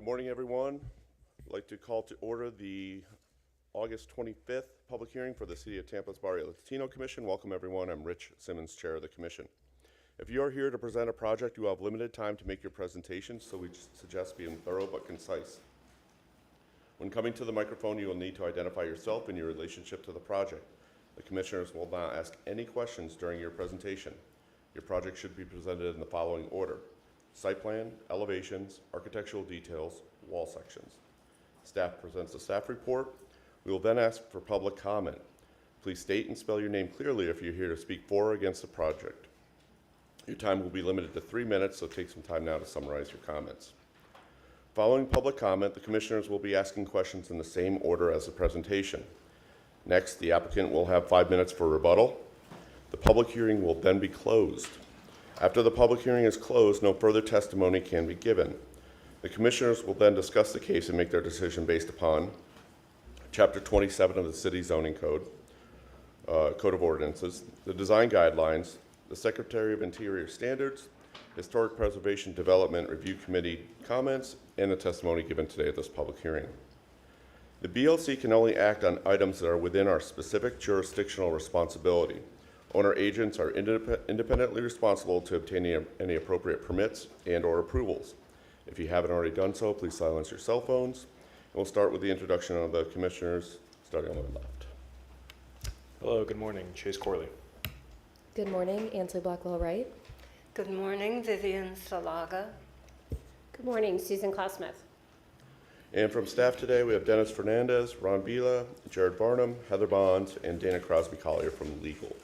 Good morning, everyone. I'd like to call to order the August 25th public hearing for the City of Tampa's Barrio Latino Commission. Welcome, everyone. I'm Rich Simmons, Chair of the Commission. If you are here to present a project, you have limited time to make your presentation, so we suggest being thorough but concise. When coming to the microphone, you will need to identify yourself and your relationship to the project. The commissioners will not ask any questions during your presentation. Your project should be presented in the following order: site plan, elevations, architectural details, wall sections. Staff presents a staff report. We will then ask for public comment. Please state and spell your name clearly if you're here to speak for or against the project. Your time will be limited to 3 minutes, so take some time now to summarize your comments. Following public comment, the commissioners will be asking questions in the same order as the presentation. Next, the applicant will have 5 minutes for rebuttal. The public hearing will then be closed. After the public hearing is closed, no further testimony can be given. The commissioners will then discuss the case and make their decision based upon Chapter 27 of the City Zoning Code, Code of Ordinances, the design guidelines, the Secretary of Interior standards, Historic Preservation Development Review Committee comments, and the testimony given today at this public hearing. The BLC can only act on items that are within our specific jurisdictional responsibility. Owner agents are independently responsible to obtain any appropriate permits and/or approvals. If you haven't already done so, please silence your cell phones. And we'll start with the introduction of the commissioners, starting on my left. Hello, good morning. Chase Corley. Good morning, Ansley Blackwell-Wright. Good morning, Vivian Salaga. Good morning, Susan Klaus-Smith. And from staff today, we have Dennis Fernandez, Ron Vila, Jared Barnum, Heather Bonds, and Dana Crosby-Collier from legal.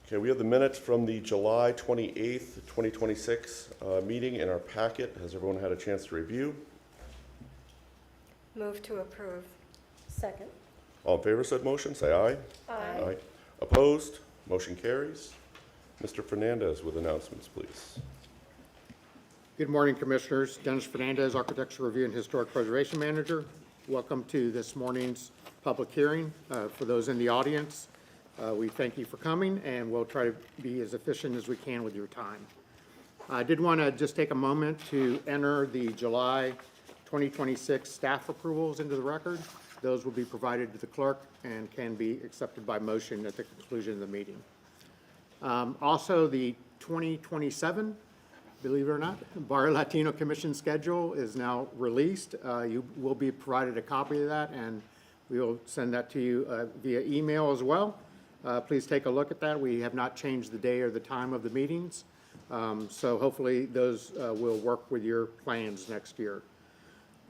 Okay, we have the minutes from the July 28th, 2026 meeting in our packet. Has everyone had a chance to review? Move to approve. Second. All in favor of said motion, say aye. Aye. Opposed? Motion carries. Mr. Fernandez with announcements, please. Good morning, Commissioners. Dennis Fernandez, Architecture Review and Historic Preservation Manager. Welcome to this morning's public hearing. For those in the audience, we thank you for coming, and we'll try to be as efficient as we can with your time. I did want to just take a moment to enter the July 2026 staff approvals into the record. Those will be provided to the clerk and can be accepted by motion at the conclusion of the meeting. Also, the 2027, believe it or not, Barrio Latino Commission schedule is now released. You will be provided a copy of that, and we will send that to you via email as well. Please take a look at that. We have not changed the day or the time of the meetings, so hopefully those will work with your plans next year.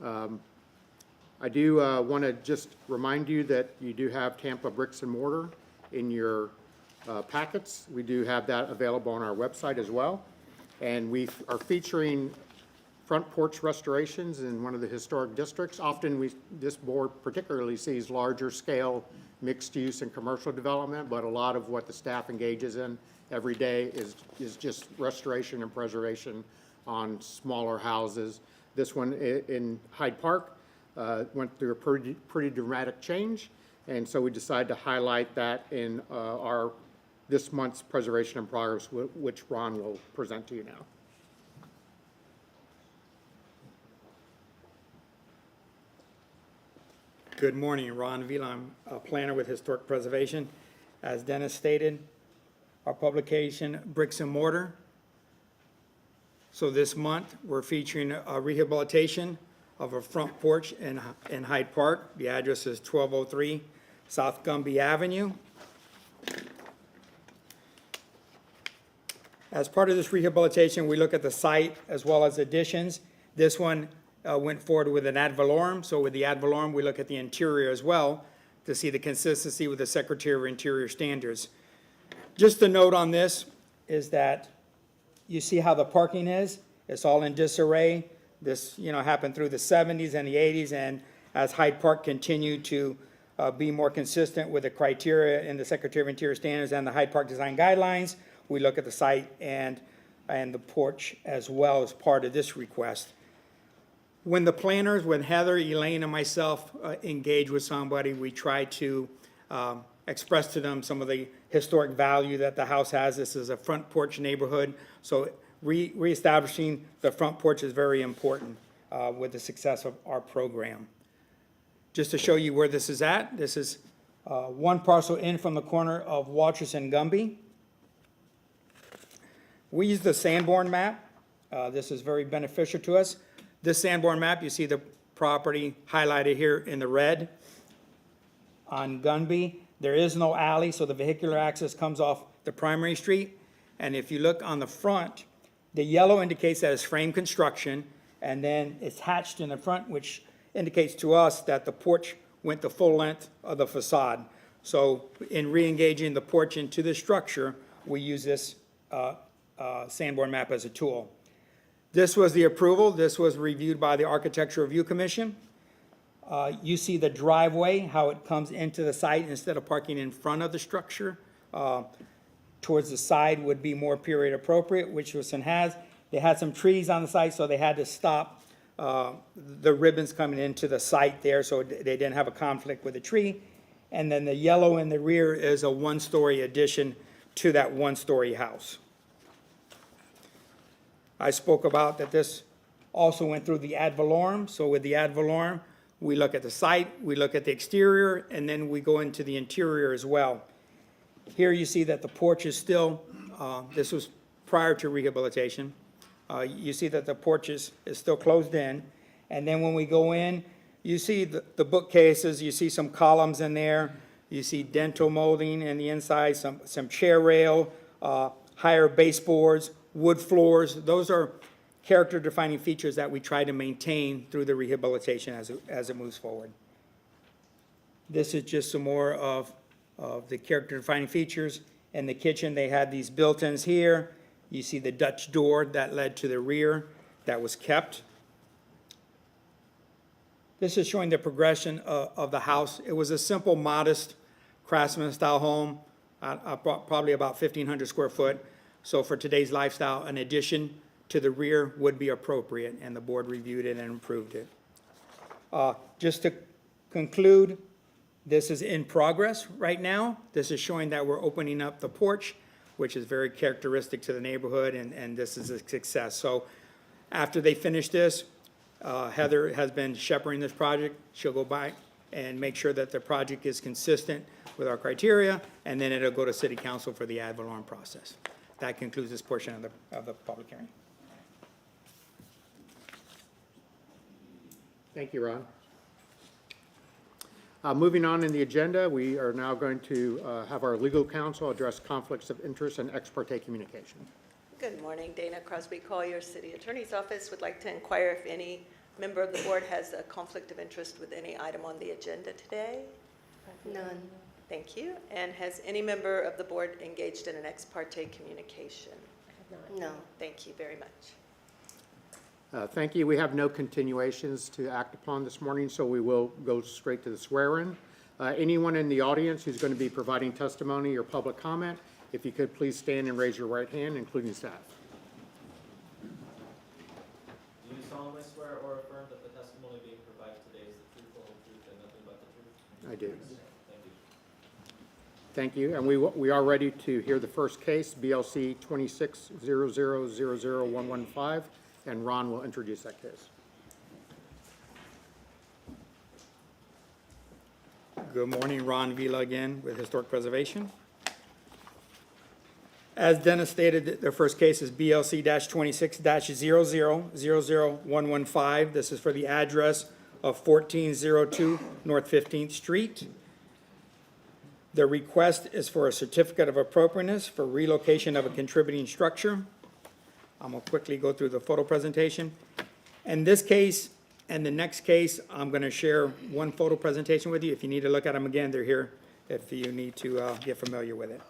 I do want to just remind you that you do have Tampa Bricks and Mortar in your packets. We do have that available on our website as well. And we are featuring front porch restorations in one of the historic districts. Often this board particularly sees larger scale mixed use and commercial development, but a lot of what the staff engages in every day is just restoration and preservation on smaller houses. This one in Hyde Park went through a pretty dramatic change, and so we decided to highlight that in this month's preservation in progress, which Ron will present to you now. Good morning, Ron Vila. I'm a planner with Historic Preservation. As Dennis stated, our publication, Bricks and Mortar. So this month, we're featuring a rehabilitation of a front porch in Hyde Park. The address is 1203 South Gumby Avenue. As part of this rehabilitation, we look at the site as well as additions. This one went forward with an ad valorem. So with the ad valorem, we look at the interior as well to see the consistency with the Secretary of Interior standards. Just a note on this is that you see how the parking is. It's all in disarray. This, happened through the 70s and the 80s, and as Hyde Park continued to be more consistent with the criteria in the Secretary of Interior standards and the Hyde Park design guidelines, we look at the site and the porch as well as part of this request. When the planners, when Heather, Elaine, and myself engage with somebody, we try to express to them some of the historic value that the house has. This is a front porch neighborhood, so reestablishing the front porch is very important with the success of our program. Just to show you where this is at, this is one parcel in from the corner of Watrous and Gumby. We use the Sanborn map. This is very beneficial to us. This Sanborn map, you see the property highlighted here in the red. On Gumby, there is no alley, so the vehicular access comes off the primary street. And if you look on the front, the yellow indicates that it's frame construction, and then it's hatched in the front, which indicates to us that the porch went the full length of the facade. So in re-engaging the porch into the structure, we use this Sanborn map as a tool. This was the approval. This was reviewed by the Architecture Review Commission. You see the driveway, how it comes into the site instead of parking in front of the structure. Towards the side would be more period appropriate, which this one has. They had some trees on the site, so they had to stop the ribbons coming into the site there, so they didn't have a conflict with the tree. And then the yellow in the rear is a one-story addition to that one-story house. I spoke about that this also went through the ad valorem. So with the ad valorem, we look at the site, we look at the exterior, and then we go into the interior as well. Here you see that the porch is still, this was prior to rehabilitation. You see that the porch is still closed in. And then when we go in, you see the bookcases, you see some columns in there, you see dental molding in the inside, some chair rail, higher baseboards, wood floors. Those are character-defining features that we try to maintain through the rehabilitation as it moves forward. This is just some more of the character-defining features. In the kitchen, they had these built-ins here. You see the Dutch door that led to the rear that was kept. This is showing the progression of the house. It was a simple, modest craftsman-style home, probably about 1,500 square foot. So for today's lifestyle, an addition to the rear would be appropriate, and the board reviewed it and approved it. Just to conclude, this is in progress right now. This is showing that we're opening up the porch, which is very characteristic to the neighborhood, and this is a success. So after they finish this, Heather has been shepherding this project. She'll go by and make sure that the project is consistent with our criteria, and then it'll go to City Council for the ad valorem process. That concludes this portion of the public hearing. Thank you, Ron. Moving on in the agenda, we are now going to have our legal counsel address conflicts of interest and ex parte communication. Good morning, Dana Crosby Collier, City Attorney's Office. Would like to inquire if any member of the board has a conflict of interest with any item on the agenda today. None. Thank you. And has any member of the board engaged in an ex parte communication? No. Thank you very much. Thank you. We have no continuations to act upon this morning, so we will go straight to the swear-in. Anyone in the audience who's going to be providing testimony or public comment, if you could please stand and raise your right hand, including staff. Do you solemnly swear or affirm that the testimony being provided today is the truth, the whole truth, and nothing but the truth? I do. Thank you. Thank you. And we are ready to hear the first case, BLC 2600000115, and Ron will introduce that case. Good morning, Ron Vila again with Historic Preservation. As Dennis stated, the first case is BLC 26-0000115. This is for the address of 1402 North 15th Street. The request is for a certificate of appropriateness for relocation of a contributing structure. I'm going to quickly go through the photo presentation. In this case and the next case, I'm going to share one photo presentation with you. If you need to look at them again, they're here if you need to get familiar with it.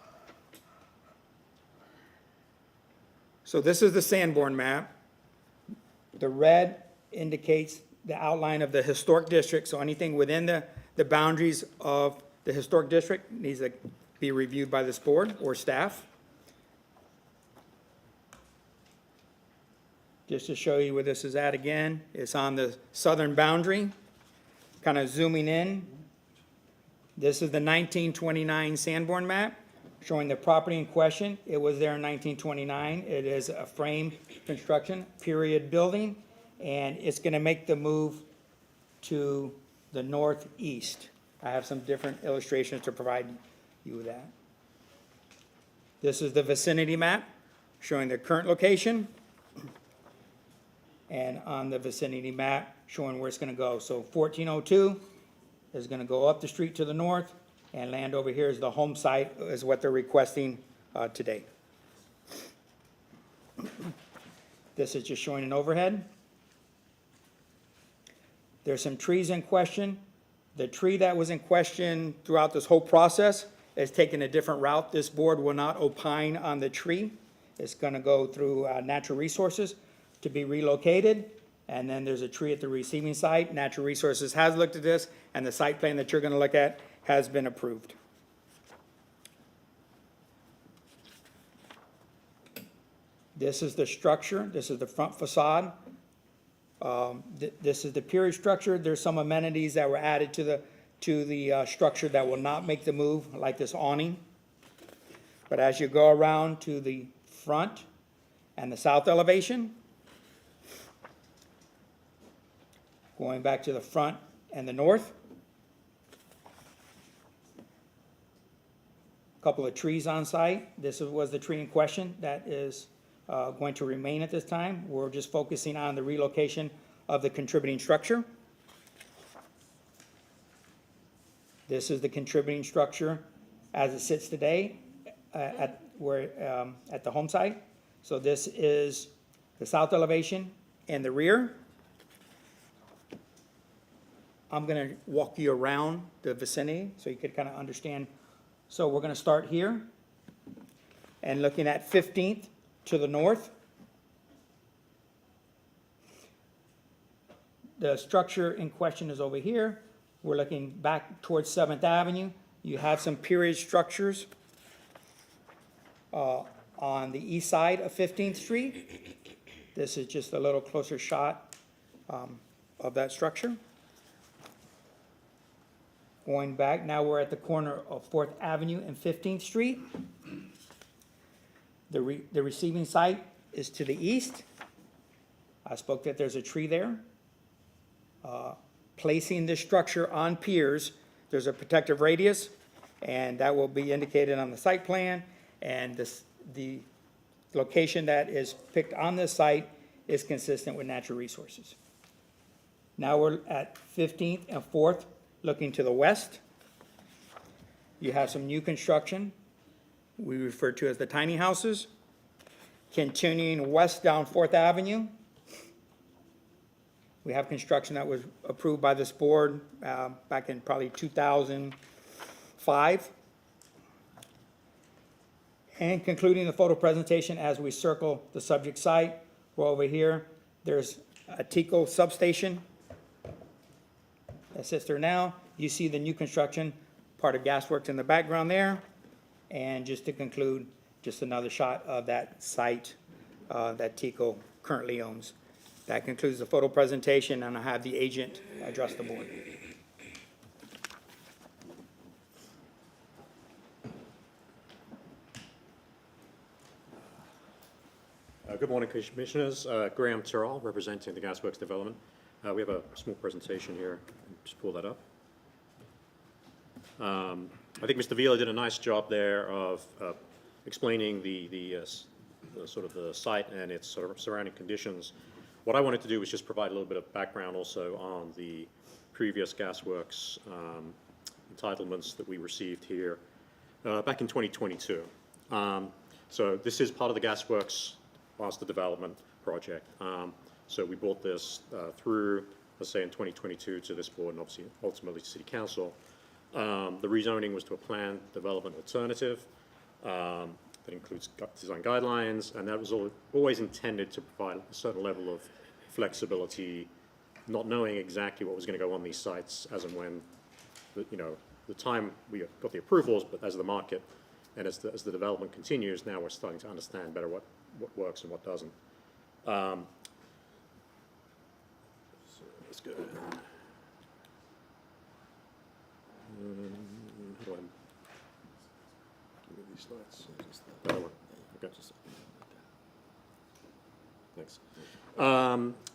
So this is the Sanborn map. The red indicates the outline of the historic district, so anything within the boundaries of the historic district needs to be reviewed by this board or staff. Just to show you where this is at again, it's on the southern boundary, kind of zooming in. This is the 1929 Sanborn map. showing the property in question. It was there in 1929. It is a frame construction, period building, and it's going to make the move to the northeast. I have some different illustrations to provide you with that. This is the vicinity map showing the current location, and on the vicinity map showing where it's going to go. So 1402 is going to go up the street to the north, and land over here is the home site, is what they're requesting today. This is just showing an overhead. There's some trees in question. The tree that was in question throughout this whole process is taking a different route. This board will not opine on the tree. It's going to go through Natural Resources to be relocated. And then there's a tree at the receiving site. Natural Resources has looked at this, and the site plan that you're going to look at has been approved. This is the structure. This is the front facade. This is the period structure. There's some amenities that were added to the structure that will not make the move, like this awning. But as you go around to the front and the south elevation, going back to the front and the north, a couple of trees on site. This was the tree in question that is going to remain at this time. We're just focusing on the relocation of the contributing structure. This is the contributing structure as it sits today at the home site. So this is the south elevation in the rear. I'm going to walk you around the vicinity so you could kind of understand. So we're going to start here and looking at 15th to the north. The structure in question is over here. We're looking back towards 7th Avenue. You have some period structures on the east side of 15th Street. This is just a little closer shot of that structure. Going back, now we're at the corner of 4th Avenue and 15th Street. The receiving site is to the east. I spoke that there's a tree there. Placing this structure on piers, there's a protective radius, and that will be indicated on the site plan. And the location that is picked on this site is consistent with Natural Resources. Now we're at 15th and 4th, looking to the west. You have some new construction we refer to as the tiny houses. Continuing west down 4th Avenue, we have construction that was approved by this board back in probably 2005. And concluding the photo presentation as we circle the subject site, we're over here. There's a TECO substation that sits there now. You see the new construction, part of Gasworks in the background there. And just to conclude, just another shot of that site that TECO currently owns. That concludes the photo presentation, and I'll have the agent address the board. Good morning, Commissioners. Graham Terrell, representing the Gasworks Development. We have a small presentation here. Just pull that up. I think Mr. Vila did a nice job there of explaining the sort of the site and its sort of surrounding conditions. What I wanted to do was just provide a little bit of background also on the previous Gasworks entitlements that we received here back in 2022. So this is part of the Gasworks Master Development Project. So we brought this through, let's say, in 2022 to this board and obviously ultimately to City Council. The rezoning was to a planned development alternative that includes design guidelines, and that was always intended to provide a certain level of flexibility, not knowing exactly what was going to go on these sites as and when, the time we got the approvals, but as the market and as the development continues, now we're starting to understand better what works and what doesn't. So let's go. How do I That'll work. Okay. Thanks.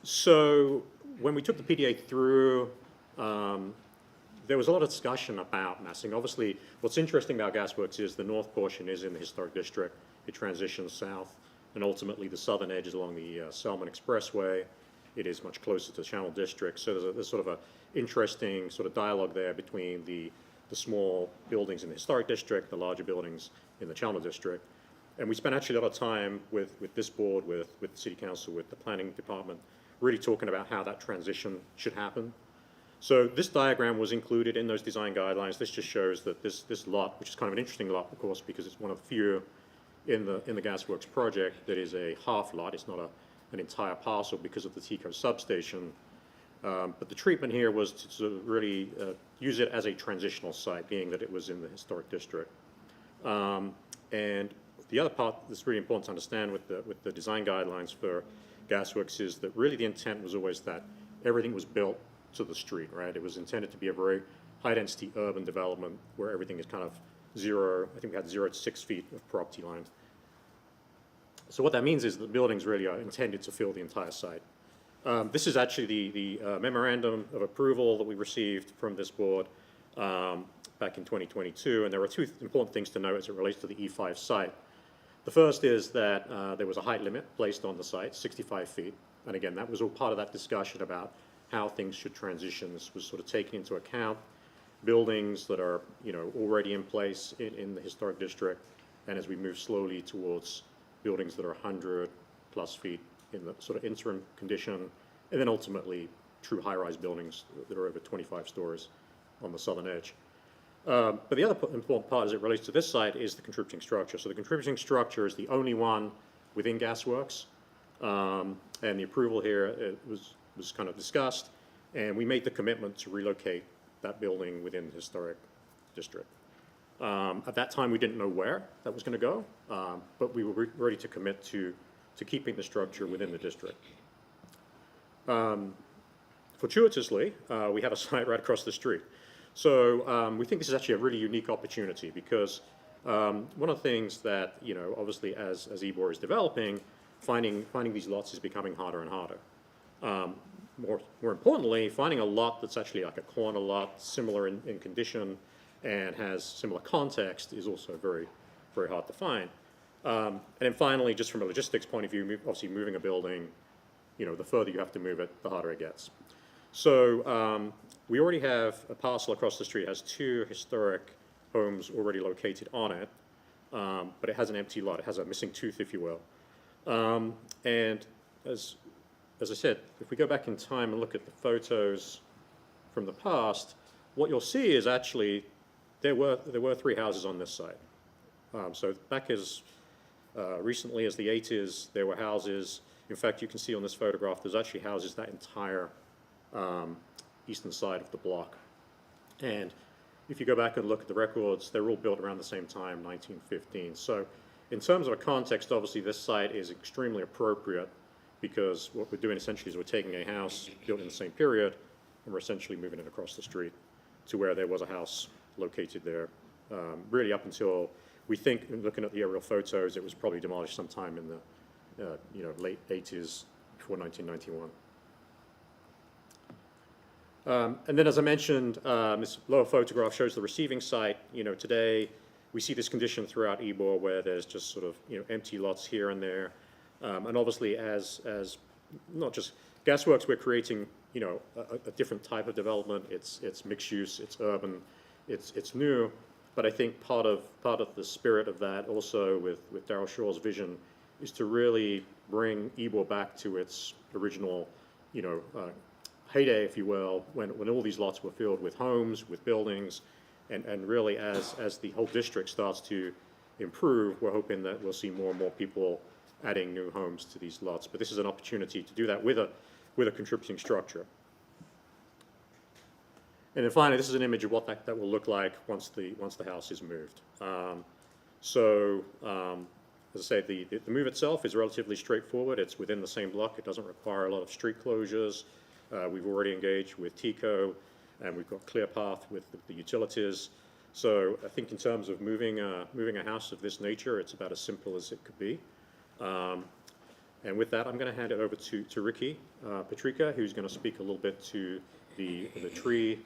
So when we took the PDA through, there was a lot of discussion about massing. Obviously, what's interesting about Gasworks is the north portion is in the historic district. It transitions south, and ultimately the southern edge is along the Selman Expressway. It is much closer to the Channel District. So there's sort of a interesting sort of dialogue there between the small buildings in the historic district, the larger buildings in the Channel District. And we spent actually a lot of time with this board, with the city council, with the planning department, really talking about how that transition should happen. So this diagram was included in those design guidelines. This just shows that this lot, which is kind of an interesting lot, of course, because it's one of the few in the Gasworks project that is a half lot. It's not an entire parcel because of the TECO substation. But the treatment here was to really use it as a transitional site, being that it was in the historic district. And the other part that's really important to understand with the design guidelines for Gasworks is that really the intent was always that everything was built to the street, right? It was intended to be a very high-density urban development where everything is kind of zero. I think we had 0 to 6 feet of property line. So what that means is the buildings really are intended to fill the entire site. This is actually the memorandum of approval that we received from this board back in 2022, and there are two important things to note as it relates to the E5 site. The first is that there was a height limit placed on the site, 65 feet, and again, that was all part of that discussion about how things should transition. This was sort of taken into account buildings that are, already in place in the historic district, and as we move slowly towards buildings that are 100 plus feet in the sort of interim condition, and then ultimately true high-rise buildings that are over 25 stories on the southern edge. But the other important part as it relates to this site is the contributing structure. So the contributing structure is the only one within Gasworks, and the approval here was kind of discussed, and we made the commitment to relocate that building within the historic district. At that time, we didn't know where that was going to go, but we were ready to commit to keeping the structure within the district. Fortuitously, we have a site right across the street. So we think this is actually a really unique opportunity because one of the things that, obviously as Ybor is developing, finding these lots is becoming harder and harder. More importantly, finding a lot that's actually like a corner lot, similar in condition, and has similar context is also very, very hard to find. And then finally, just from a logistics point of view, obviously moving a building, the further you have to move it, the harder it gets. So we already have a parcel across the street, has 2 historic homes already located on it, but it has an empty lot. It has a missing tooth, if you will. And as I said, if we go back in time and look at the photos from the past, what you'll see is actually there were 3 houses on this site. So back as recently as the 80s, there were houses. In fact, you can see on this photograph, there's actually houses that entire eastern side of the block. And if you go back and look at the records, they're all built around the same time, 1915. So in terms of a context, obviously this site is extremely appropriate because what we're doing essentially is we're taking a house built in the same period and we're essentially moving it across the street to where there was a house located there. Really up until, we think, looking at the aerial photos, it was probably demolished sometime in the late 80s, before 1991. And then, as I mentioned, this lower photograph shows the receiving site. Today we see this condition throughout Ybor where there's just sort of empty lots here and there. And obviously, as not just Gasworks, we're creating a different type of development. It's mixed use, it's urban, it's new. But I think part of the spirit of that, also with Darrell Shaw's vision, is to really bring Ybor back to its original, heyday, if you will, when all these lots were filled with homes, with buildings, and really as the whole district starts to improve, we're hoping that we'll see more and more people adding new homes to these lots. But this is an opportunity to do that with a contributing structure. And then finally, this is an image of what that will look like once the house is moved. As I say, the move itself is relatively straightforward. It's within the same block. It doesn't require a lot of street closures. We've already engaged with TECO, and we've got clear path with the utilities. So I think in terms of moving a house of this nature, it's about as simple as it could be. And with that, I'm going to hand it over to Ricky Patrica, who's going to speak a little bit to the tree.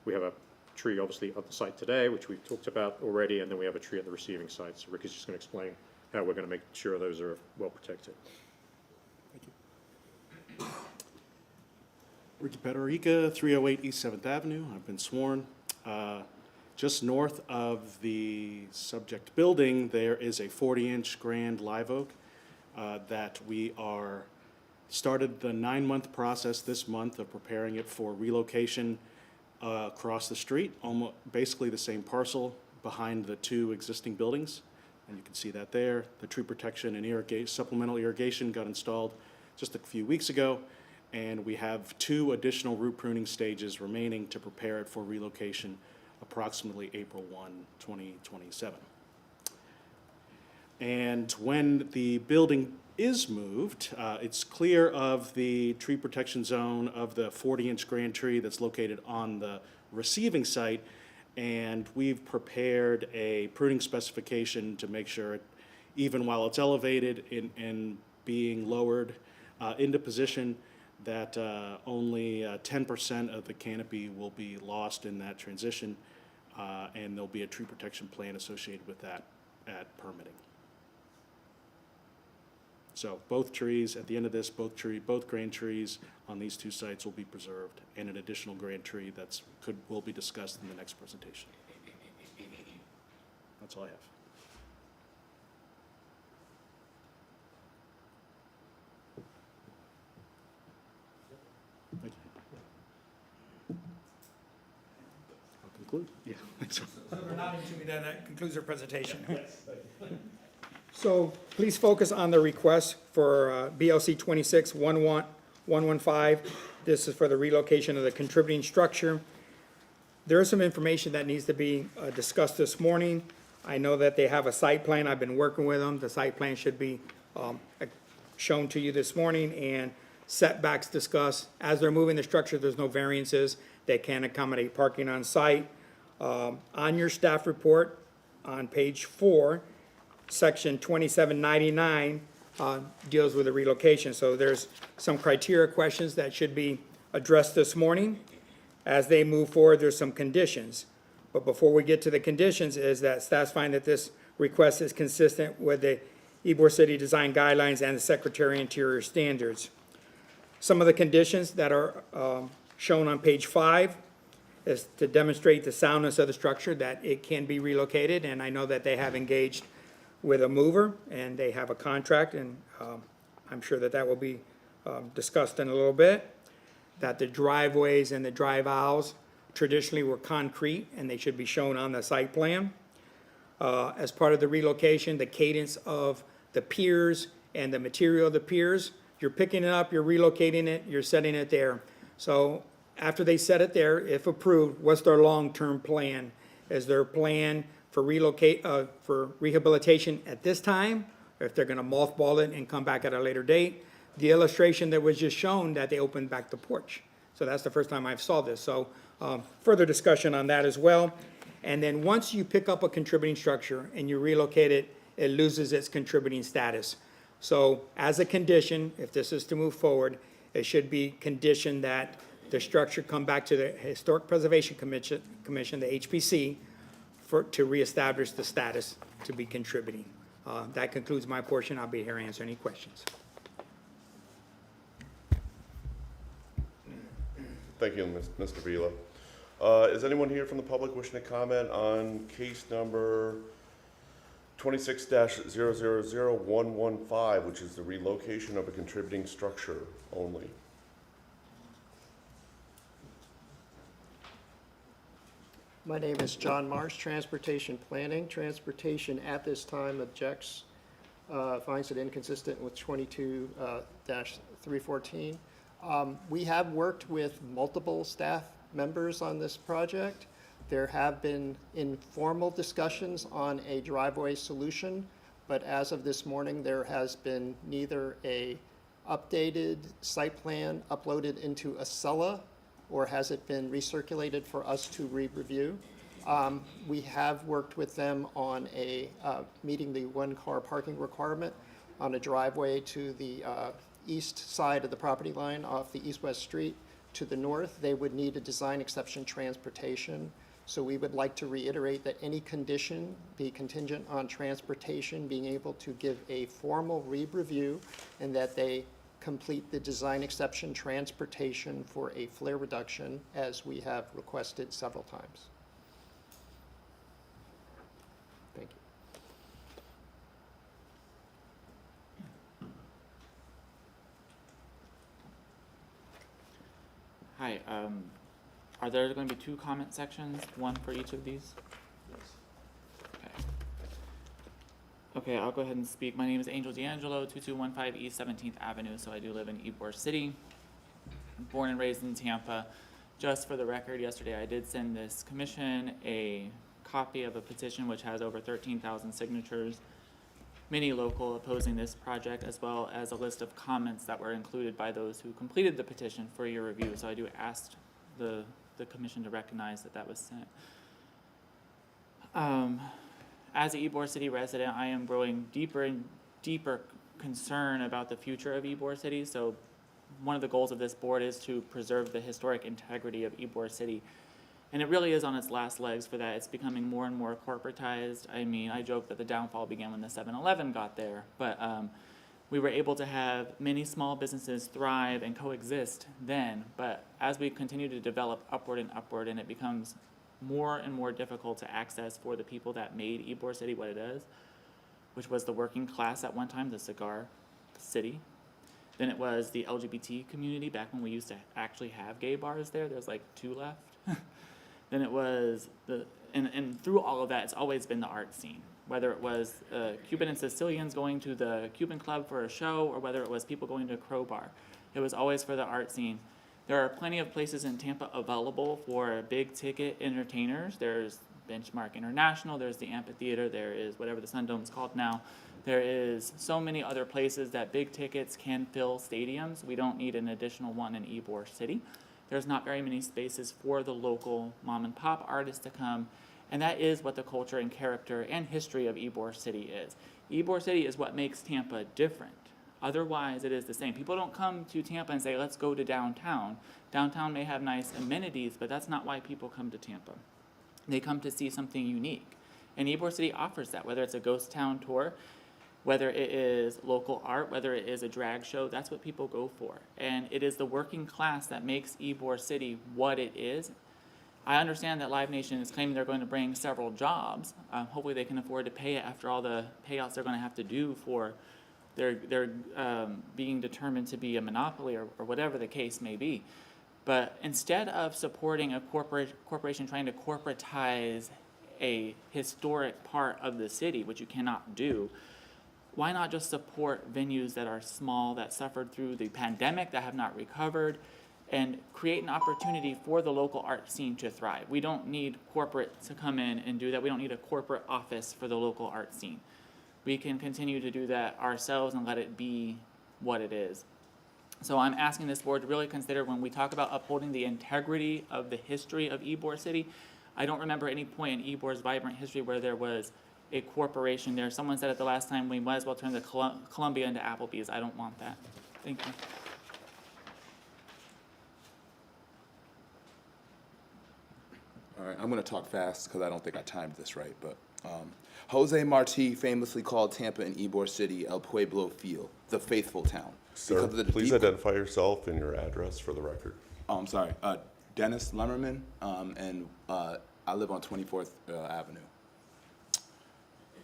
We have a tree obviously at the site today, which we've talked about already, and then we have a tree at the receiving site. So Ricky's just going to explain how we're going to make sure those are well protected. Ricky Patrica, 308 East 7th Avenue. I've been sworn. Just north of the subject building, there is a 40-inch grand live oak that we are started the 9-month process this month of preparing it for relocation across the street, almost basically the same parcel behind the 2 existing buildings. And you can see that there. The tree protection and supplemental irrigation got installed just a few weeks ago, and we have 2 additional root pruning stages remaining to prepare it for relocation approximately April 1, 2027. And when the building is moved, it's clear of the tree protection zone of the 40-inch grand tree that's located on the receiving site, and we've prepared a pruning specification to make sure, even while it's elevated and being lowered into position, that only 10% of the canopy will be lost in that transition, and there'll be a tree protection plan associated with that at permitting. So both trees, at the end of this, both grand trees on these 2 sites will be preserved, and an additional grand tree will be discussed in the next presentation. That's all I have. Thank you. I'll conclude. Yeah. So we're nodding to me, then that concludes our presentation. So please focus on the request for BLC 26-115. This is for the relocation of the contributing structure. There is some information that needs to be discussed this morning. I know that they have a site plan. I've been working with them. The site plan should be shown to you this morning, and setbacks discussed. As they're moving the structure, there's no variances. They can accommodate parking on site. On your staff report, on page 4, section 2799 deals with the relocation. So there's some criteria questions that should be addressed this morning. As they move forward, there's some conditions. But before we get to the conditions, is that staffs find that this request is consistent with the Ybor City Design Guidelines and the Secretary Interior Standards. Some of the conditions that are shown on page 5 is to demonstrate the soundness of the structure, that it can be relocated, and I know that they have engaged with a mover, and they have a contract, and I'm sure that that will be discussed in a little bit, that the driveways and the drive aisles traditionally were concrete, and they should be shown on the site plan. As part of the relocation, the cadence of the piers and the material of the piers, you're picking it up, you're relocating it, you're setting it there. So after they set it there, if approved, what's their long-term plan? Is their plan for rehabilitation at this time, or if they're gonna mothball it and come back at a later date? The illustration that was just shown, that they opened back the porch. So that's the first time I saw this. So further discussion on that as well. And then once you pick up a contributing structure and you relocate it, it loses its contributing status. So as a condition, if this is to move forward, it should be conditioned that the structure come back to the Historic Preservation Commission, the HPC, to reestablish the status to be contributing. That concludes my portion. I'll be here to answer any questions. Thank you, Mr. Vila. Is anyone here from the public wishing to comment on case number 26-000115, which is the relocation of a contributing structure only? My name is John Marsh, Transportation Planning. Transportation at this time objects, finds it inconsistent with 22-314. We have worked with multiple staff members on this project. There have been informal discussions on a driveway solution, but as of this morning, there has been neither a updated site plan uploaded into Acela, or has it been recirculated for us to re-review. We have worked with them on meeting the one-car parking requirement on a driveway to the east side of the property line off the east-west street. To the north, they would need a design exception transportation. So we would like to reiterate that any condition be contingent on transportation being able to give a formal re-review, and that they complete the design exception transportation for a flare reduction, as we have requested several times. Thank you. Hi, are there going to be two comment sections, one for each of these? Okay. Okay, I'll go ahead and speak. My name is Angel D'Angelo, 2215 East 17th Avenue, so I do live in Ybor City. Born and raised in Tampa. Just for the record, yesterday I did send this commission a copy of a petition which has over 13,000 signatures, many local opposing this project, as well as a list of comments that were included by those who completed the petition for your review. So I do ask the commission to recognize that that was sent. As a Ybor City resident, I am growing deeper and deeper concern about the future of Ybor City. So one of the goals of this board is to preserve the historic integrity of Ybor City. And it really is on its last legs for that. It's becoming more and more corporatized. I mean, I joke that the downfall began when the 7-Eleven got there, but we were able to have many small businesses thrive and coexist then. But as we continue to develop upward, and it becomes more and more difficult to access for the people that made Ybor City what it is, which was the working class at one time, the cigar city. Then it was the LGBT community back when we used to actually have gay bars there. There's like 2 left. Then it was and through all of that, it's always been the art scene. Whether it was Cuban and Sicilians going to the Cuban club for a show, or whether it was people going to Crowbar, it was always for the art scene. There are plenty of places in Tampa available for big ticket entertainers. There's Benchmark International, there's the amphitheater, there is whatever the Sun Dome's called now. There is so many other places that big tickets can fill stadiums. We don't need an additional one in Ybor City. There's not very many spaces for the local mom and pop artists to come, and that is what the culture and character and history of Ybor City is. Ybor City is what makes Tampa different. Otherwise, it is the same. People don't come to Tampa and say, let's go to downtown. Downtown may have nice amenities, but that's not why people come to Tampa. They come to see something unique. And Ybor City offers that, whether it's a ghost town tour, whether it is local art, whether it is a drag show, that's what people go for. And it is the working class that makes Ybor City what it is. I understand that Live Nation is claiming they're going to bring several jobs. Hopefully they can afford to pay it after all the payouts they're going to have to do for their being determined to be a monopoly or whatever the case may be. But instead of supporting a corporation trying to corporatize a historic part of the city, which you cannot do, why not just support venues that are small, that suffered through the pandemic, that have not recovered, and create an opportunity for the local art scene to thrive? We don't need corporate to come in and do that. We don't need a corporate office for the local art scene. We can continue to do that ourselves and let it be what it is. So I'm asking this board to really consider, when we talk about upholding the integrity of the history of Ybor City, I don't remember any point in Ybor's vibrant history where there was a corporation there. Someone said it the last time, we might as well turn the Columbia into Applebee's. I don't want that. Thank you. All right, I'm going to talk fast because I don't think I timed this right, but Jose Marti famously called Tampa and Ybor City El Pueblo Fiel, the faithful town. Sir, please identify yourself and your address for the record. Oh, I'm sorry. Dennis Lemmerman, and I live on 24th Avenue.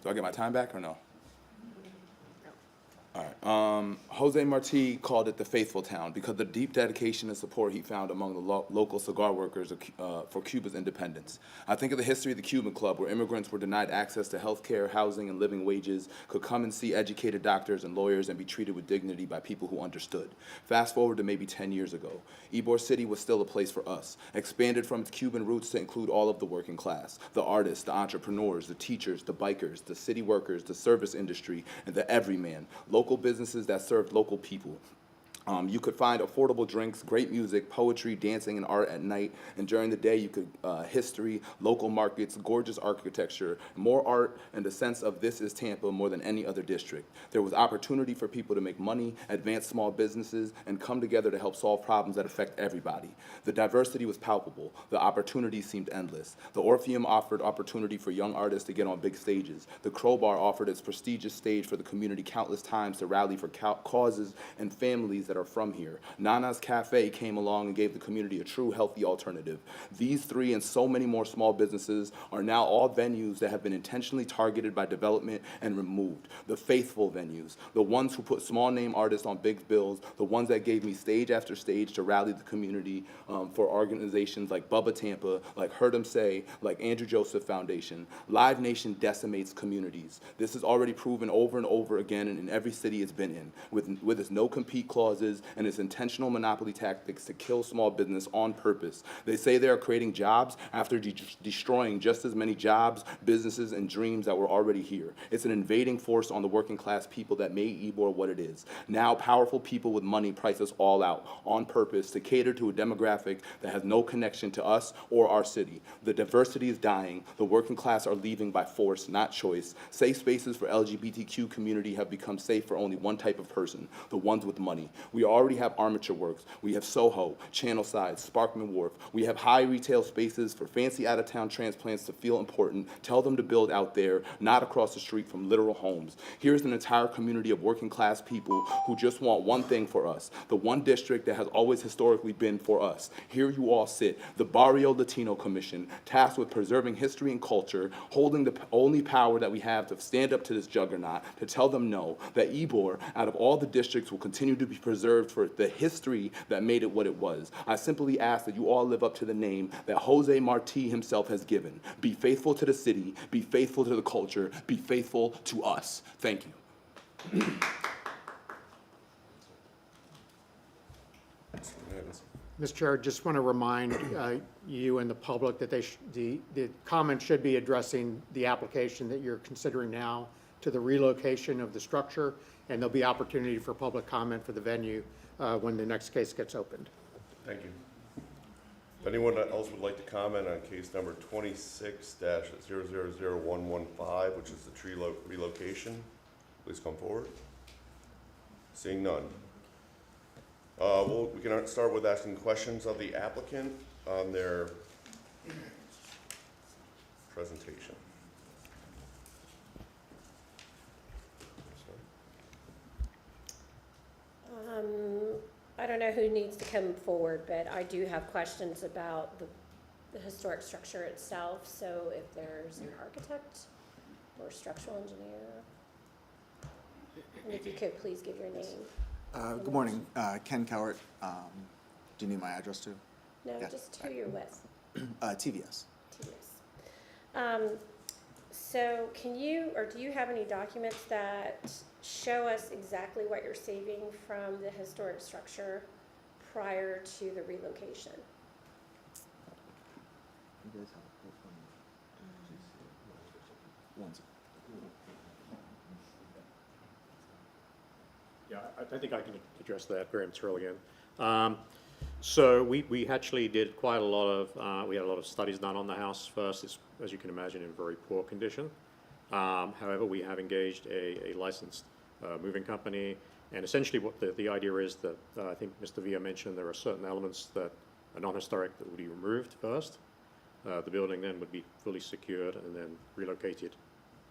Do I get my time back or no? All right. Jose Marti called it the faithful town because of the deep dedication and support he found among the local cigar workers for Cuba's independence. I think of the history of the Cuban Club, where immigrants were denied access to health care, housing, and living wages, could come and see educated doctors and lawyers and be treated with dignity by people who understood. Fast forward to maybe 10 years ago. Ybor City was still a place for us, expanded from its Cuban roots to include all of the working class, the artists, the entrepreneurs, the teachers, the bikers, the city workers, the service industry, and the everyman, local businesses that served local people. You could find affordable drinks, great music, poetry, dancing, and art at night. And during the day, you could history, local markets, gorgeous architecture, more art, and a sense of this is Tampa more than any other district. There was opportunity for people to make money, advance small businesses, and come together to help solve problems that affect everybody. The diversity was palpable. The opportunities seemed endless. The Orpheum offered opportunity for young artists to get on big stages. The Crowbar offered its prestigious stage for the community countless times to rally for causes and families that are from here. Nana's Cafe came along and gave the community a true healthy alternative. These three and so many more small businesses are now all venues that have been intentionally targeted by development and removed. The faithful venues, the ones who put small name artists on big bills, the ones that gave me stage after stage to rally the community for organizations like Bubba Tampa, like Heard 'Em Say, like Andrew Joseph Foundation. Live Nation decimates communities. This is already proven over and over again in every city it's been in, with its no-compete clauses and its intentional monopoly tactics to kill small business on purpose. They say they are creating jobs after destroying just as many jobs, businesses, and dreams that were already here. It's an invading force on the working class people that made Ybor what it is. Now powerful people with money price us all out on purpose to cater to a demographic that has no connection to us or our city. The diversity is dying. The working class are leaving by force, not choice. Safe spaces for LGBTQ community have become safe for only one type of person, the ones with money. We already have Armature Works. We have Soho, Channelside, Sparkman Wharf. We have high retail spaces for fancy out-of-town transplants to feel important. Tell them to build out there, not across the street from literal homes. Here's an entire community of working class people who just want one thing for us, the one district that has always historically been for us. Here you all sit, the Barrio Latino Commission, tasked with preserving history and culture, holding the only power that we have to stand up to this juggernaut, to tell them no, that Ybor, out of all the districts, will continue to be preserved for the history that made it what it was. I simply ask that you all live up to the name that Jose Marti himself has given. Be faithful to the city, be faithful to the culture, be faithful to us. Thank you. Mr. Chair, just want to remind you and the public that the comment should be addressing the application that you're considering now to the relocation of the structure, and there'll be opportunity for public comment for the venue when the next case gets opened. Thank you. If anyone else would like to comment on case number 26-000115, which is the tree relocation, please come forward. Seeing none. We can start with asking questions of the applicant on their presentation. I don't know who needs to come forward, but I do have questions about the historic structure itself. So if there's an architect or structural engineer, and if you could please give your name. Good morning, Ken Cowart. Do you need my address too? No, Yeah. just who you're with. TVS. So can you, or do you have any documents that show us exactly what you're saving from the historic structure prior to the relocation? Yeah, I think I can address that very material again. So we actually did quite a lot of, we had a lot of studies done on the house first. It's, as you can imagine, in very poor condition. However, we have engaged a licensed moving company, and essentially what the idea is that I think Mr. Villa mentioned there are certain elements that are non-historic that would be removed first. The building then would be fully secured and then relocated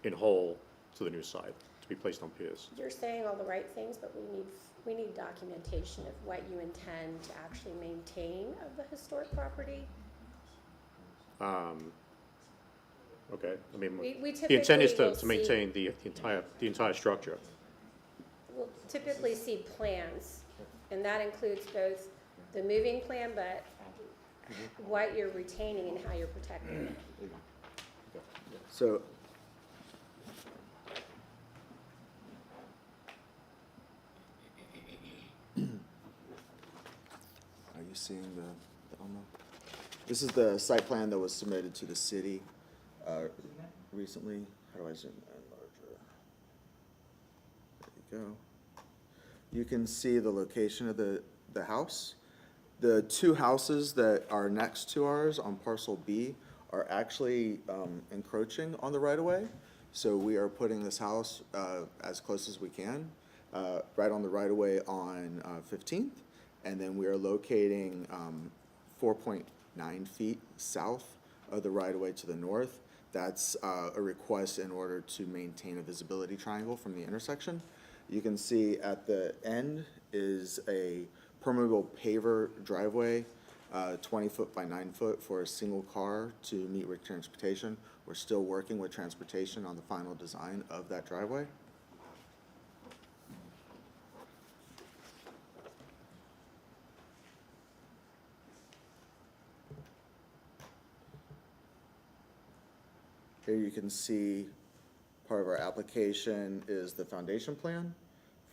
in whole to the new site to be placed on piers. You're saying all the right things, but we need documentation of what you intend to actually maintain of the historic property. Okay, I mean, We the intent is typically to will maintain the entire structure. We'll typically see plans, and that includes both the moving plan, but what you're retaining and how you're protecting it. So, are you seeing the OMA? This is the site plan that was submitted to the city recently. How do I zoom in larger? There you you can see the location of the house. The two houses that are next to ours on parcel B are actually encroaching on the right-of-way. So we are putting this house as close as we can, right on the right-of-way on 15th. And then we are locating 4.9 feet south of the right-of-way to the north. That's a request in order to maintain a visibility triangle from the intersection. You can see at the end is a permeable paver driveway, 20 foot by 9 foot for a single car to meet with transportation. We're still working with transportation on the final design of that driveway. Here you can see part of our application is the foundation plan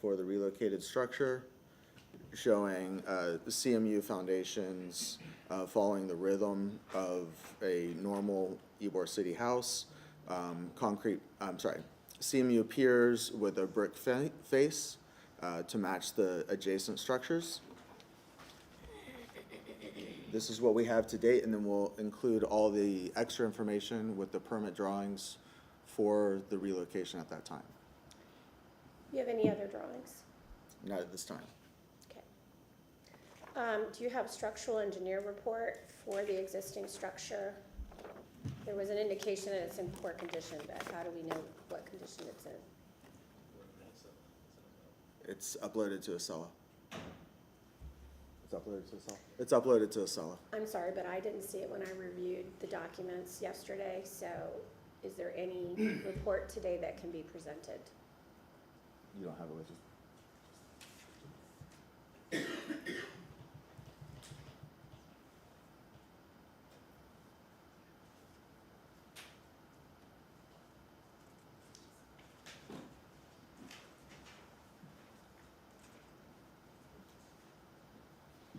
for the relocated structure, showing the CMU foundations following the rhythm of a normal Ybor City house, CMU piers with a brick face to match the adjacent structures. This is what we have to date, and then we'll include all the extra information with the permit drawings for the relocation at that time. You have any other drawings? Not at this time. Okay. Do you have a structural engineer report for the existing structure? There was an indication that it's in poor condition, but how do we know what condition it's in? It's uploaded to Acela. It's uploaded to Acela. It's uploaded to Acela. I'm sorry, but I didn't see it when I reviewed the documents yesterday, so is there any report today that can be presented? You don't have it with you?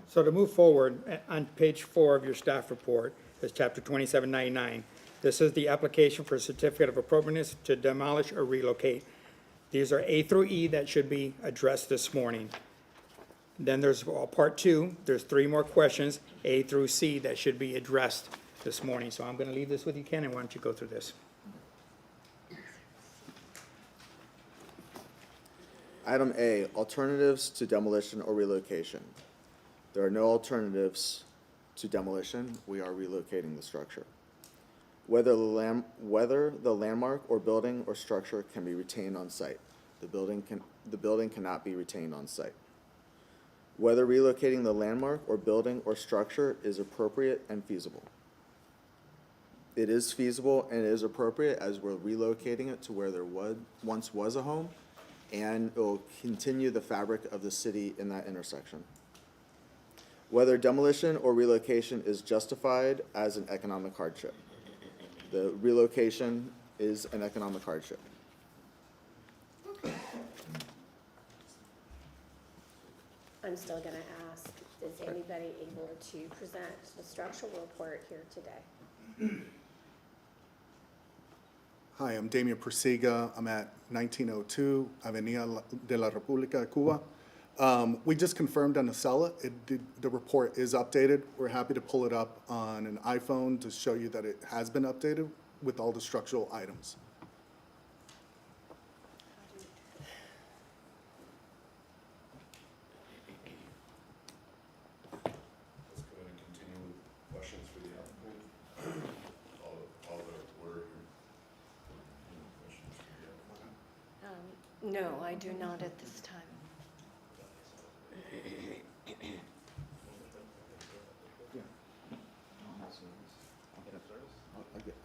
So to move forward, on page 4 of your staff report is chapter 2799. This is the application for a certificate of appropriateness to demolish or relocate. These are A through E that should be addressed this morning. Then there's part 2, there's 3 more questions, A through C, that should be addressed this morning. So I'm going to leave this with you, Ken, and why don't you go through this? Item A, alternatives to demolition or relocation. There are no alternatives to demolition. We are relocating the structure. Whether the landmark or building or structure can be retained on site. The building cannot be retained on site. Whether relocating the landmark or building or structure is appropriate and feasible. It is feasible and it is appropriate as we're relocating it to where there once was a home, and it will continue the fabric of the city in that intersection. Whether demolition or relocation is justified as an economic hardship. The relocation is an economic hardship. I'm still going to ask, is anybody able to present the structural report here today? Hi, I'm Damian Persiga. I'm at 1902 Avenida de la República de Cuba. We just confirmed on Acela, the report is updated. We're happy to pull it up on an iPhone to show you that it has been updated with all the structural items. Let's go ahead and continue with questions for the applicant. All the order here. Any questions for the applicant? No, I do not at this time.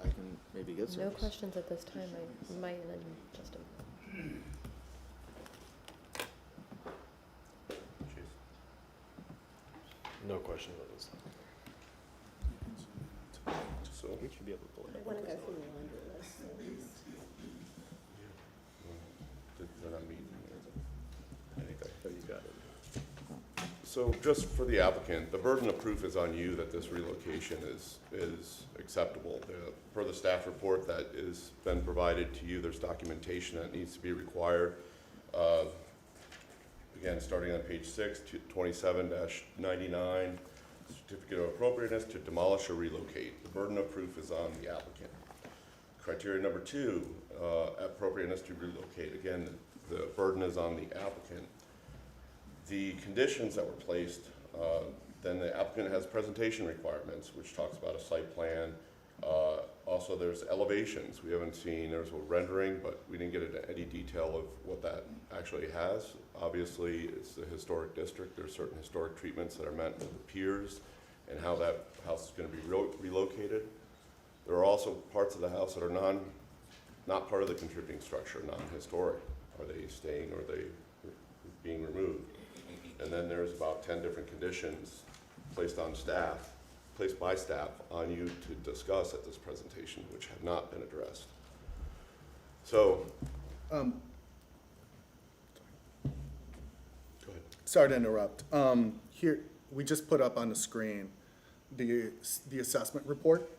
I can maybe get No service. questions at this time. I might in just a moment. Chase? No questions on this. So, We should be able to pull it I up. want to go through the laundry list. they're not meeting anything. Oh, you got it. So just for the applicant, the burden of proof is on you that this relocation is acceptable. Per the staff report that has been provided to you, there's documentation that needs to be required. Again, starting on page 6, 27-99, certificate of appropriateness to demolish or relocate. The burden of proof is on the applicant. Criteria number 2, appropriateness to relocate. Again, the burden is on the applicant. The conditions that were placed, then the applicant has presentation requirements, which talks about a site plan. Also, there's elevations. We haven't seen, there's a rendering, but we didn't get into any detail of what that actually has. Obviously, it's the historic district. There's certain historic treatments that are meant for the piers and how that house is going to be relocated. There are also parts of the house that are not part of the contributing structure, non-historic. Are they staying or are they being removed? And then there's about 10 different conditions placed by staff on you to discuss at this presentation, which have not been addressed. So, Go ahead. Sorry to interrupt. Here, we just put up on the screen the assessment report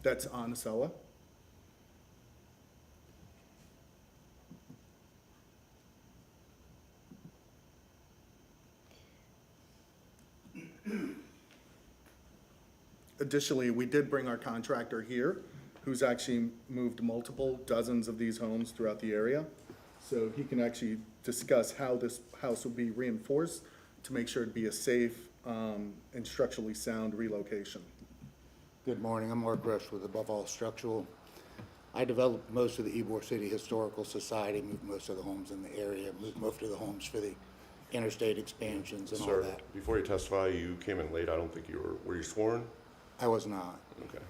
that's on Acela. Additionally, we did bring our contractor here, who's actually moved multiple dozens of these homes throughout the area. So he can actually discuss how this house will be reinforced to make sure it'd be a safe and structurally sound relocation. Good morning, I'm Mark Rush with Above All Structural. I developed most of the Ybor City Historical Society, moved most of the homes in the area, moved most of the homes for the interstate expansions and all Sir, that. before you testify, you came in late. I don't think were you sworn? I was not. Okay.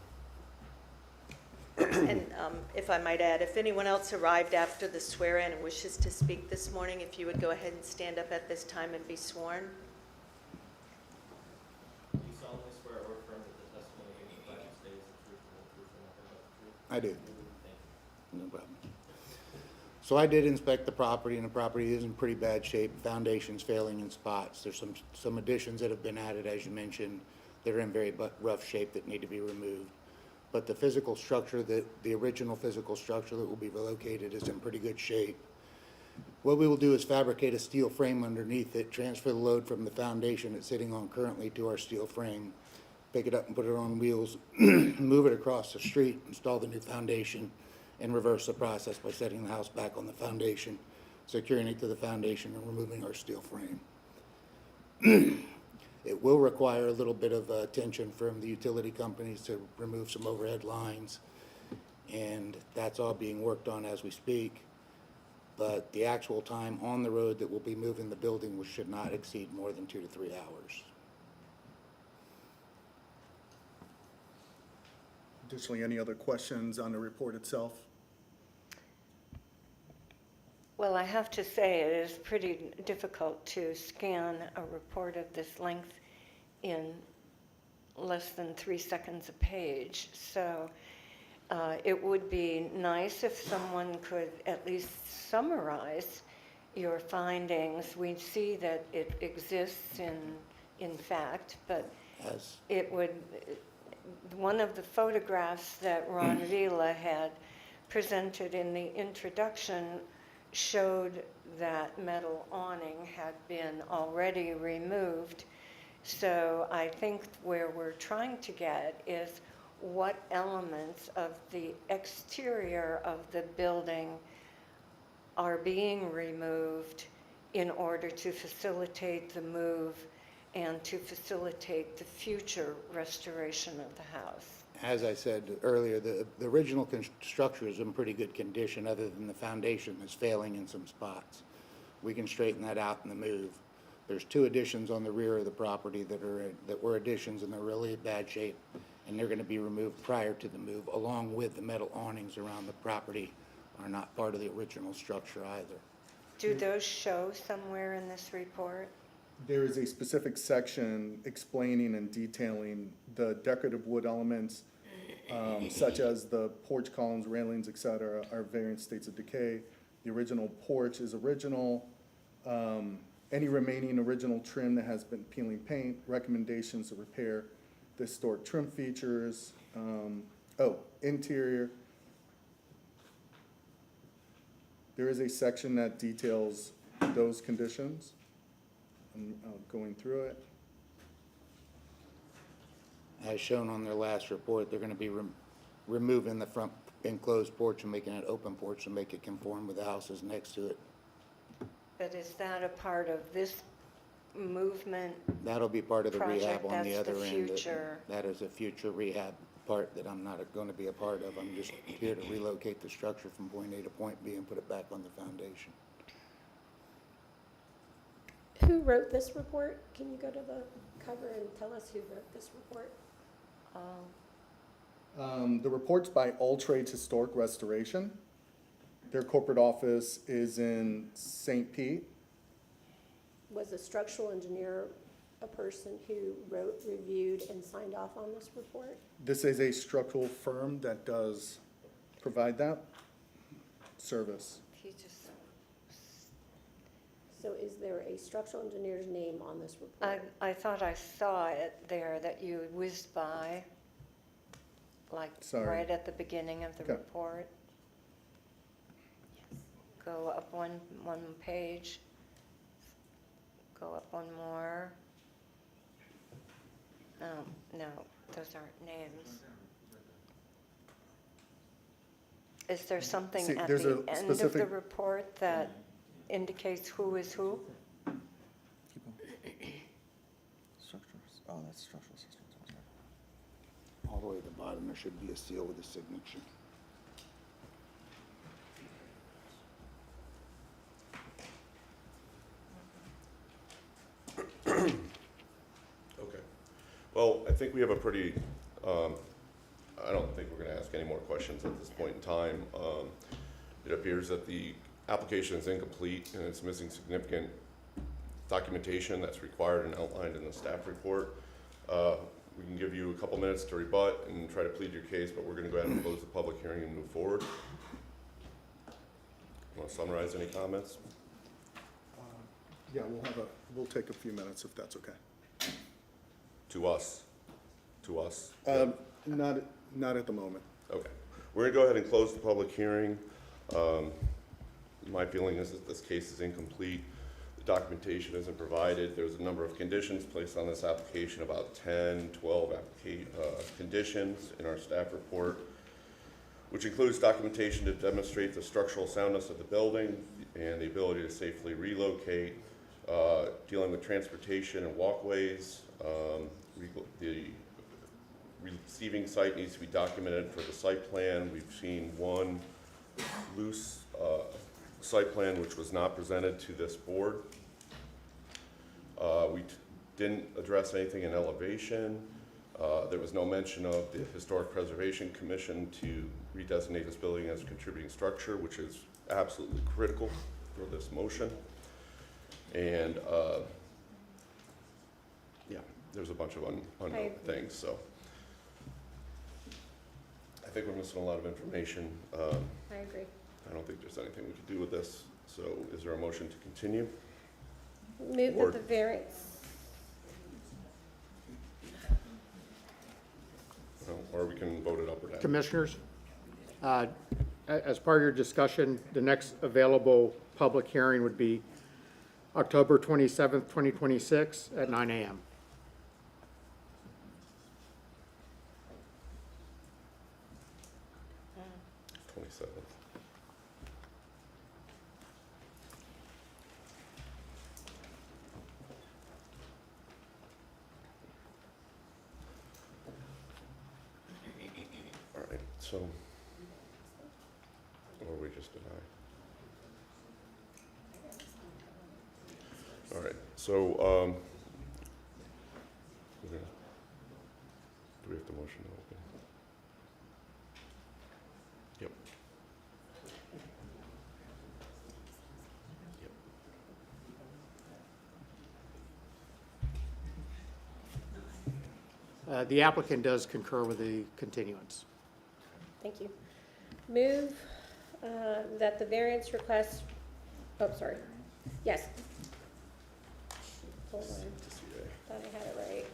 And if I might add, if anyone else arrived after the swear-in and wishes to speak this morning, if you would go ahead and stand up at this time and be sworn. Do you solemnly swear or affirm that the testimony you provide today is the truth, the whole truth, and nothing but the truth? I do. Thank you. No problem. So I did inspect the property, and the property is in pretty bad shape. Foundation's failing in spots. There's some additions that have been added, as you mentioned, that are in very rough shape that need to be removed. But the physical structure, the original physical structure that will be relocated is in pretty good shape. What we will do is fabricate a steel frame underneath it, transfer the load from the foundation it's sitting on currently to our steel frame, pick it up and put it on wheels, move it across the street, install the new foundation, and reverse the process by setting the house back on the foundation, securing it to the foundation, and removing our steel frame. It will require a little bit of attention from the utility companies to remove some overhead lines, and that's all being worked on as we speak. But the actual time on the road that we'll be moving the building should not exceed more than 2 to 3 hours. Additionally, any other questions on the report itself? Well, I have to say, it is pretty difficult to scan a report of this length in less than 3 seconds a page. So it would be nice if someone could at least summarize your findings. We see that it exists in fact, but it would, one of the photographs that Ron Vila had presented in the introduction showed that metal awning had been already removed. So I think where we're trying to get is what elements of the exterior of the building are being removed in order to facilitate the move and to facilitate the future restoration of the house. As I said earlier, the original structure is in pretty good condition, other than the foundation that's failing in some spots. We can straighten that out in the move. There's 2 additions on the rear of the property that were additions, and they're really in bad shape, and they're going to be removed prior to the move, along with the metal awnings around the property are not part of the original structure either. Do those show somewhere in this report? There is a specific section explaining and detailing the decorative wood elements, such as the porch columns, railings, etc., are various states of decay. The original porch is original. Any remaining original trim that has been peeling paint, recommendations to repair the historic trim features. Interior. There is a section that details those conditions. I'm going through it. As shown on their last report, they're gonna be removing the front enclosed porch and making it open porch to make it conform with the houses next to it. But is that a part of this movement? That'll be part of the rehab Project, on the that's the other end. future. That is a future rehab part that I'm not gonna be a part of. I'm just here to relocate the structure from point A to point B and put it back on the foundation. Who wrote this report? Can you go to the cover and tell us who wrote this report? The report's by All Trades Historic Restoration. Their corporate office is in St. Pete. Was a structural engineer a person who wrote, reviewed, and signed off on this report? This is a structural firm that does provide that service. He just, So is there a structural engineer's name on this report? I thought I saw it there that you whizzed by, like Sorry. right at the beginning of the Okay. report. Go up one page. Go up one more. No, those aren't names. Is there something See, at there's the a end of the specific- report that indicates who is who? Structures, oh, that's structural systems. All the way to the bottom, there should be a seal with a signature. Okay. Well, I think we have a pretty, I don't think we're going to ask any more questions at this point in time. It appears that the application is incomplete and it's missing significant documentation that's required and outlined in the staff report. We can give you a couple minutes to rebut and try to plead your case, but we're going to go ahead and close the public hearing and move forward. Want to summarize any comments? Yeah, we'll take a few minutes if that's okay. To us? Not at the moment. Okay. We're going to go ahead and close the public hearing. My feeling is that this case is incomplete. The documentation isn't provided. There's a number of conditions placed on this application, about 10, 12 conditions in our staff report, which includes documentation to demonstrate the structural soundness of the building and the ability to safely relocate, dealing with transportation and walkways. The receiving site needs to be documented for the site plan. We've seen one loose site plan which was not presented to this board. We didn't address anything in elevation. There was no mention of the Historic Preservation Commission to redesignate this building as a contributing structure, which is absolutely critical for this motion. And yeah, there's a bunch of unknown things, so. I think we're missing a lot of information. I agree. I don't think there's anything we can do with this. So is there a motion to continue? Move Or- that the variance, Or we can vote it up or down. Commissioners, as part of your discussion, the next available public hearing would be October 27th, 2026 at 9 a.m. 27th. All right, so, or we just deny. All right, so, we're gonna, do we have to motion to open? Yep. The applicant does concur with the continuance. thank you. Move that the variance request, oh, sorry. Yes. Hold on, thought I had it right.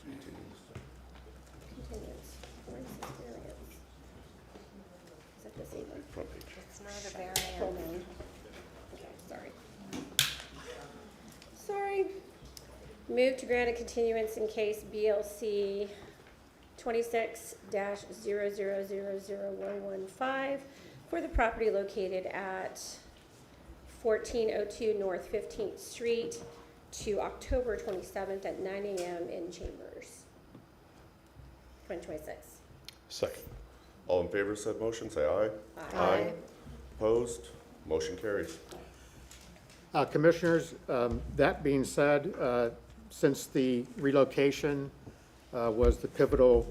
Continuance. Where's this variance? Is that this even? Front page. it's not a variance. Hold on. Okay, sorry. Sorry. Move to grant a continuance in case BLC 26-00000115 for the property located at 1402 North 15th Street to October 27th at 9 a.m. in Chambers, 2026. Second. All in favor of said motion, say aye. Aye. Opposed? Motion carries. Commissioners, that being said, since the relocation was the pivotal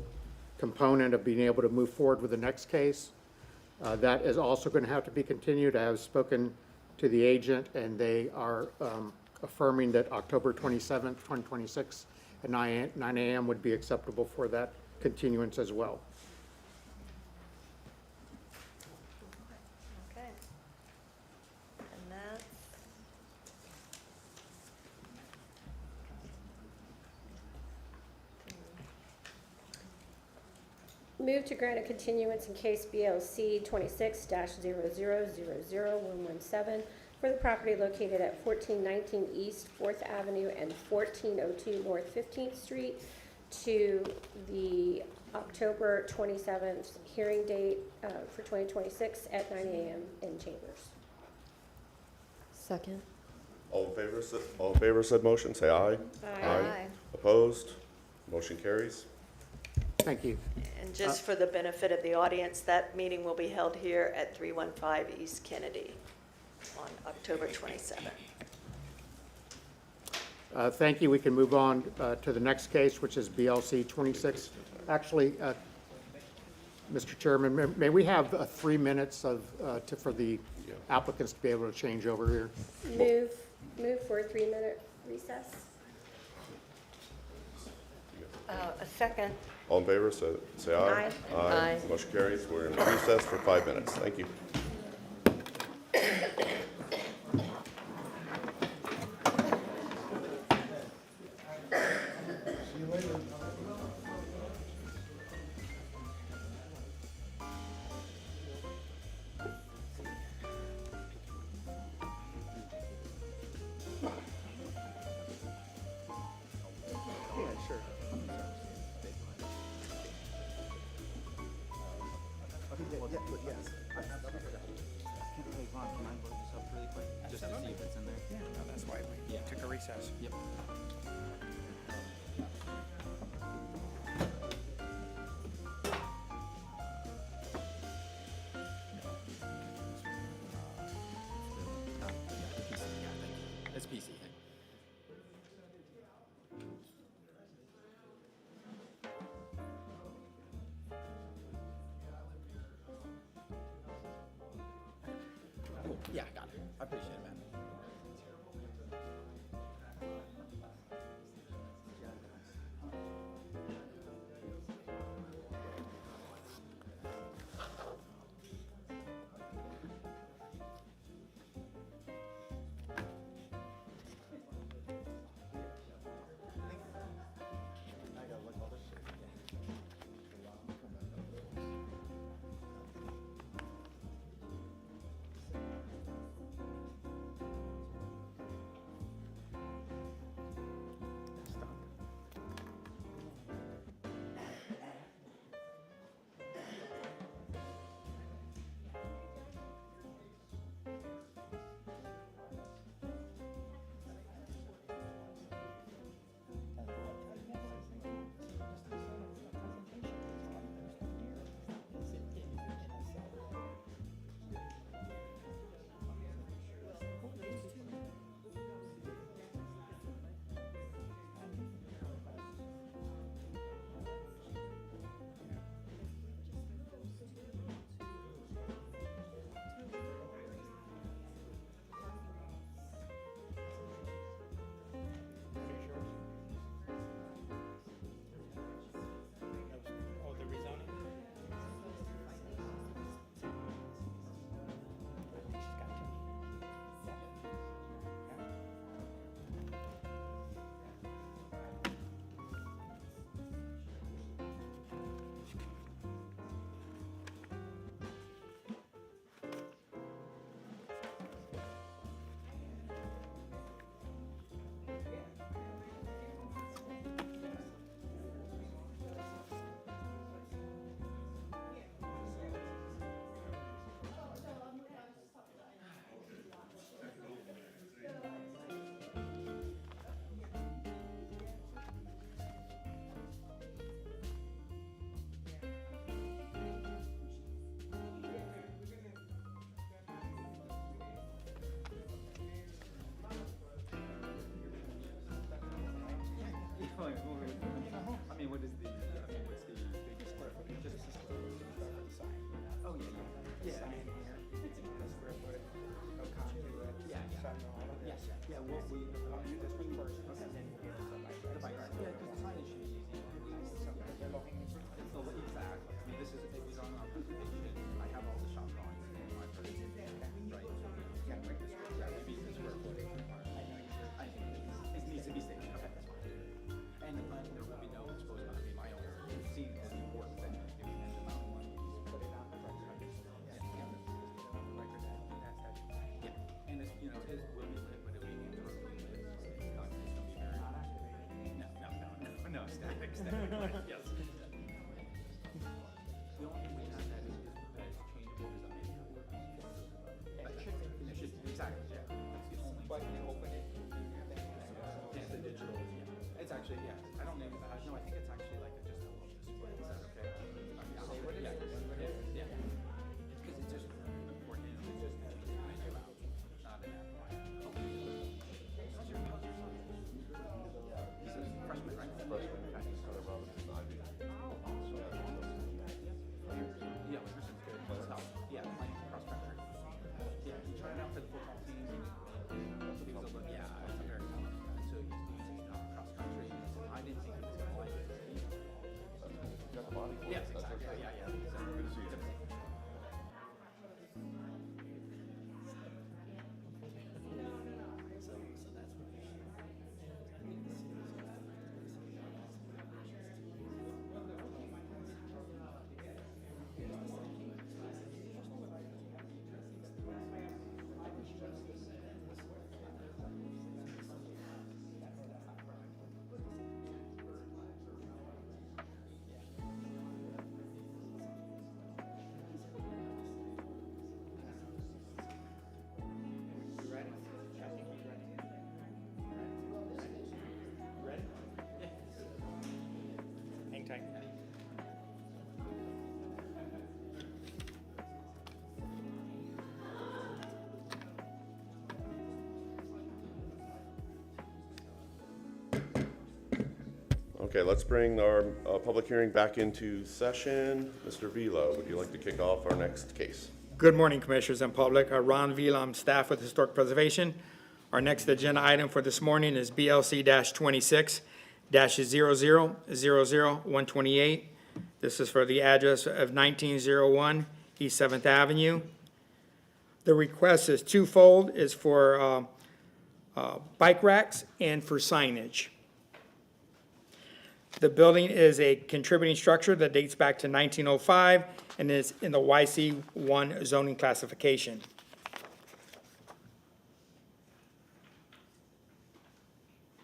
component of being able to move forward with the next case, that is also going to have to be continued. I have spoken to the agent, and they are affirming that October 27th, 2026 at 9 a.m. would be acceptable for that continuance as well. Okay. And that's, Move to grant a continuance in case BLC 26-00000117 for the property located at 1419 East 4th Avenue and 1402 North 15th Street to the October 27th hearing date for 2026 at 9 a.m. in Chambers. Second. All in favor of said motion, say aye. Aye. Opposed? Motion carries. Thank you. And just for the benefit of the audience, that meeting will be held here at 315 East Kennedy on October 27th. Thank you. We can move on to the next case, which is BLC 26. Actually, Mr. Chairman, may we have 3 minutes of, for the applicants to be able to change over here? Move for a 3-minute recess. a second. All in favor, say aye. Aye. Aye. Motion carries. We're in recess for 5 minutes. Thank you. Just to see if it's in there. Yeah, no, that's why we took a recess. Yep. It's PC. Yeah, I got it. I appreciate it, man. Yes. Exactly, yeah. It's actually, yeah, I don't know, no, I think it's actually like just a little display, is that okay? Say what it is? Yeah. Because it's just for him, it's just not an He's a freshman, right? Yeah, Henderson's good. He's helped. Yeah, playing cross country. Yeah, he tried out for the football team. He was a little, yeah, it's a very talented guy. So he's cross country. I didn't think he was gonna like it. Yes, exactly. Yeah, yeah. Good to see you. Hang tight. Okay, let's bring our public hearing back into session. Mr. Velo, would you like to kick off our next case? Good morning, Commissioners and public. Ron Vila, I'm staff with Historic Preservation. Our next agenda item for this morning is BLC-26-00000128. This is for the address of 1901 East 7th Avenue. The request is twofold. It's for bike racks and for signage. The building is a contributing structure that dates back to 1905 and is in the YC1 zoning classification.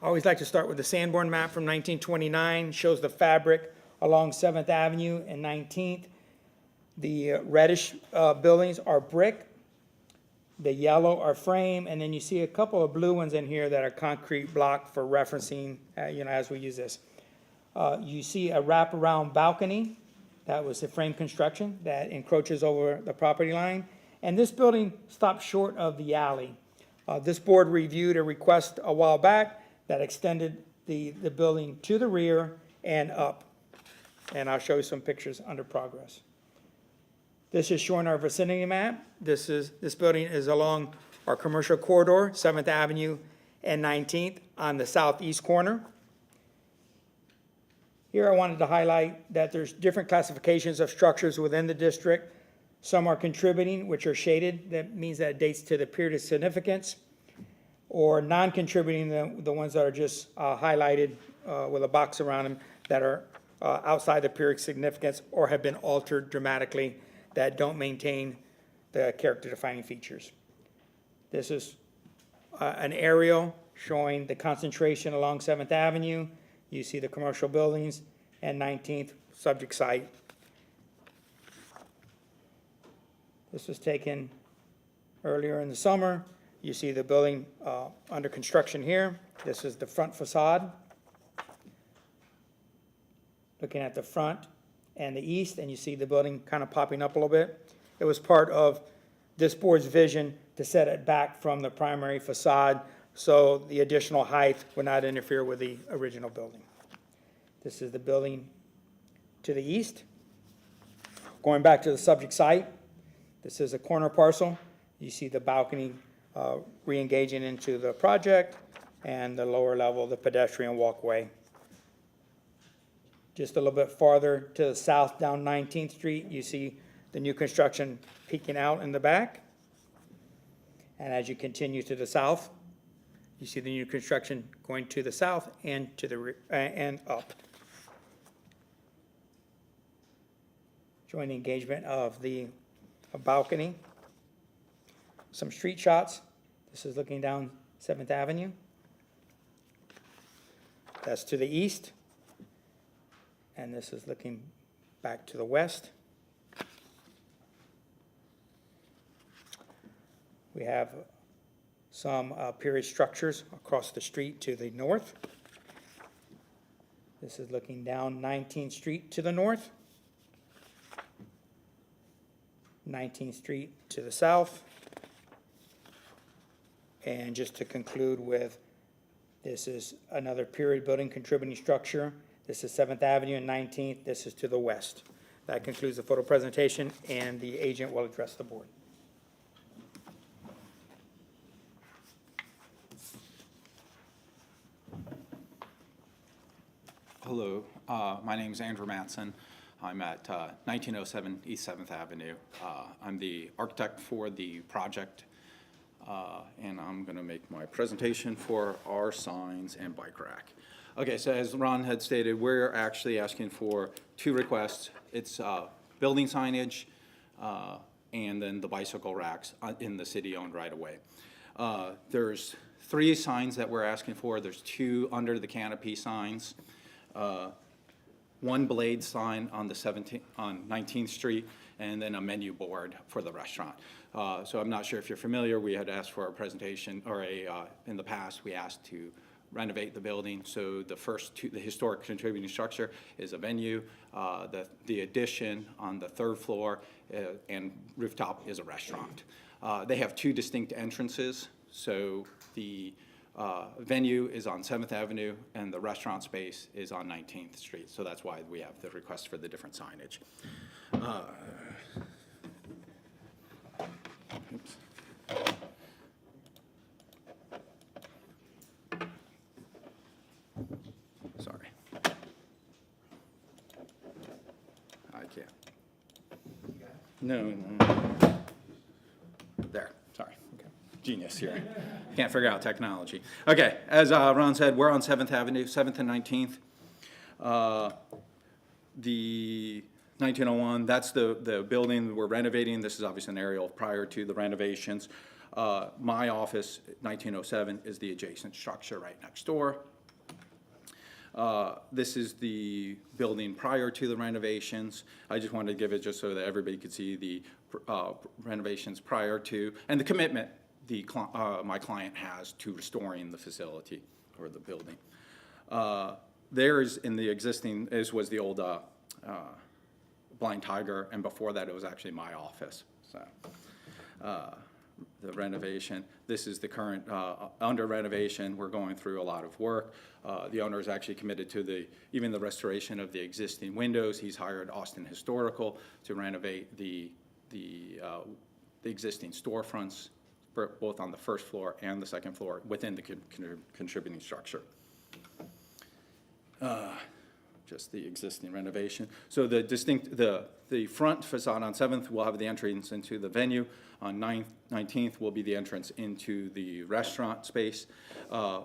I always like to start with the Sanborn map from 1929, shows the fabric along 7th Avenue and 19th. The reddish buildings are brick, the yellow are frame, and then you see a couple of blue ones in here that are concrete block for referencing, as we use this. You see a wraparound balcony, that was the frame construction that encroaches over the property line. And this building stops short of the alley. This board reviewed a request a while back that extended the building to the rear and up. And I'll show you some pictures under progress. This is showing our vicinity map. This building is along our commercial corridor, 7th Avenue and 19th on the southeast corner. Here I wanted to highlight that there's different classifications of structures within the district. Some are contributing, which are shaded. That means that it dates to the period of significance. Or non-contributing, the ones that are just highlighted with a box around them that are outside the period of significance or have been altered dramatically that don't maintain the character-defining features. This is an aerial showing the concentration along 7th Avenue. You see the commercial buildings and 19th subject site. This was taken earlier in the summer. You see the building under construction here. This is the front facade. Looking at the front and the east, and you see the building kind of popping up a little bit. It was part of this board's vision to set it back from the primary facade so the additional height would not interfere with the original building. This is the building to the east. Going back to the subject site, this is a corner parcel. You see the balcony re-engaging into the project and the lower level, the pedestrian walkway. Just a little bit farther to the south down 19th Street, you see the new construction peeking out in the back. And as you continue to the south, you see the new construction going to the south and to the and up. Showing the engagement of the balcony. Some street shots. This is looking down 7th Avenue. That's to the east. and this is looking back to the west. We have some period structures across the street to the north. This is looking down 19th Street to the north. 19th Street to the south. And just to conclude with, this is another period building contributing structure. This is 7th Avenue and 19th. This is to the west. That concludes the photo presentation, and the agent will address the board. Hello, my name is Andrew Matson. I'm at 1907 East 7th Avenue. I'm the architect for the project, and I'm going to make my presentation for our signs and bike rack. Okay, so as Ron had stated, we're actually asking for two requests. It's building signage and then the bicycle racks in the city-owned right-of-way. There's 3 signs that we're asking for. There's 2 under the canopy signs. 1 blade sign on 19th Street, and then a menu board for the restaurant. So I'm not sure if you're familiar, we had asked for a presentation, or in the past, we asked to renovate the building. So the first 2, the historic contributing structure is a venue. The addition on the 3rd floor and rooftop is a restaurant. They have 2 distinct entrances. So the venue is on 7th Avenue, and the restaurant space is on 19th Street. So that's why we have the request for the different signage. Oops. Sorry. I can't. No. There, sorry. Okay. Genius here. Can't figure out technology. Okay, as Ron said, we're on 7th Avenue, 7th and 19th. The 1901, that's the building we're renovating. This is obviously an aerial prior to the renovations. My office, 1907, is the adjacent structure right next door. This is the building prior to the renovations. I just wanted to give it just so that everybody could see the renovations prior to, and the commitment my client has to restoring the facility or the building. There's in the existing, was the old Blind Tiger, and before that it was actually my office. So the renovation, this is the current under renovation. We're going through a lot of work. The owner is actually committed to even the restoration of the existing windows. He's hired Austin Historical to renovate the existing storefronts, both on the 1st floor and the 2nd floor within the contributing structure. Just the existing renovation. So the front facade on 7th will have the entrance into the venue. On 19th will be the entrance into the restaurant space,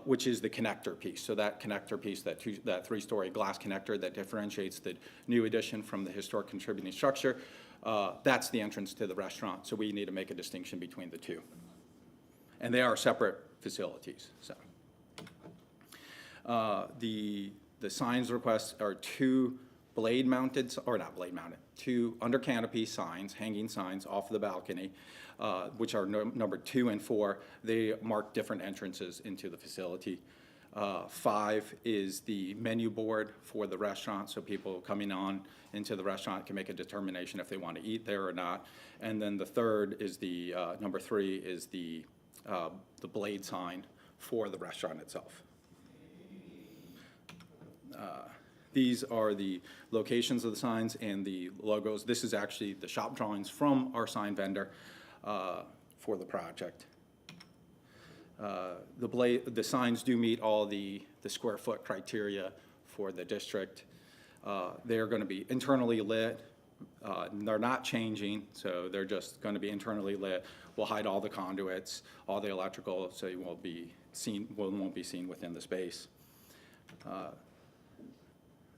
which is the connector piece. So that connector piece, that 3-story glass connector that differentiates the new addition from the historic contributing structure, that's the entrance to the restaurant. So we need to make a distinction between the 2. And they are separate facilities. So the signs requests are 2 blade-mounted, or not blade-mounted, 2 under canopy signs, hanging signs off the balcony, which are number 2 and 4. They mark different entrances into the facility. 5 is the menu board for the restaurant, so people coming on into the restaurant can make a determination if they want to eat there or not. And then the 3rd is number 3 is the blade sign for the restaurant itself. These are the locations of the signs and the logos. This is actually the shop drawings from our sign vendor for the project. The signs do meet all the square foot criteria for the district. They're going to be internally lit. They're not changing, so they're just going to be internally lit. We'll hide all the conduits, all the electrical, so you won't be seen within the space.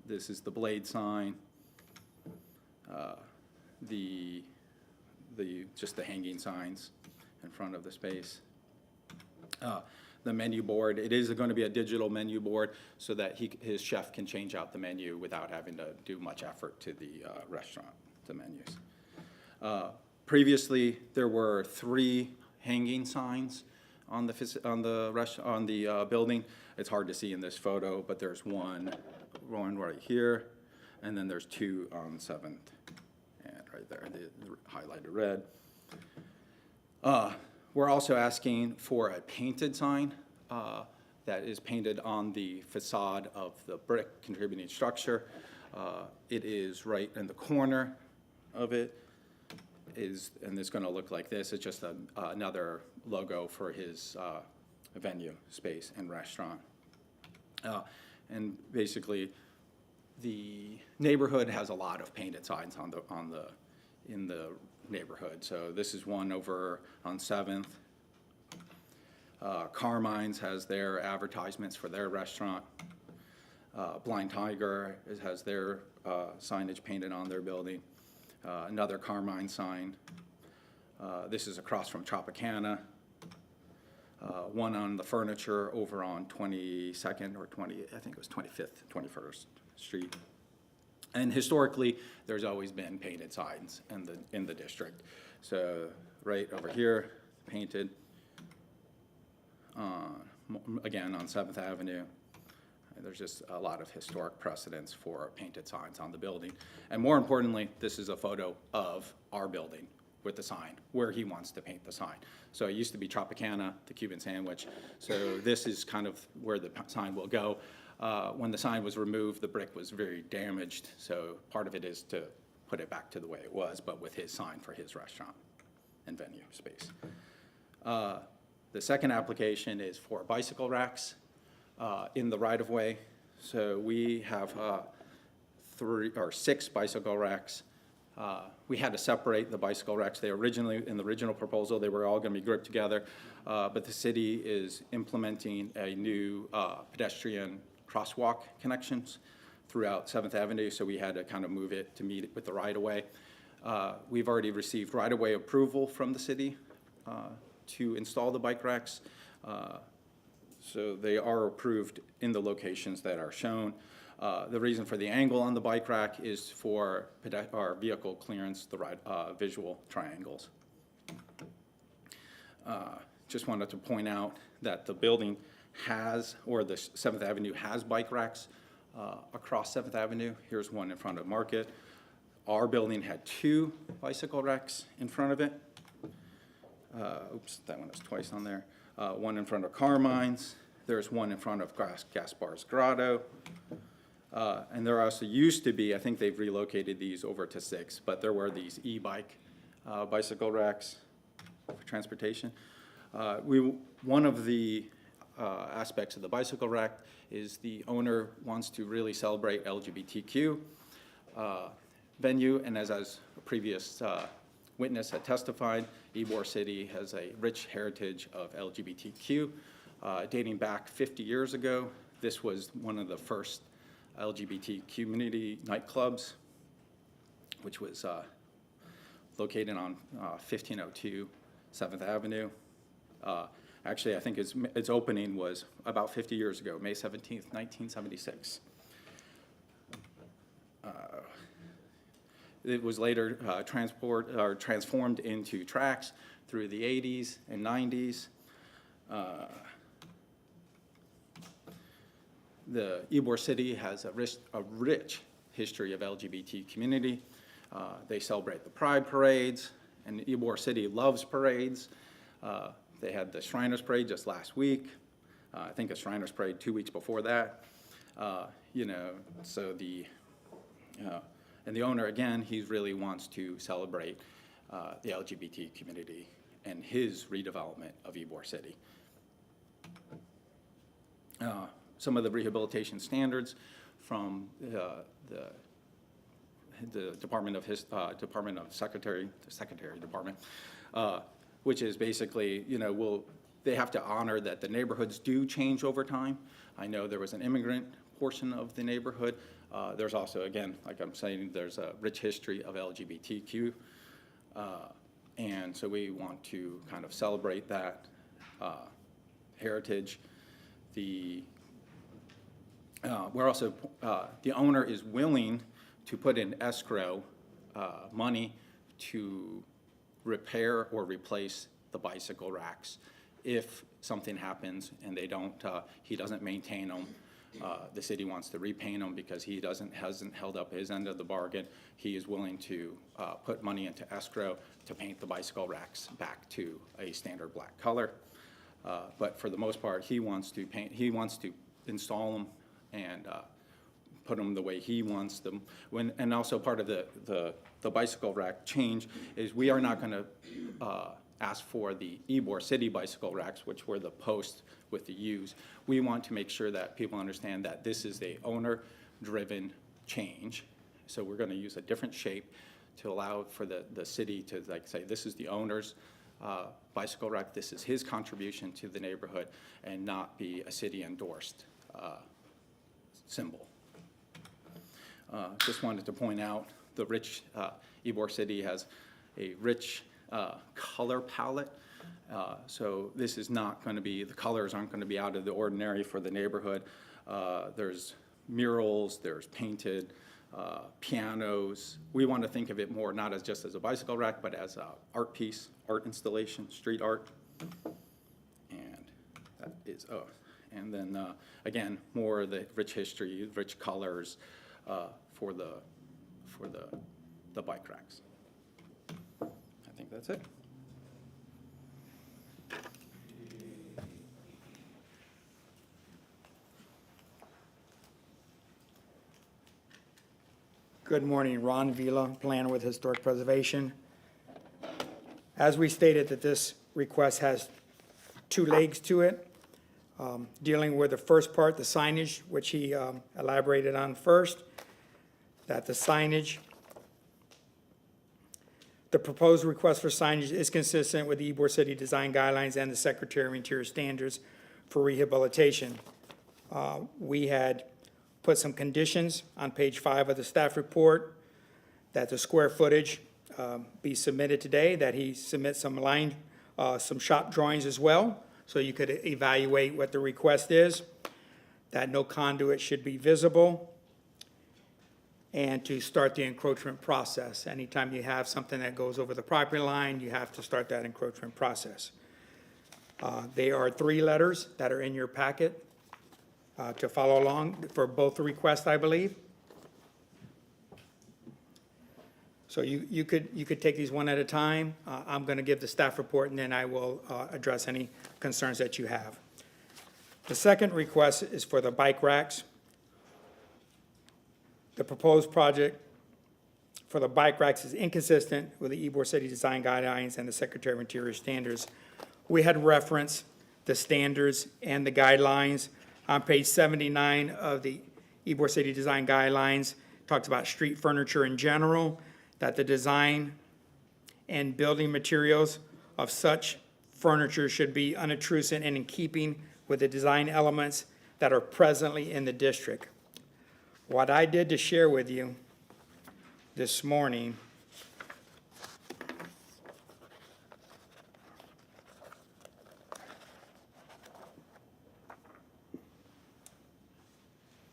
This is the blade sign, just the hanging signs in front of the space. the menu board. It is going to be a digital menu board so that his chef can change out the menu without having to do much effort to the restaurant, the menus. Previously, there were 3 hanging signs on the building. It's hard to see in this photo, but there's one right here, and then there's 2 on 7th, and right there, the highlighted red. We're also asking for a painted sign that is painted on the facade of the brick contributing structure. It is right in the corner of it, and it's going to look like this. It's just another logo for his venue, space, and restaurant. And basically, the neighborhood has a lot of painted signs in the neighborhood. So this is one over on 7th. Carmine's has their advertisements for their restaurant. Blind Tiger has their signage painted on their building. Another Carmine sign. This is across from Tropicana. One on the furniture over on 22nd or I think it was 25th, 21st Street. And historically, there's always been painted signs in the district. So right over here, painted. Again, on 7th Avenue. There's just a lot of historic precedents for painted signs on the building. And more importantly, this is a photo of our building with the sign, where he wants to paint the sign. So it used to be Tropicana, the Cuban sandwich. So this is kind of where the sign will go. When the sign was removed, the brick was very damaged. So part of it is to put it back to the way it was, but with his sign for his restaurant and venue space. The second application is for bicycle racks in the right-of-way. So we have 6 bicycle racks. We had to separate the bicycle racks. They originally, in the original proposal, they were all going to be grouped together, but the city is implementing a new pedestrian crosswalk connections throughout 7th Avenue, so we had to kind of move it to meet it with the right-of-way. We've already received right-of-way approval from the city to install the bike racks. So they are approved in the locations that are shown. The reason for the angle on the bike rack is for our vehicle clearance, the visual triangles. Just wanted to point out that the building has, or the 7th Avenue has bike racks across 7th Avenue. Here's one in front of Market. Our building had 2 bicycle racks in front of it. Oops, that one is twice on there. One in front of Carmine's. There's one in front of Gaspar's Grotto. And there also used to be, I think they've relocated these over to 6, but there were these e-bike bicycle racks for transportation. One of the aspects of the bicycle rack is the owner wants to really celebrate LGBTQ venue, and as a previous witness had testified, Ybor City has a rich heritage of LGBTQ. Dating back 50 years ago, this was one of the first LGBT community nightclubs, which was located on 1502 7th Avenue. Actually, I think its opening was about 50 years ago, May 17th, 1976. It was later transformed into tracks through the 80s and 90s. The Ybor City has a rich history of LGBT community. They celebrate the Pride parades, and Ybor City loves parades. They had the Shriners Parade just last week. I think a Shriners Parade 2 weeks before that. So and the owner, again, he really wants to celebrate the LGBT community and his redevelopment of Ybor City. Some of the rehabilitation standards from the Department of Secretary, the Secretary Department, which is basically, they have to honor that the neighborhoods do change over time. I know there was an immigrant portion of the neighborhood. There's also, again, like I'm saying, there's a rich history of LGBTQ. And so we want to kind of celebrate that heritage. We're also, the owner is willing to put in escrow money to repair or replace the bicycle racks. If something happens and they don't, he doesn't maintain them, the city wants to repaint them because he hasn't held up his end of the bargain. He is willing to put money into escrow to paint the bicycle racks back to a standard black color. But for the most part, he wants to install them and put them the way he wants them. And also part of the bicycle rack change is we are not gonna ask for the Ybor City bicycle racks, which were the posts with the U's. We want to make sure that people understand that this is a owner-driven change. So we're gonna use a different shape to allow for the city to like say, this is the owner's bicycle rack, this is his contribution to the neighborhood, and not be a city-endorsed symbol. Just wanted to point out the rich, Ybor City has a rich color palette. So this is not going to be, the colors aren't going to be out of the ordinary for the neighborhood. There's murals, there's painted pianos. We want to think of it more not as just as a bicycle rack, but as an art piece, art installation, street art. And that is, and then again, more of the rich history, rich colors for the bike racks. I think that's it. Good morning, Ron Vila, planner with Historic Preservation. As we stated that this request has two legs to it, dealing with the first part, the signage, which he elaborated on first, that the signage, the proposed request for signage is consistent with the Ybor City Design Guidelines and the Secretary of Interior Standards for rehabilitation. We had put some conditions on page 5 of the staff report that the square footage be submitted today, that he submit some some shop drawings as well, so you could evaluate what the request is, that no conduit should be visible, and to start the encroachment process. Anytime you have something that goes over the property line, you have to start that encroachment process. There are 3 letters that are in your packet to follow along for both the requests, I believe. So you could take these one at a time. I'm going to give the staff report, and then I will address any concerns that you have. The second request is for the bike racks. The proposed project for the bike racks is inconsistent with the Ybor City Design Guidelines and the Secretary of Interior Standards. We had referenced the standards and the guidelines on page 79 of the Ybor City Design Guidelines. Talks about street furniture in general, that the design and building materials of such furniture should be unobtrusive and in keeping with the design elements that are presently in the district. What I did to share with you this morning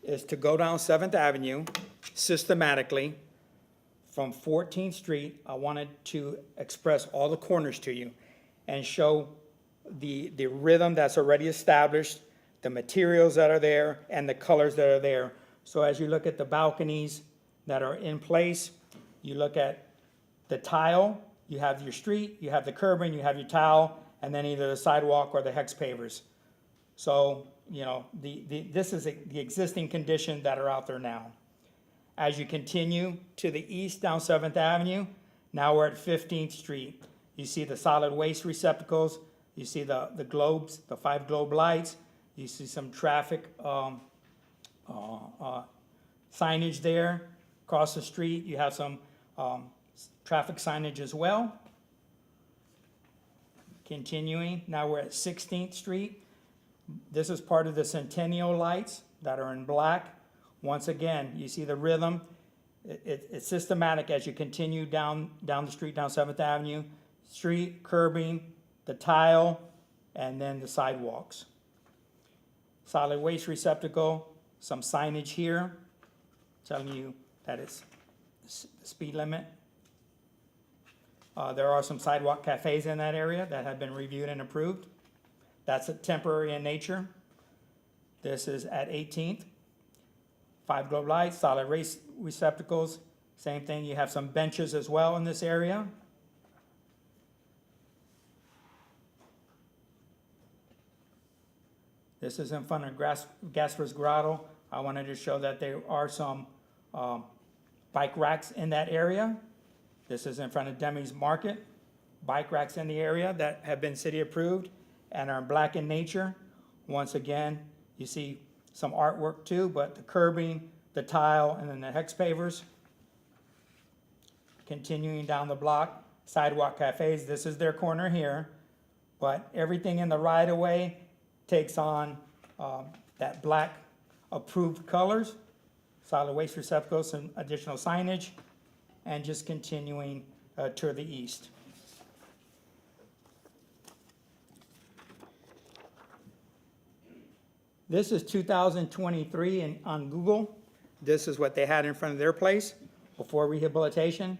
is to go down 7th Avenue systematically from 14th Street. I wanted to express all the corners to you and show the rhythm that's already established, the materials that are there, and the colors that are there. So as you look at the balconies that are in place, you look at the tile, you have your street, you have the curbing, you have your tile, and then either the sidewalk or the hex pavers. So, you know, this is the existing conditions that are out there now. As you continue to the east down 7th Avenue, now we're at 15th Street. You see the solid waste receptacles, you see the globes, the 5 globe lights, you see some traffic signage there. Across the street, you have some traffic signage as well. Continuing, now we're at 16th Street. This is part of the Centennial lights that are in black. Once again, you see the rhythm. It's systematic as you continue down the street, down 7th Avenue. Street, curbing, the tile, and then the sidewalks. solid waste receptacle, some signage here telling you that it's the speed limit. There are some sidewalk cafes in that area that have been reviewed and approved. That's temporary in nature. This is at 18th. 5 globe lights, solid waste receptacles. Same thing, you have some benches as well in this area. This is in front of Gasper's Grotto. I wanted to show that there are some bike racks in that area. This is in front of Demi's Market. Bike racks in the area that have been city approved and are black in nature. Once again, you see some artwork too, but the curbing, the tile, and then the hex pavers. Continuing down the block, sidewalk cafes, this is their corner here, but everything in the right of way takes on that black approved colors, solid waste receptacles, some additional signage, and just continuing to the east. This is 2023 on Google. This is what they had in front of their place before rehabilitation.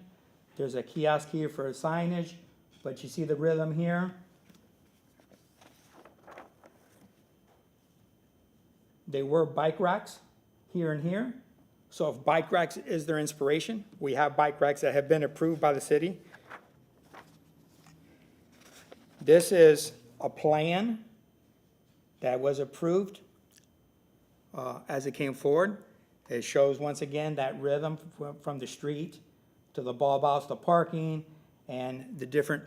There's a kiosk here for signage, but you see the rhythm here. They were bike racks here and here. So if bike racks is their inspiration, we have bike racks that have been approved by the city. This is a plan that was approved as it came forward. It shows once again that rhythm from the street to the bulb outs, the parking, and the different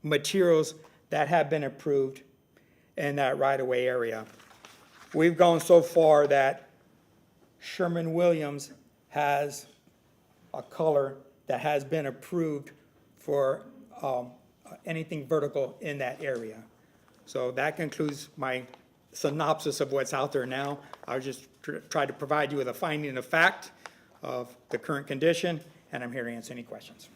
materials that have been approved in that right-of-way area. We've gone so far that Sherman-Williams has a color that has been approved for anything vertical in that area. So that concludes my synopsis of what's out there now. I just tried to provide you with a finding of fact of the current condition, and I'm here to answer any questions.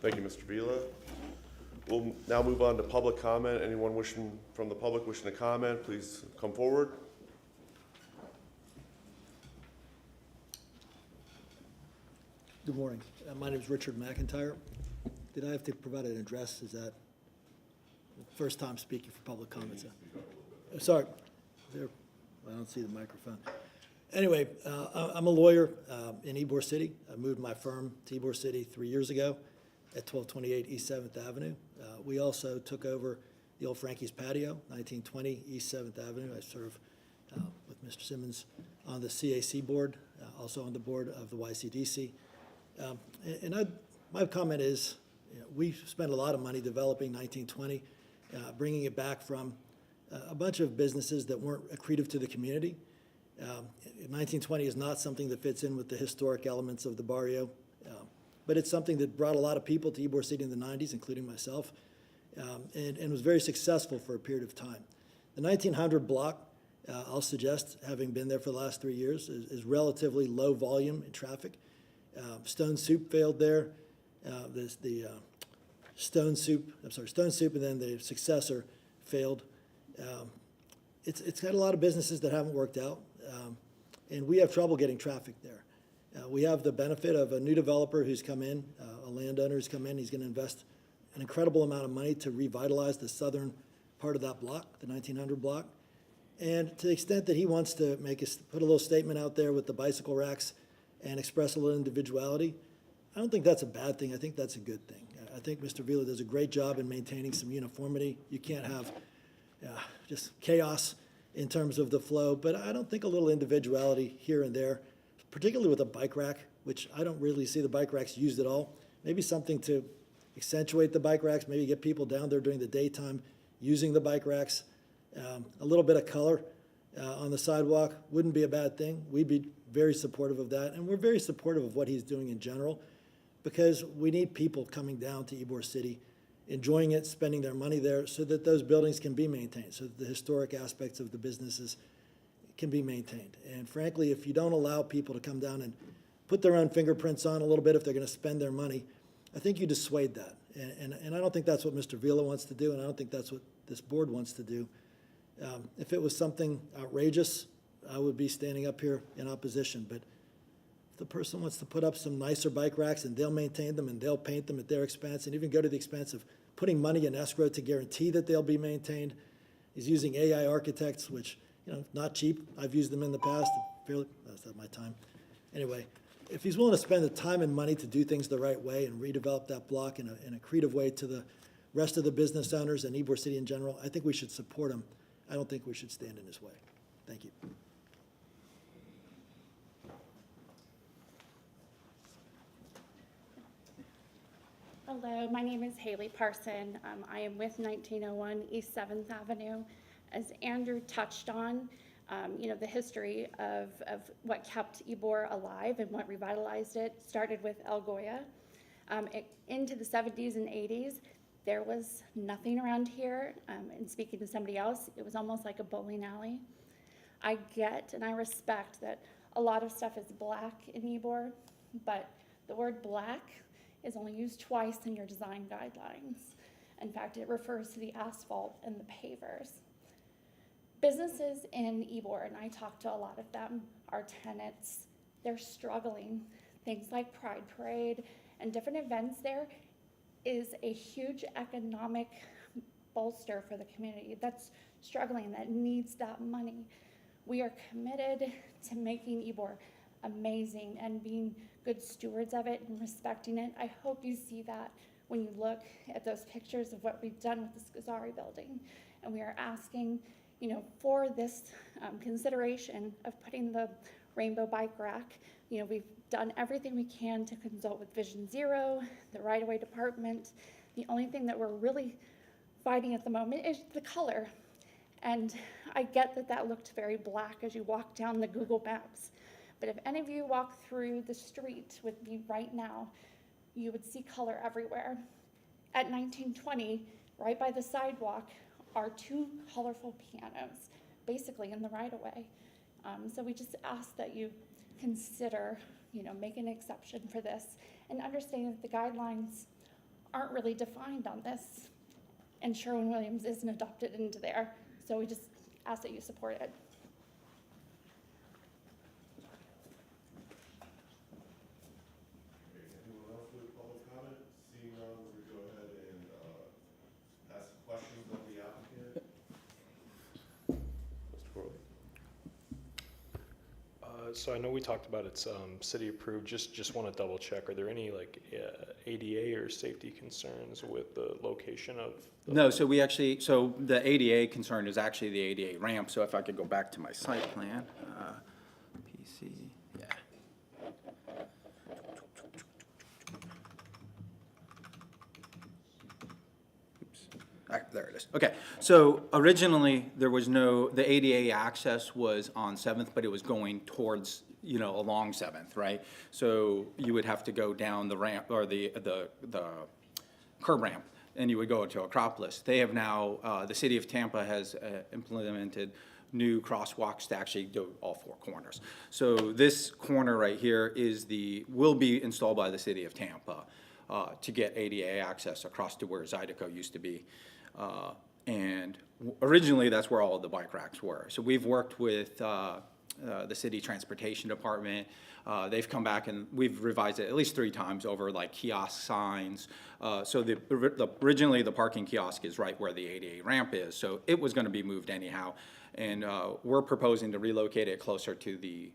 Thank you, Mr. Vila. We'll now move on to public comment. Anyone from the public wishing to comment, please come forward. Good morning. My name is Richard McIntyre. Did I have to provide an address? Is that the first time speaking for public comments? Sorry, there, I don't see the microphone. Anyway, I'm a lawyer in Ybor City. I moved my firm to Ybor City 3 years ago at 1228 East 7th Avenue. We also took over the old Frankie's Patio, 1920 East 7th Avenue. I serve with Mr. Simmons on the CAC board, also on the board of the YCDC. My comment is, we spent a lot of money developing 1920, bringing it back from a bunch of businesses that weren't accretive to the community. 1920 is not something that fits in with the historic elements of the barrio, but it's something that brought a lot of people to Ybor City in the 90s, including myself, and was very successful for a period of time. The 1900 block, I'll suggest, having been there for the last 3 years, is relatively low volume in traffic. Stone Soup failed there. Stone Soup, and then the successor failed. It's got a lot of businesses that haven't worked out, and we have trouble getting traffic there. We have the benefit of a new developer who's come in, a landowner who's come in. He's going to invest an incredible amount of money to revitalize the southern part of that block, the 1900 block. And to the extent that he wants to put a little statement out there with the bicycle racks and express a little individuality, I don't think that's a bad thing. I think that's a good thing. I think Mr. Vila does a great job in maintaining some uniformity. You can't have just chaos in terms of the flow, but I don't think a little individuality here and there, particularly with a bike rack, which I don't really see the bike racks used at all. Maybe something to accentuate the bike racks, maybe get people down there during the daytime using the bike racks. A little bit of color on the sidewalk wouldn't be a bad thing. We'd be very supportive of that, and we're very supportive of what he's doing in general, because we need people coming down to Ybor City, enjoying it, spending their money there, so that those buildings can be maintained, so that the historic aspects of the businesses can be maintained. And frankly, if you don't allow people to come down and put their own fingerprints on a little bit if they're going to spend their money, I think you dissuade that. And I don't think that's what Mr. Vila wants to do, and I don't think that's what this board wants to do. If it was something outrageous, I would be standing up here in opposition, but if the person wants to put up some nicer bike racks and they'll maintain them and they'll paint them at their expense and even go to the expense of putting money in escrow to guarantee that they'll be maintained. He's using AI architects, which, not cheap. I've used them in the past. That's not my time. Anyway, if he's willing to spend the time and money to do things the right way and redevelop that block in a creative way to the rest of the business owners and Ybor City in general, I think we should support him. I don't think we should stand in his way. Thank you. Hello, my name is Haley Parson. I am with 1901 East 7th Avenue. As Andrew touched on, the history of what kept Ybor alive and what revitalized it started with El Goya. Into the 70s and 80s, there was nothing around here. And speaking to somebody else, it was almost like a bowling alley. I get and I respect that a lot of stuff is black in Ybor, but the word black is only used twice in your design guidelines. In fact, it refers to the asphalt and the pavers. Businesses in Ybor, and I talk to a lot of them, our tenants, they're struggling. Things like Pride Parade and different events there is a huge economic bolster for the community that's struggling, that needs that money. We are committed to making Ybor amazing and being good stewards of it and respecting it. I hope you see that when you look at those pictures of what we've done with the Scazzari building. And we are asking, for this consideration of putting the rainbow bike rack. We've done everything we can to consult with Vision Zero, the right-of-way department. The only thing that we're really fighting at the moment is the color. And I get that that looked very black as you walk down the Google Maps. But if any of you walk through the street with me right now, you would see color everywhere. At 1920, right by the sidewalk, are two colorful pianos, basically in the right-of-way. So we just ask that you consider, make an exception for this and understand that the guidelines aren't really defined on this, and Sherwin-Williams isn't adopted into there. So we just ask that you support it. Anyone else with public comment? Seeing none, we're going to go ahead and ask questions of the applicant. Mr. Corley. So I know we talked about it's city approved. Just want to double check. Are there any ADA or safety concerns with the location of? No, so the ADA concern is actually the ADA ramp. So if I could go back to my site plan, PC, yeah. There it is. Okay, so originally there was the ADA access was on 7th, but it was going towards, along 7th, right? So you would have to go down the ramp or the curb ramp, and you would go to Acropolis. They have now, the city of Tampa has implemented new crosswalks to actually do all four corners. So this corner right here will be installed by the city of Tampa to get ADA access across to where Zydeco used to be. And originally, that's where all of the bike racks were. So we've worked with the city transportation department. They've come back and we've revised it at least 3 times over kiosk signs. So originally, the parking kiosk is right where the ADA ramp is. So it was going to be moved anyhow. And we're proposing to relocate it closer to the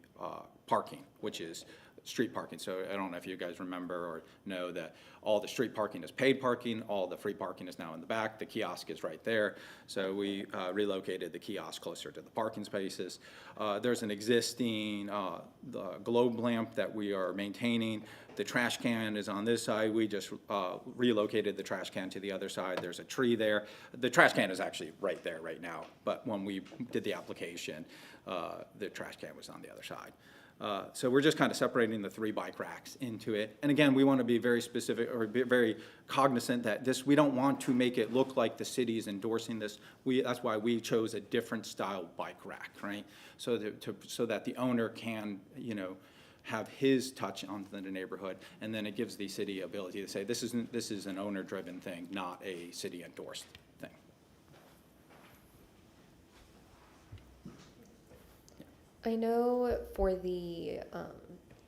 parking, which is street parking. So I don't know if you guys remember or know that all the street parking is paid parking, all the free parking is now in the back, the kiosk is right there. So we relocated the kiosk closer to the parking spaces. There's an existing the globe lamp that we are maintaining. The trash can is on this side. We just relocated the trash can to the other side. There's a tree there. The trash can is actually right there right now, but when we did the application, the trash can was on the other side. So we're just kind of separating the 3 bike racks into it. And again, we want to be very specific or be very cognizant that we don't want to make it look like the city is endorsing this. That's why we chose a different style bike rack, right? So that the owner can, have his touch on the neighborhood, and then it gives the city ability to say, this is an owner-driven thing, not a city-endorsed thing. I know for the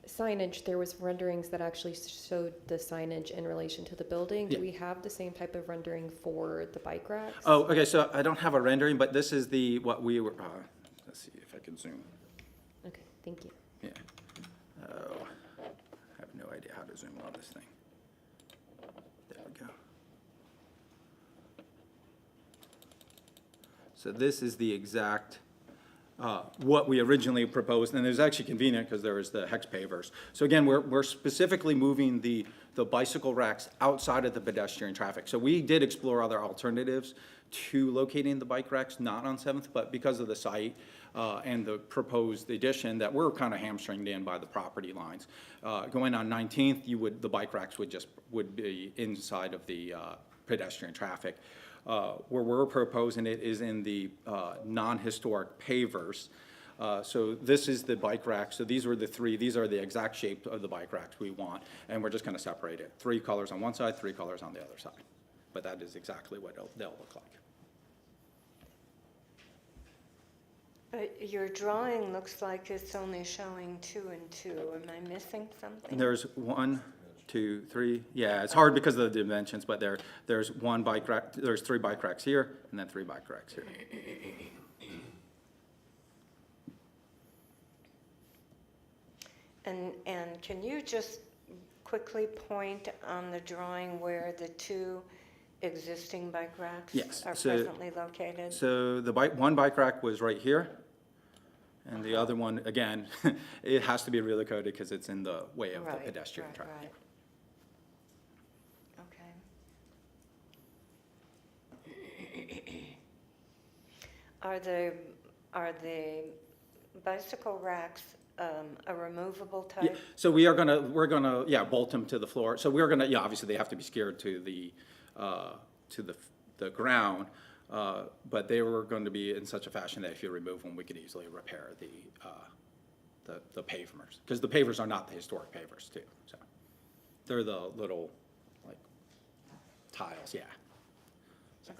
signage, there was renderings that actually showed the signage in relation to the building. Yeah. Do we have the same type of rendering for the bike racks? Oh, okay, so I don't have a rendering, but this is what we were, let's see if I can zoom. Okay, thank you. Yeah. Oh, I have no idea how to zoom on this thing. There we go. So this is the exact, what we originally proposed, and it was actually convenient because there was the hex pavers. So again, we're specifically moving the bicycle racks outside of the pedestrian traffic. So we did explore other alternatives to locating the bike racks, not on 7th, but because of the site and the proposed addition that we're kind of hamstringed in by the property lines. Going on 19th, the bike racks would be inside of the pedestrian traffic. Where we're proposing it is in the non-historic pavers. So this is the bike rack. So these are the exact shape of the bike racks we want, and we're just going to separate it. 3 colors on one side, 3 colors on the other side. But that is exactly what they'll look like. But your drawing looks like it's only showing 2 and 2. Am I missing something? And there's 1, 2, 3. Yeah, it's hard because of the dimensions, but there's 1 bike rack. There's 3 bike racks here, and then 3 bike racks here. And can you just quickly point on the drawing where the 2 existing bike racks Yes, are so- presently located? So the one bike rack was right here, and the other one, again, it has to be relocated because it's in the way of the Right, pedestrian right, traffic. right. Okay. Are the bicycle racks a removable Yeah, type? so we're gonna, yeah, bolt them to the floor. So we're gonna, yeah, obviously they have to be secured to the ground, but they were going to be in such a fashion that if you remove them, we could easily repair the pavers. Because the pavers are not the historic pavers too, so. They're the little, like, tiles, yeah. So.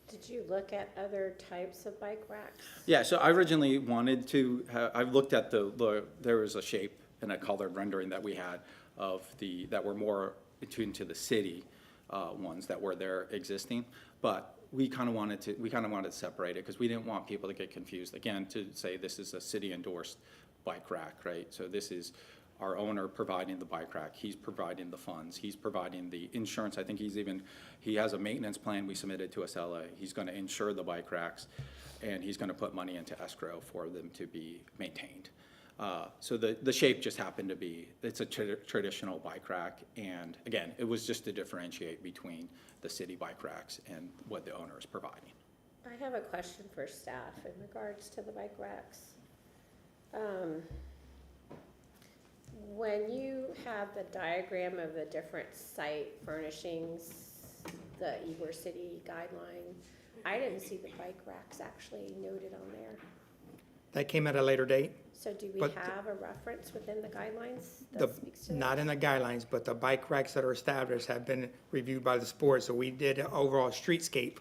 Did you look at other types of bike racks? Yeah, so I originally wanted to, I looked at there was a shape and a colored rendering that we had of that were more attuned to the city ones that were there existing, but we kind of wanted to separate it because we didn't want people to get confused. Again, to say this is a city endorsed bike rack, right? So this is our owner providing the bike rack, he's providing the funds, he's providing the insurance. I think he has a maintenance plan we submitted to SLA. He's going to insure the bike racks, and he's going to put money into escrow for them to be maintained. So the shape just happened to be, it's a traditional bike rack, and again, it was just to differentiate between the city bike racks and what the owner is providing. I have a question for staff in regards to the bike racks. When you have the diagram of the different site furnishings, the Ybor City guideline, I didn't see the bike racks actually noted on there. That came at a later date. So do we But have a reference within the guidelines The, that speaks to that? not in the guidelines, but the bike racks that are established have been reviewed by the board. So we did an overall streetscape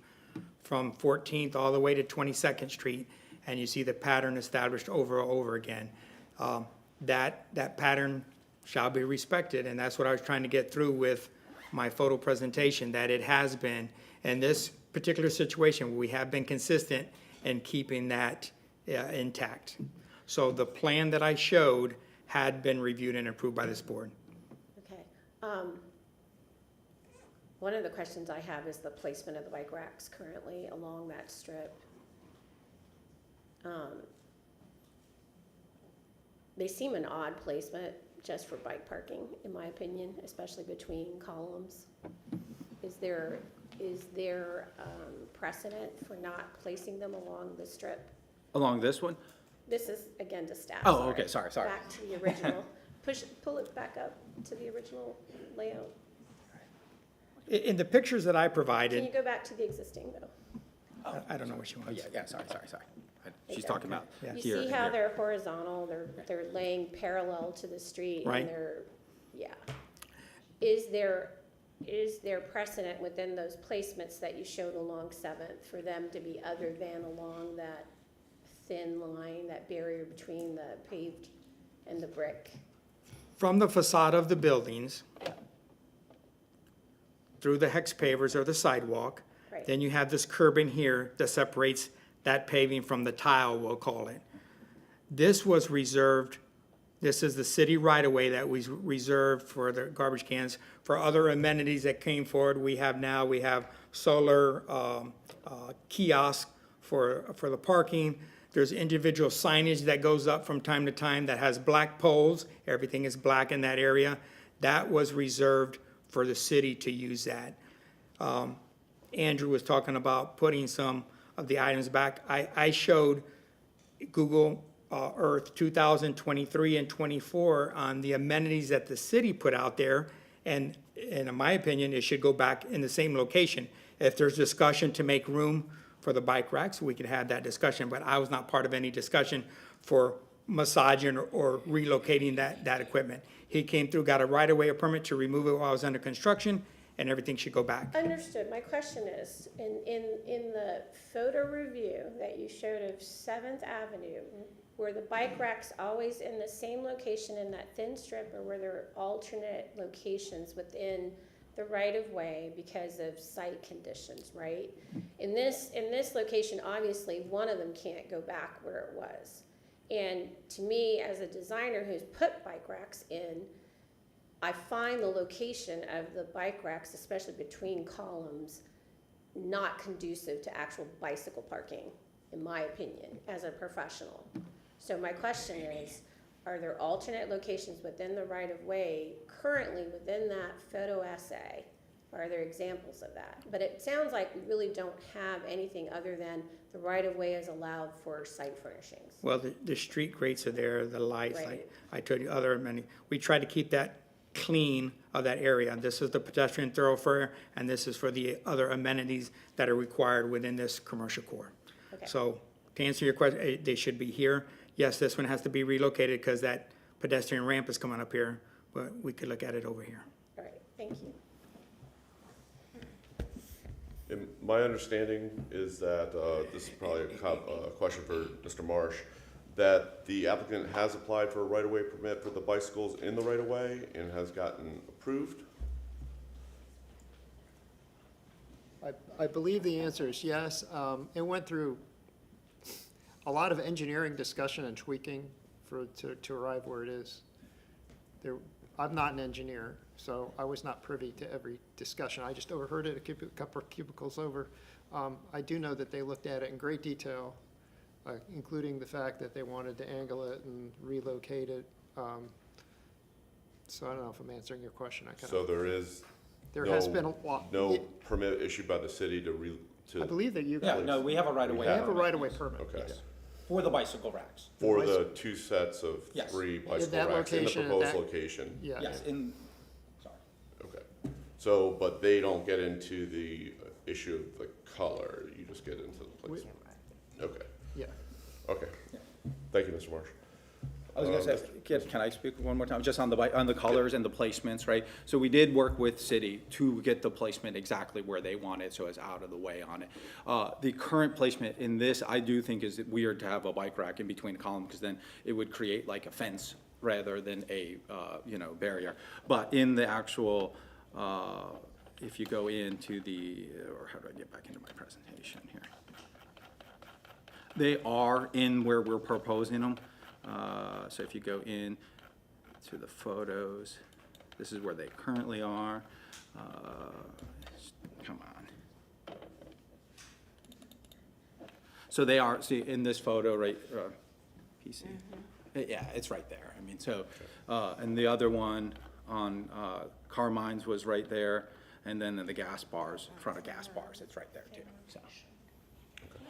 from 14th all the way to 22nd Street, and you see the pattern established over and over again. That pattern shall be respected, and that's what I was trying to get through with my photo presentation, that it has been. In this particular situation, we have been consistent in keeping that intact. So the plan that I showed had been reviewed and approved by this board. Okay. One of the questions I have is the placement of the bike racks currently along that strip. They seem an odd placement just for bike parking, in my opinion, especially between columns. Is there precedent for not placing them along the strip? Along this one? This is, again, to staff. Oh, okay, sorry. Back to the original. Pull it back up to the original layout. In the pictures that I Can you provided, go back to the existing though? I don't know what she Oh, wants. yeah, sorry. She's talking about Yeah. You here see and how here. they're horizontal, they're laying parallel to the street Right. and yeah. Is there precedent within those placements that you showed along Seventh for them to be other than along that thin line, that barrier between the paved and the brick? From the facade of the buildings, through the hex pavers or the sidewalk, Right. then you have this curb in here that separates that paving from the tile, we'll call it. This was reserved, this is the city right-of-way that was reserved for the garbage cans. For other amenities that came forward, we have solar kiosk for the parking. There's individual signage that goes up from time to time that has black poles. Everything is black in that area. That was reserved for the city to use that. Andrew was talking about putting some of the items back. I showed Google Earth 2023 and 24 on the amenities that the city put out there. And in my opinion, it should go back in the same location. If there's discussion to make room for the bike racks, we could have that discussion, but I was not part of any discussion for massaging or relocating that equipment. He came through, got a right-of-way permit to remove it while I was under construction, and everything should go back. Understood. My question is, in the photo review that you showed of Seventh Avenue, were the bike racks always in the same location in that thin strip, or were there alternate locations within the right-of-way because of site conditions, right? In this location, obviously, one of them can't go back where it was. And to me, as a designer who's put bike racks in, I find the location of the bike racks, especially between columns, not conducive to actual bicycle parking, in my opinion, as a professional. So my question is, are there alternate locations within the right-of-way currently within that photo essay? Are there examples of that? But it sounds like we really don't have anything other than the right-of-way is allowed for site furnishings. Well, the street grates are there, the lights, like Right. I told you, other amenities. We try to keep that clean of that area. This is the pedestrian thoroughfare, and this is for the other amenities that are required within this commercial core. Okay. So to answer your question, they should be here. Yes, this one has to be relocated because that pedestrian ramp is coming up here, but we could look at it over here. All right, thank you. And my understanding is that, this is probably a question for Mr. Marsh, that the applicant has applied for a right-of-way permit for the bicycles in the right-of-way and has gotten approved? I believe the answer is yes. It went through a lot of engineering discussion and tweaking to arrive where it is. I'm not an engineer, so I was not privy to every discussion. I just overheard it a couple of cubicles over. I do know that they looked at it in great detail, including the fact that they wanted to angle it and relocate it. So I don't know if I'm answering your question. So there is There has been a lot. no permit issued by the city to I believe that you Yeah, guys. no, we have a right-of-way. We have a right-of-way permit. Okay. yes. For the bicycle racks. For the two sets of Yes. 3 In bicycle that racks in the location, at proposed that- location? Yeah. Yes, sorry. Okay. So, but they don't get into the issue of the color, you just get into the placement? Okay, Yeah. okay. Thank you, Mr. Marsh. I was gonna say, can I speak one more time, just on the colors and the placements, right? So we did work with city to get the placement exactly where they want it, so it's out of the way on it. The current placement in this, I do think is weird to have a bike rack in between columns, because then it would create like a fence rather than a, barrier. But in the actual, if you go into the, or how do I get back into my presentation here? They are in where we're proposing them. So if you go in to the photos, this is where they currently are. Come on. So they are, see, in this photo, right, PC? Yeah, it's right there. I mean, so, and the other one on Carmine's was right there, and then the gas bars, in front of gas bars, it's right there too, so.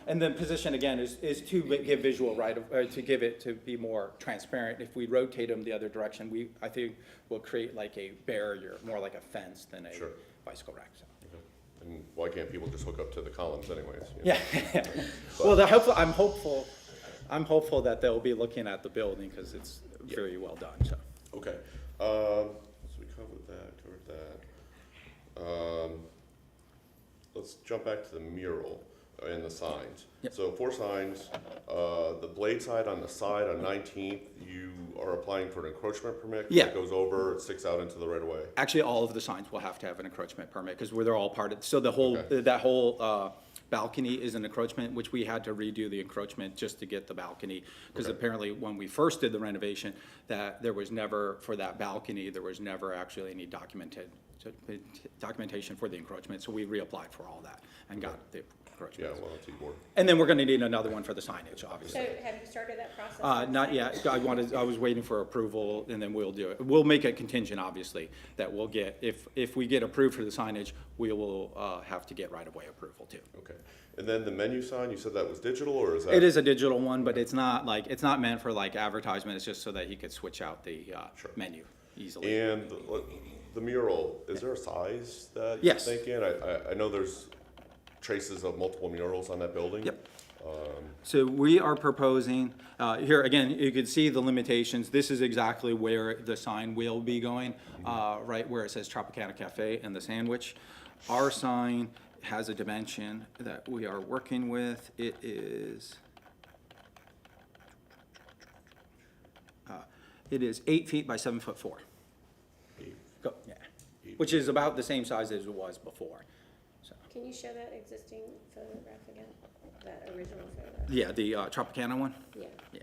And then position, again, is to give visual to give it to be more transparent. If we rotate them the other direction, I think we'll create like a barrier, more like a fence than a bicycle rack, so. And why can't people just hook up to the columns anyways? You know? Yeah. But- Well, I'm hopeful that they'll be looking at the building because it's very well done, so. Okay, so we covered that. Let's jump back to the mural and the signs. Yep. So 4 signs, the blade side on the side on 19th, you are applying for an encroachment permit? 'Cause Yeah. It goes over, it sticks out into the right of way? Actually, all of the signs will have to have an encroachment permit because they're all part of, so the whole, that whole balcony is an encroachment, which we had to redo the encroachment just to get the balcony. Because apparently, when we first did the renovation, that there was never, for that balcony, there was never actually any documentation for the encroachment. So we reapplied for all that and got the encroachment. Yeah, well, it's Ybor. And then we're going to need another one for the signage, obviously. So have you started that process? Not yet. I was waiting for approval, and then we'll do it. We'll make it contingent, obviously, that we'll get, if we get approved for the signage, we will have to get right-of-way approval too. Okay, and then the menu sign, you said that was digital, or is that? It is a digital one, but it's not meant for like advertisement. It's just so that he could switch out the menu easily. And the mural, is there a size that you're Yes. thinking? I know there's traces of multiple murals on that building. Yep. So we are proposing, here again, you can see the limitations. This is exactly where the sign will be going, right where it says Tropicana Cafe and the sandwich. Our sign has a dimension that we are working with. It is, 8 feet by 7'4". Go, yeah. Which is about the same size as it was before. Can you show that existing photograph again? That original photograph? Yeah, the Tropicana one? Yeah. Yeah.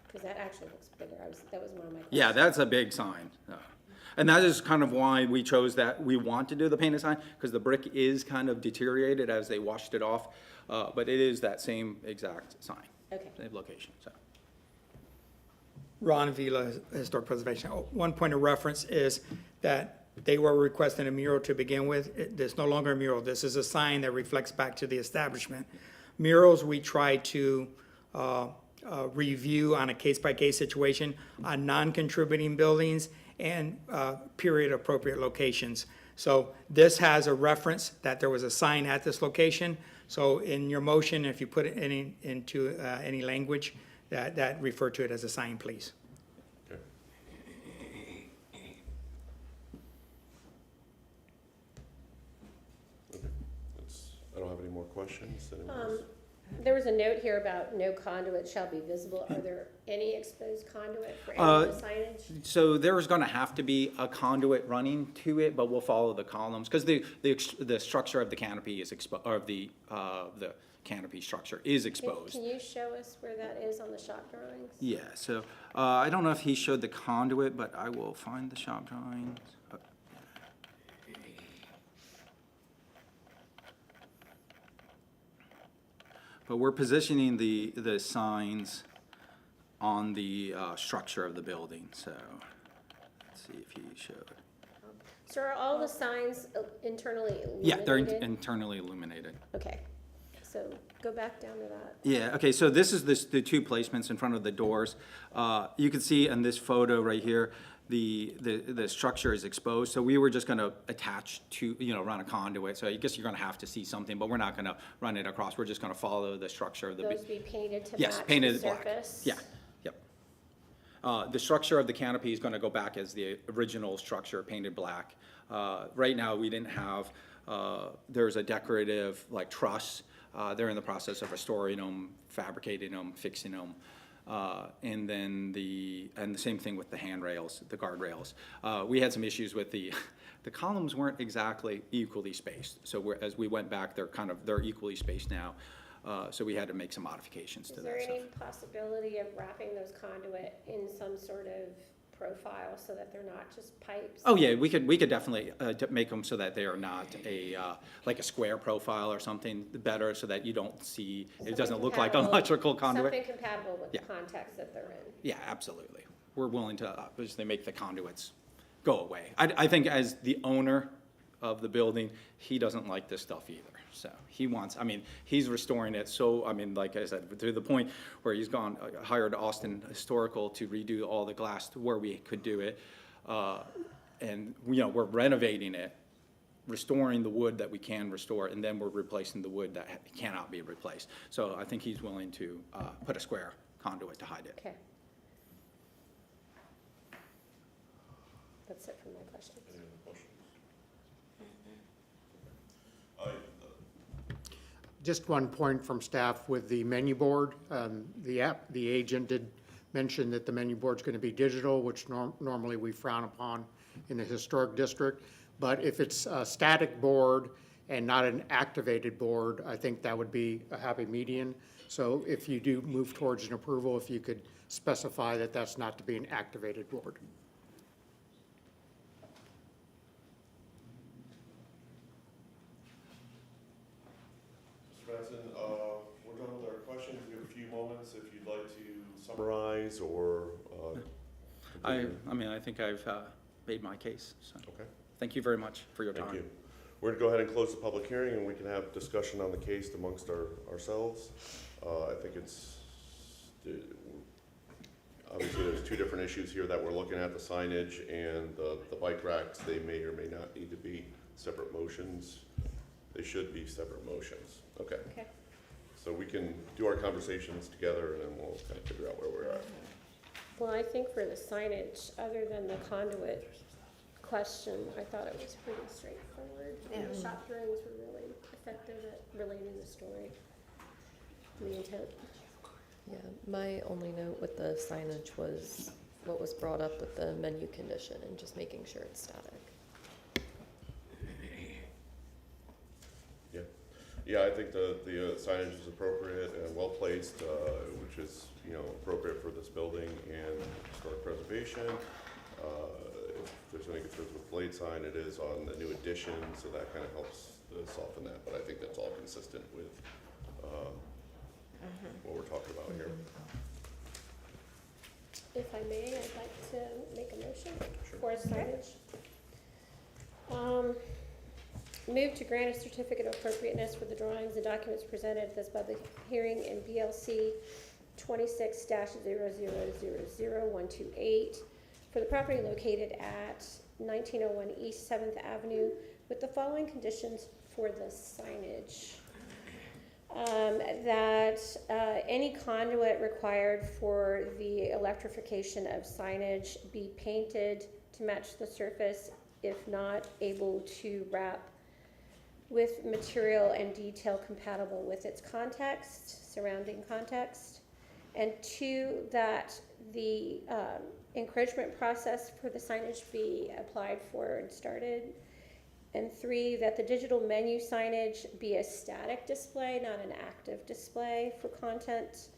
Because that actually looks bigger. That was one of my questions. Yeah, that's a big sign. And that is kind of why we chose that. We want to do the painted sign, because the brick is kind of deteriorated as they washed it off. But it is that same exact sign. Okay. Same location, so. Ron Vila, Historic Preservation. One point of reference is that they were requesting a mural to begin with. There's no longer a mural. This is a sign that reflects back to the establishment. Murals, we try to review on a case-by-case situation on non-contributing buildings and period-appropriate locations. So this has a reference that there was a sign at this location. So in your motion, if you put it into any language, that refer to it as a sign, please. Okay. I don't have any more questions. Anyone else? There was a note here about no conduit shall be visible. Are there any exposed conduit for any of the signage? So there's gonna have to be a conduit running to it, but we'll follow the columns, because the structure of the canopy is exposed, or the canopy structure is exposed. Can you show us where that is on the shop drawings? Yeah, so, I don't know if he showed the conduit, but I will find the shop drawings. But we're positioning the signs on the structure of the building, so let's see if he showed. So are all the signs internally illuminated? Yeah, they're internally illuminated. Okay, so go back down to that. Yeah, okay, so this is the 2 placements in front of the doors. You can see in this photo right here, the structure is exposed, so we were just gonna attach to, run a conduit, so I guess you're gonna have to see something, but we're not gonna run it across, we're just gonna follow the structure of the. Those be painted to Yes, match painted the black. surface? Yeah, yep. The structure of the canopy is gonna go back as the original structure, painted black. Right now, we didn't have, there's a decorative, like, truss. They're in the process of restoring them, fabricating them, fixing them. And then the same thing with the handrails, the guardrails. We had some issues with the columns weren't exactly equally spaced. So as we went back, they're equally spaced now. So we had to make some modifications to that Is stuff. there any possibility of wrapping those conduit in some sort of profile so that they're not just pipes? Oh, yeah, we could definitely make them so that they are not like a square profile or something better, so that you don't see, it doesn't look like an electrical conduit. Something compatible with the context that they're in. Yeah, absolutely. We're willing to obviously make the conduits go away. I think as the owner of the building, he doesn't like this stuff either. So he's restoring it. So, like I said, to the point where he's hired Austin Historical to redo all the glass to where we could do it. And, we're renovating it restoring the wood that we can restore, and then we're replacing the wood that cannot be replaced. So I think he's willing to put a square conduit to hide it. Okay. That's it for my questions. Any other questions? Just one point from staff with the menu board. The agent did mention that the menu board's going to be digital, which normally we frown upon in the historic district. But if it's a static board and not an activated board, I think that would be a happy median. So if you do move towards an approval, if you could specify that that's not to be an activated board. Mr. Madsen, we're done with our questions. We have a few moments if you'd like to summarize or. I mean, I think I've made my case. So. Okay. Thank you very much for your time. Thank you. We're going to go ahead and close the public hearing, and we can have discussion on the case amongst ourselves. I think it's, obviously there's two different issues here that we're looking at, the signage and the bike racks. They may or may not need to be separate motions. They should be separate motions. Okay. Okay. So we can do our conversations together, and then we'll kind of figure out where we're at. Well, I think for the signage, other than the conduit question, I thought it was pretty straightforward. And the shop drawings were really effective at relating the story, the intent. Yeah, my only note with the signage was what was brought up with the menu condition and just making sure it's static. Yeah, I think the signage is appropriate and well placed, which is, you know, appropriate for this building and historic preservation. If there's any concerns with blade sign, it is on the new addition, so that kind of helps soften that. But I think that's all consistent with what we're talking about here. If I may, I'd like to make a motion for signage. Move to grant a certificate of appropriateness for the drawings and documents presented at this public hearing in BLC 26-0000128 for the property located at 1901 East 7th Avenue with the following conditions for the signage. That any conduit required for the electrification of signage be painted to match the surface, if not able to wrap with material and detail compatible with its context, surrounding context. And 2, that the encouragement process for the signage be applied for and started. And 3, that the digital menu signage be a static display, not an active display for content.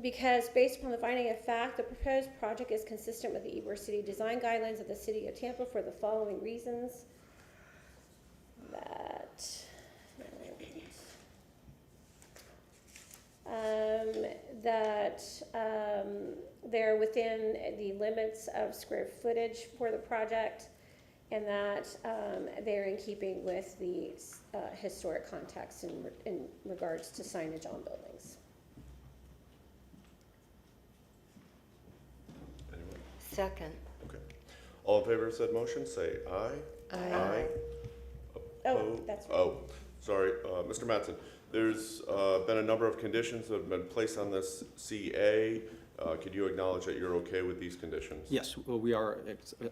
Because based upon the finding of fact, the proposed project is consistent with the Ybor City design guidelines of the City of Tampa for the following reasons. They're within the limits of square footage for the project, and that they're in keeping with the historic context in regards to signage on buildings. Anyone? Second. Okay. All in favor of said motion, say aye. Aye. Oh, that's right. Oh, sorry, Mr. Mattson. There's been a number of conditions that have been placed on this CA. Could you acknowledge that you're okay with these conditions? Yes, well, we are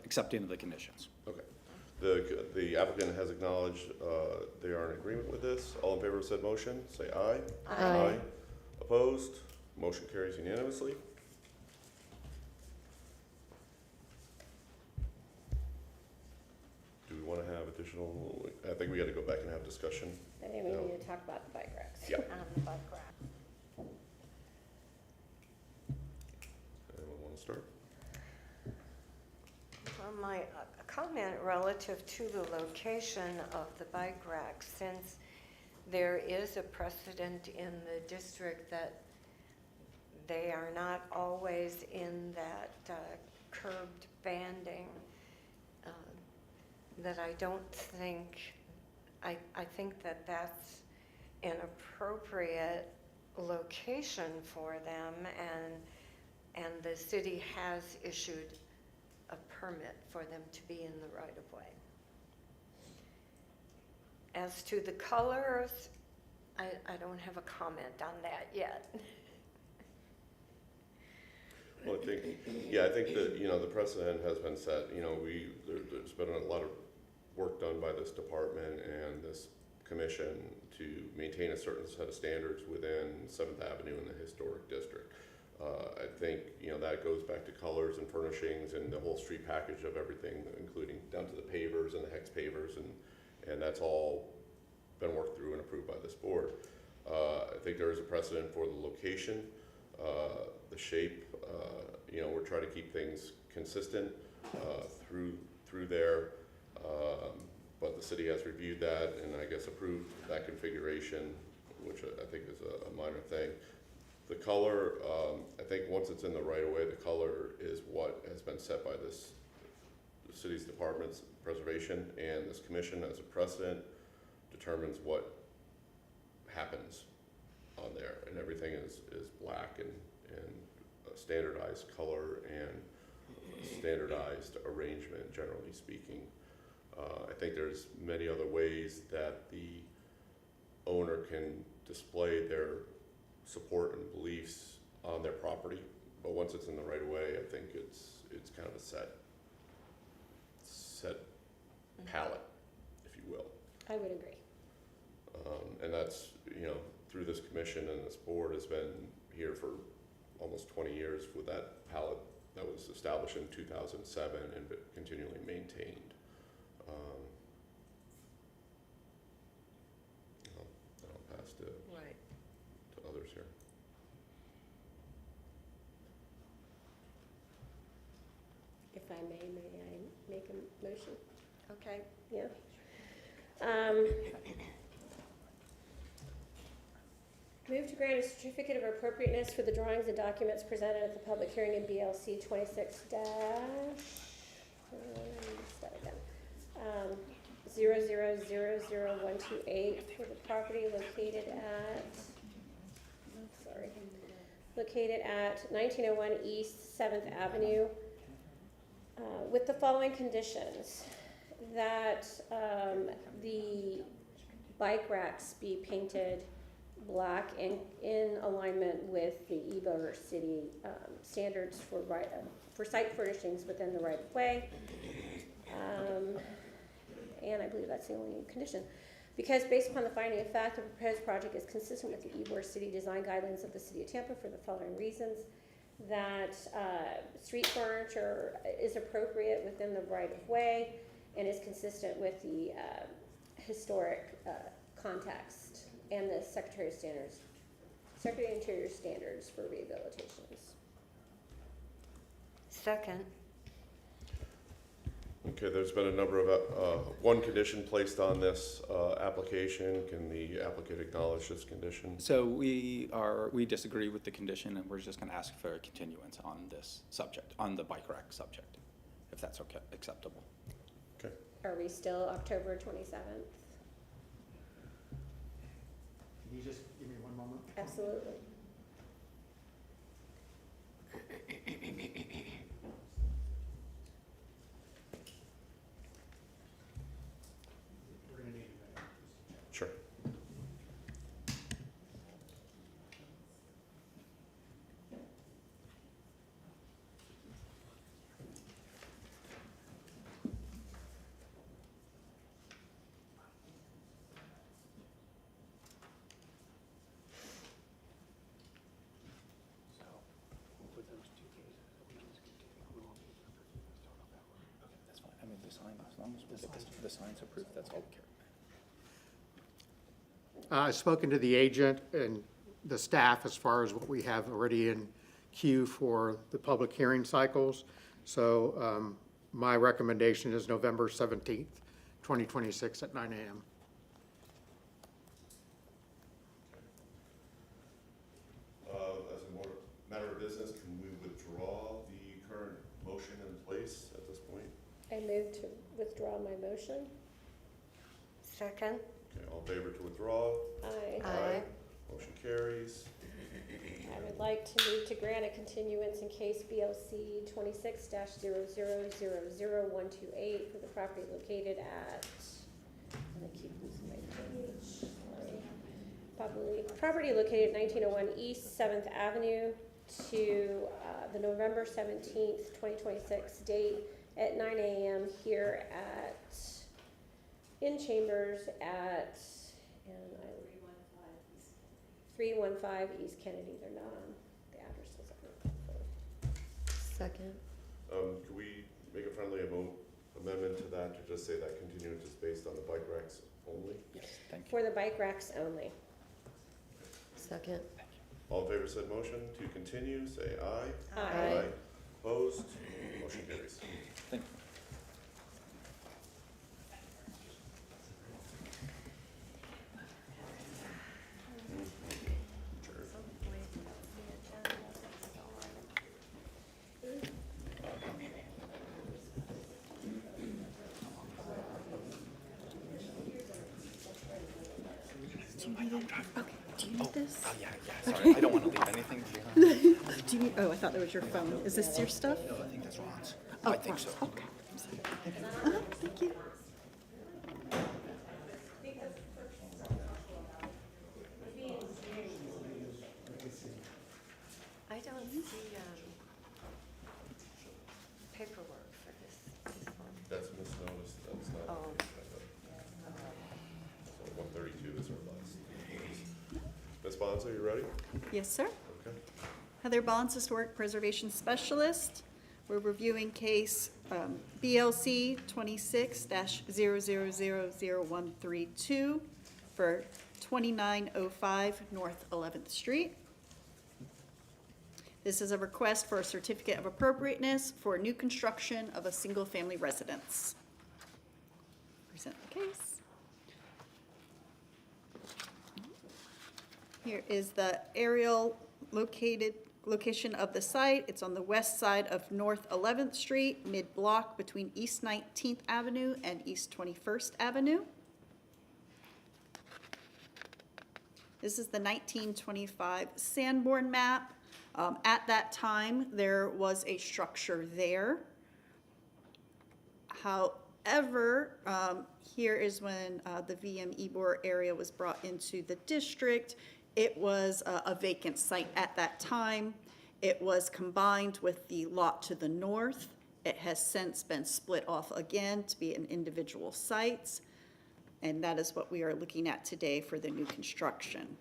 accepting the conditions. Okay. The applicant has acknowledged they are in agreement with this. All in favor of said motion, say aye. Aye. Opposed? Motion carries unanimously. Do we want to have additional, I think we got to go back and have discussion. And then we need to talk about the bike racks. Yeah. The bike rack. Anyone want to start? My comment relative to the location of the bike rack, since there is a precedent in the district that they are not always in that curbed banding, that I don't think, I think that that's an appropriate location for them, and the city has issued a permit for them to be in the right-of-way. As to the colors, I don't have a comment on that yet. Well, I think that, the precedent has been set, there's been a lot of work done by this department and this commission to maintain a certain set of standards within 7th Avenue in the historic district. I think, that goes back to colors and furnishings and the whole street package of everything, including down to the pavers and the hex pavers, and that's all been worked through and approved by this board. I think there is a precedent for the location, the shape. We're trying to keep things consistent through there, but the city has reviewed that and I guess approved that configuration, which I think is a minor thing. The color, I think once it's in the right of way, the color is what has been set by the city's department's preservation, and this commission as a precedent determines what happens on there, and everything is black and standardized color and standardized arrangement, generally speaking. I think there's many other ways that the owner can display their support and beliefs on their property, but once it's in the right of way, I think it's kind of a set palette, if you will. I would agree. And that's, through this commission and this board has been here for almost 20 years with that palette that was established in 2007 and continually maintained. I'll pass to others here. If I may I make a motion? Okay. Yeah. Move to grant a certificate of appropriateness for the drawings and documents presented at the public hearing in BLC 26 00000128 for the property located at 1901 East 7th Avenue, with the following conditions: that the bike racks be painted black and in alignment with the Ybor City standards for site furnishings within the right of way. And I believe that's the only condition. Because based upon the finding of fact, the proposed project is consistent with the Ybor City design guidelines of the City of Tampa for the following reasons: that street furniture is appropriate within the right of way and is consistent with the historic context and the Secretary of Interior standards for rehabilitations. Second. Okay, there's been a number of, one condition placed on this application. Can the applicant acknowledge this condition? So we disagree with the condition, and we're just going to ask for a continuance on this subject, on the bike rack subject, if that's okay, acceptable. Okay. Are we still October 27th? Can you just give me one moment? Absolutely. We're gonna need a minute. Sure. That's fine. I mean, the sign, as long as we get the sign's approved, that's all we care. I've spoken to the agent and the staff as far as what we have already in queue for the public hearing cycles. So my recommendation is November 17th, 2026 at 9 a.m. As a matter of business, can we withdraw the current motion in place at this point? I move to withdraw my motion. Second. Okay, all in favor to withdraw? Aye. Aye. Motion carries. I would like to move to grant a continuance in case BLC 26-00000128 for the property located at, I'm gonna keep losing my page, sorry. Property located at 1901 East 7th Avenue to the November 17th, 2026 date at 9 a.m. here in Chambers at, and I 315 East Kennedy. They're not on the addresses. Second. Could we make a friendly amendment to that to just say that continuance is based on the bike racks only? Yes, thank you. For the bike racks only. Second. All in favor of said motion to continue, say aye. Aye. Opposed? Motion carries. Thank you. Do you need this? Oh, yeah, sorry, I don't want to leave anything behind. Do you need, oh, I thought that was your phone. Is this your stuff? No, I think that's Ron's. Oh, I think so. Okay. I'm sorry. Thank you. I don't see paperwork for this one. That's misnoticed, that's not. Oh. So 132 is our last. Ms. Bonzo, you ready? Yes, sir. Okay. Heather Bonds, Historic Preservation Specialist. We're reviewing case BLC 26-00000132 for 2905 North 11th Street. This is a request for a certificate of appropriateness for new construction of a single-family residence. Present the case. Here is the aerial location of the site. It's on the west side of North 11th Street, mid-block between East 19th Avenue and East 21st Avenue. This is the 1925 Sanborn map. At that time, there was a structure there. However, here is when the VM Ybor area was brought into the district. It was a vacant site at that time. It was combined with the lot to the north. It has since been split off again to be an individual site. And that is what we are looking at today for the new construction.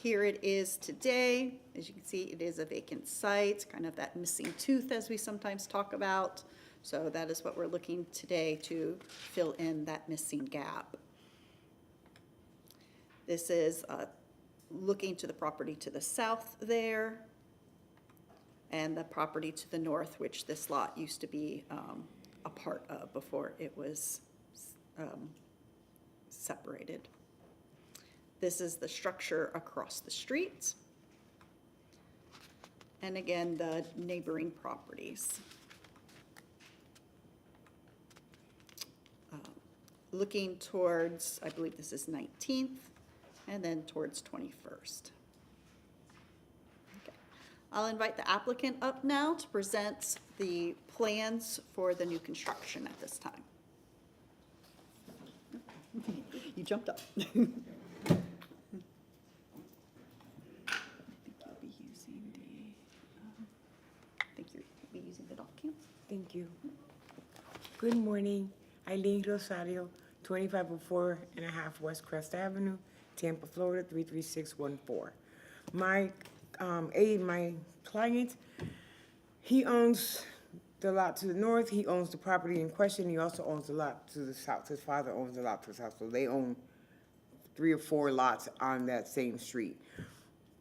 Here it is today. As you can see, it is a vacant site, kind of that missing tooth as we sometimes talk about. So that is what we're looking today to fill in that missing gap. This is looking to the property to the south there and the property to the north, which this lot used to be a part of before it was separated. This is the structure across the street. And again, the neighboring properties. Looking towards, I believe this is 19th, and then towards 21st. Okay. I'll invite the applicant up now to present the plans for the new construction at this time. You jumped up. Thank you. Good morning, Eileen Rosario, 2504 and a half West Crest Avenue, Tampa, Florida, 33614. My client, he owns the lot to the north, he owns the property in question, he also owns the lot to the south. His father owns the lot to the south, so they own 3 or 4 lots on that same street.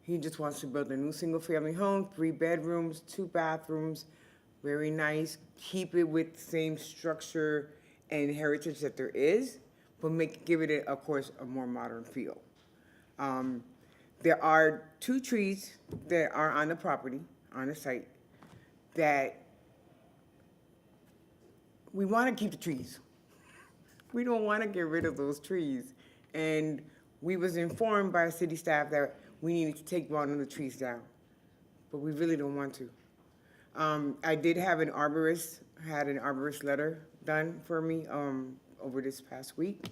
He just wants to build a new single-family home, 3 bedrooms, 2 bathrooms, very nice, keep it with the same structure and heritage that there is, but give it, of course, a more modern feel. There are 2 trees that are on the property, on the site, that we want to keep the trees. We don't want to get rid of those trees. And we was informed by city staff that we needed to take one of the trees down, but we really don't want to. I did have an arborist letter done for me over this past week,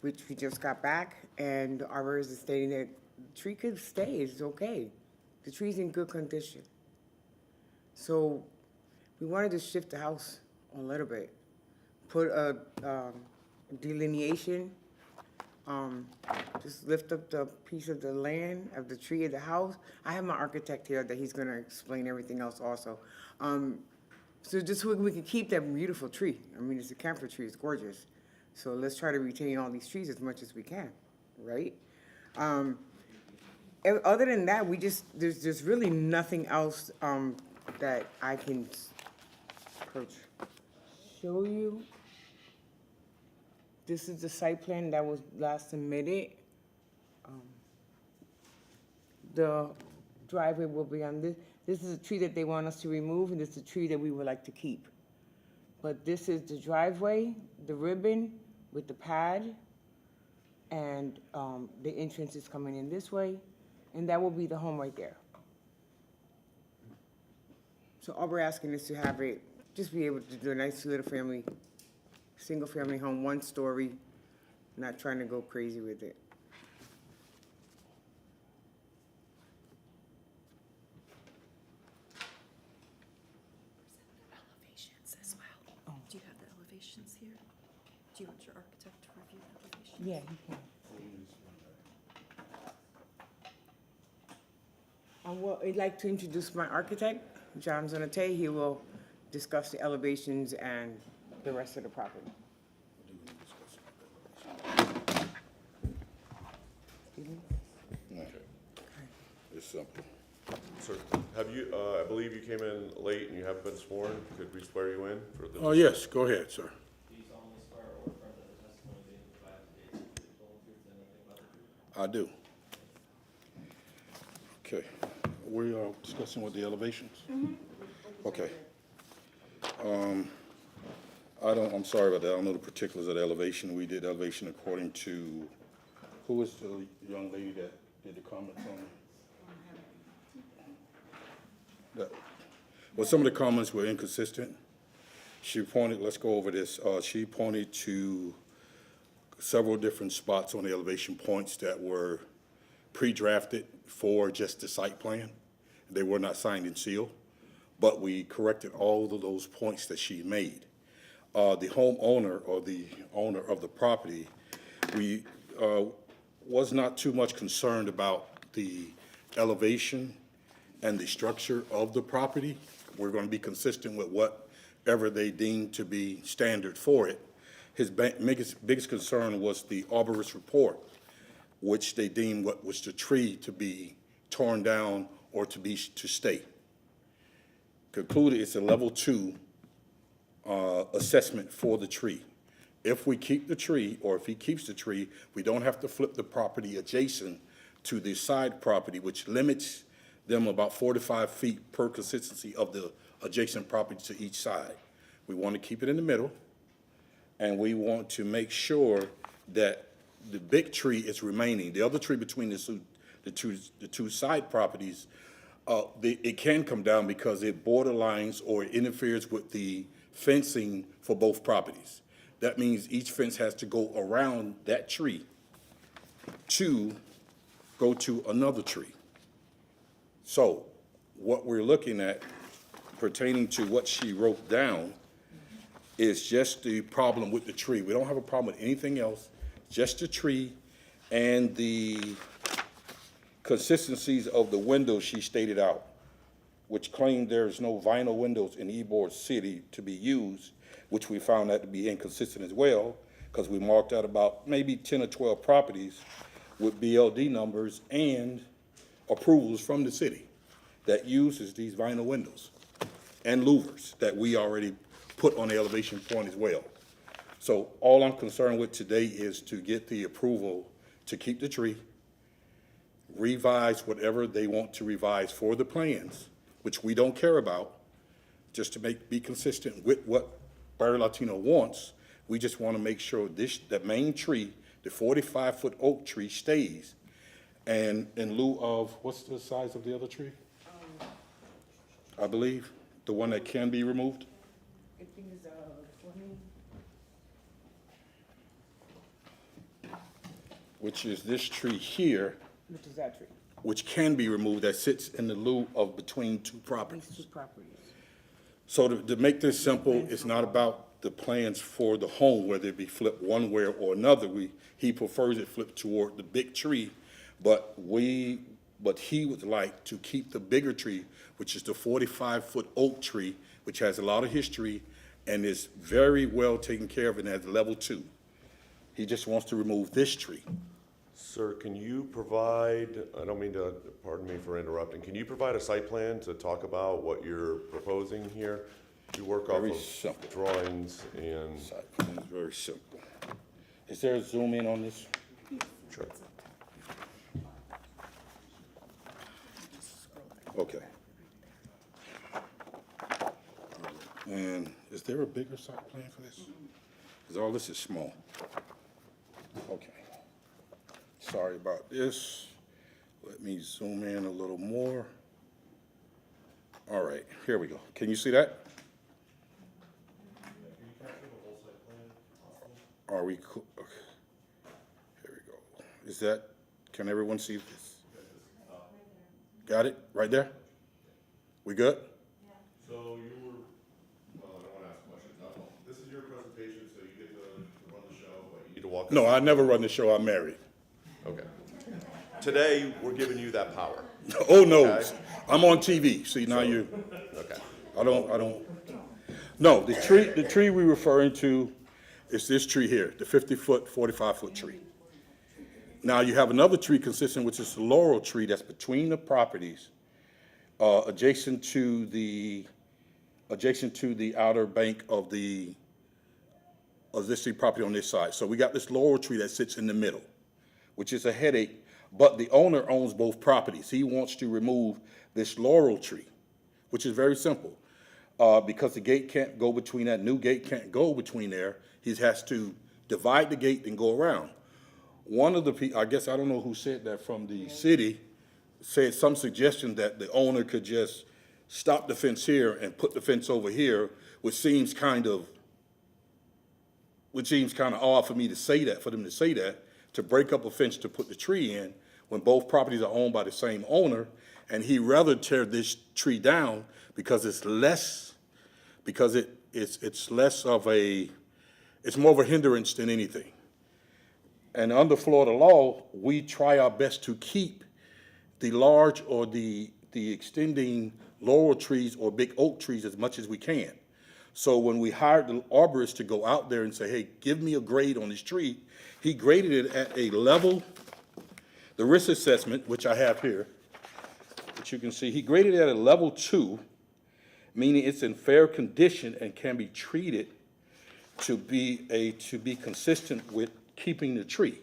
which we just got back, and the arborist is stating that the tree could stay, it's okay. The tree's in good condition. So we wanted to shift the house a little bit, put a delineation, just lift up the piece of the land of the tree of the house. I have my architect here that he's gonna explain everything else also. So just so we can keep that beautiful tree. I mean, it's a camphor tree, it's gorgeous. So let's try to retain all these trees as much as we can, right? Other than that, there's just really nothing else that I can show you. This is the site plan that was last submitted. The driveway will be on this. This is a tree that they want us to remove, and this is a tree that we would like to keep. But this is the driveway, the ribbon with the pad, and the entrance is coming in this way, and that will be the home right there. So all we're asking is to have it, just be able to do a nice little family, single-family home, one story, not trying to go crazy with it. Elevations as well. Do you have the elevations here? Do you want your architect to review the elevations? Yeah, you can. I'd like to introduce my architect, John Zanate. He will discuss the elevations and the rest of the property. It's simple. Sir, have you, I believe you came in late and you haven't been sworn. Could we swear you in for the? Oh, yes, go ahead, sir. Do you solemnly swear or affirm that the testimony being provided today is the truth, whole truth, and nothing but the truth? I do. Okay, we are discussing with the elevations? Okay. I'm sorry about that, I don't know the particulars of the elevation. We did elevation according to, who was the young lady that did the comments on it? Well, some of the comments were inconsistent. She pointed, let's go over this, she pointed to several different spots on the elevation points that were pre-drafted for just the site plan. They were not signed and sealed, but we corrected all of those points that she made. The homeowner or the owner of the property, we was not too much concerned about the elevation and the structure of the property. We're going to be consistent with whatever they deem to be standard for it. His biggest concern was the arborist report, which they deemed what was the tree to be torn down or to stay. Concluded it's a level 2 assessment for the tree. If we keep the tree, or if he keeps the tree, we don't have to flip the property adjacent to the side property, which limits them about 4 to 5 feet per consistency of the adjacent property to each side. We want to keep it in the middle, and we want to make sure that the big tree is remaining. The other tree between the two side properties, it can come down because it borderlines or it interferes with the fencing for both properties. That means each fence has to go around that tree to go to another tree. So what we're looking at pertaining to what she wrote down is just the problem with the tree. We don't have a problem with anything else, just the tree and the consistencies of the windows she stated out, which claimed there's no vinyl windows in Ybor City to be used, which we found that to be inconsistent as well, because we marked out about maybe 10 or 12 properties with BLD numbers and approvals from the city that uses these vinyl windows and louvers that we already put on the elevation point as well. So all I'm concerned with today is to get the approval to keep the tree, revise whatever they want to revise for the plans, which we don't care about, just to be consistent with what Barrio Latino wants. We just want to make sure that main tree, the 45-foot oak tree, stays. And in lieu of, what's the size of the other tree? I believe, the one that can be removed? I think it's 20. Which is this tree here, Which is that tree? which can be removed, that sits in the lieu of between two properties. These two properties. So to make this simple, it's not about the plans for the home, whether it be flipped one way or another. He prefers it flipped toward the big tree, but he would like to keep the bigger tree, which is the 45-foot oak tree, which has a lot of history and is very well taken care of and has level 2. He just wants to remove this tree. Sir, can you provide, I don't mean to, pardon me for interrupting, can you provide a site plan to talk about what you're proposing here? You work off Very of simple. drawings and... Site plan is very simple. Is there a zoom in on this? Sure. Okay. And is there a bigger site plan for this? Because all this is small. Okay. Sorry about this. Let me zoom in a little more. All right, here we go. Can you see that? Are we, okay. Here we go. Is that, can everyone see this? Got it? Right there? We good? So you were, well, I don't want to ask questions. No, this is your presentation, so you get to run the show, but you need to walk us No, I never run the show. I'm married. Okay. Today, we're giving you that power. Oh, no. Okay. I'm on TV. See, now you, Okay. I don't. No, the tree we're referring to is this tree here, the 50-foot, 45-foot tree. Now, you have another tree consistent, which is the laurel tree that's between the properties, adjacent to the outer bank of the existing property on this side. So we got this laurel tree that sits in the middle, which is a headache, but the owner owns both properties. He wants to remove this laurel tree, which is very simple. Because the gate can't go between that, new gate can't go between there, he has to divide the gate and go around. One of the people, I guess, I don't know who said that from the city, said some suggestion that the owner could just stop the fence here and put the fence over here, which seems kind of odd for me to say that, for them to say that, to break up a fence to put the tree in, when both properties are owned by the same owner, and he'd rather tear this tree down because it's less of a, it's more of a hindrance than anything. And under Florida law, we try our best to keep the large or the extending laurel trees or big oak trees as much as we can. So when we hired the arborist to go out there and say, hey, give me a grade on this tree, he graded it at a level, the risk assessment, which I have here, which you can see, he graded it at a level 2, meaning it's in fair condition and can be treated to be consistent with keeping the tree.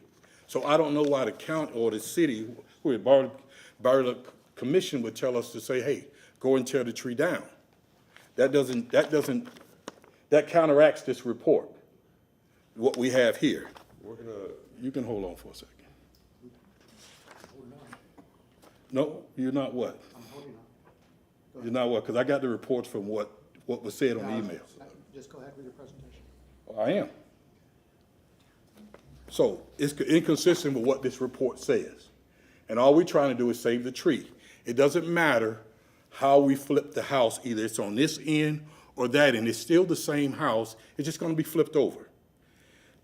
So I don't know why the county or the city, who the Barrio Commission would tell us to say, hey, go and tear the tree down. That counteracts this report, what we have here. You can hold on for a second. No, you're not what? You're not what? Because I got the reports from what was said on the email. Just go ahead with your presentation. I am. So it's inconsistent with what this report says. And all we're trying to do is save the tree. It doesn't matter how we flip the house, either it's on this end or that end. It's still the same house. It's just going to be flipped over.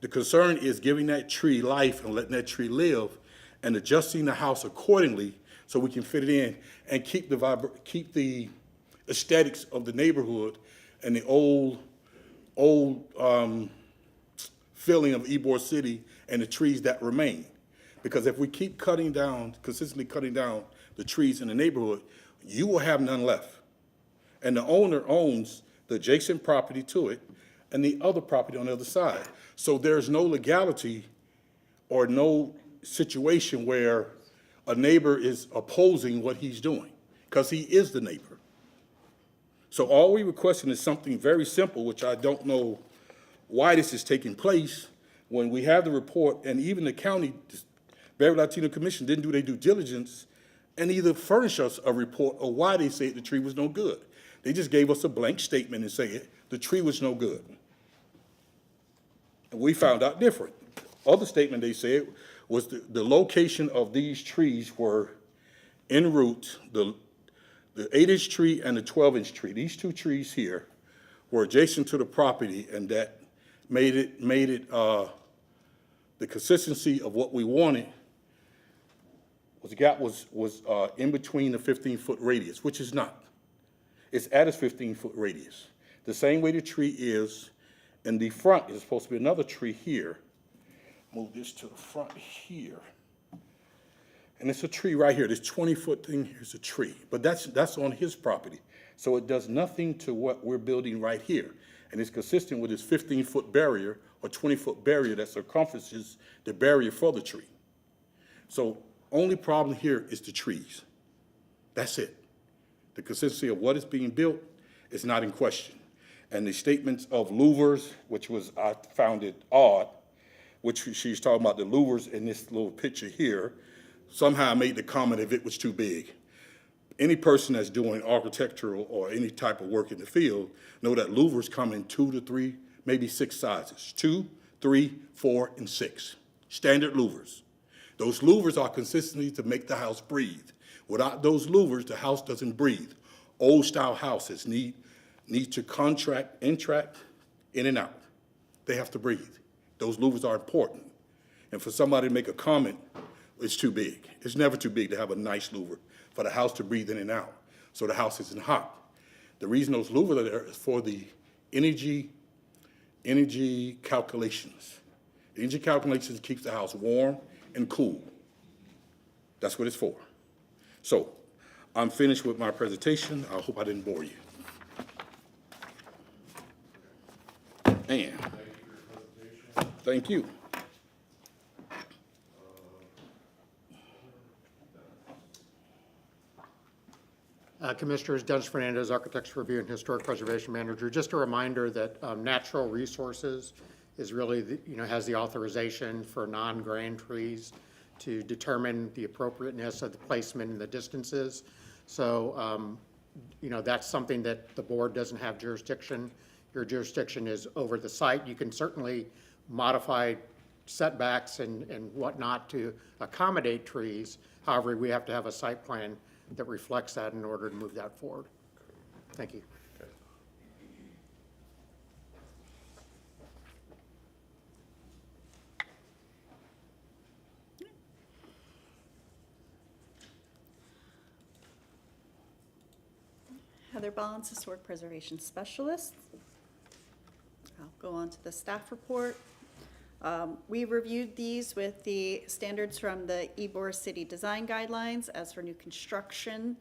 The concern is giving that tree life and letting that tree live and adjusting the house accordingly so we can fit it in and keep the aesthetics of the neighborhood and the old feeling of Ybor City and the trees that remain. Because if we keep consistently cutting down the trees in the neighborhood, you will have none left. And the owner owns the adjacent property to it and the other property on the other side. So there's no legality or no situation where a neighbor is opposing what he's doing, because he is the neighbor. So all we requesting is something very simple, which I don't know why this is taking place when we have the report, and even the county Barrio Latino Commission didn't do their due diligence and either furnish us a report or why they said the tree was no good. They just gave us a blank statement and said the tree was no good. And we found out different. Other statement they said was the location of these trees were en route, the 8-inch tree and the 12-inch tree. These two trees here were adjacent to the property, and that made it the consistency of what we wanted was the gap was in between the 15-foot radius, which is not. It's at its 15-foot radius. The same way the tree is in the front, is supposed to be another tree here. Move this to the front here. And it's a tree right here. This 20-foot thing here's a tree. But that's on his property. So it does nothing to what we're building right here. And it's consistent with this 15-foot barrier or 20-foot barrier that circumferences the barrier for the tree. So only problem here is the trees. That's it. The consistency of what is being built is not in question. And the statements of louvers, which was, I found it odd, which she's talking about the louvers in this little picture here, somehow I made the comment if it was too big. Any person that's doing architectural or any type of work in the field know that louvers come in 2 to 3, maybe 6 sizes, 2, 3, 4, and 6, standard louvers. Those louvers are consistently to make the house breathe. Without those louvers, the house doesn't breathe. Old style houses need to contract, entract, in and out. They have to breathe. Those louvers are important. And for somebody to make a comment, it's too big. It's never too big to have a nice louver for the house to breathe in and out, so the house isn't hot. The reason those louvers are there is for the energy calculations. The energy calculations keeps the house warm and cool. That's what it's for. So I'm finished with my presentation. I hope I didn't bore you. And thank you. Commissioners, Dennis Fernandez, Architecture Review and Historic Preservation Manager. Just a reminder that natural resources is really, has the authorization for non-grand trees to determine the appropriateness of the placement and the distances. So, that's something that the board doesn't have jurisdiction. Your jurisdiction is over the site. You can certainly modify setbacks and whatnot to accommodate trees. However, we have to have a site plan that reflects that in order to move that forward. Thank you. Okay. Heather Bonds, Historic Preservation Specialist. I'll go on to the staff report. We reviewed these with the standards from the Ybor City Design Guidelines as for new construction,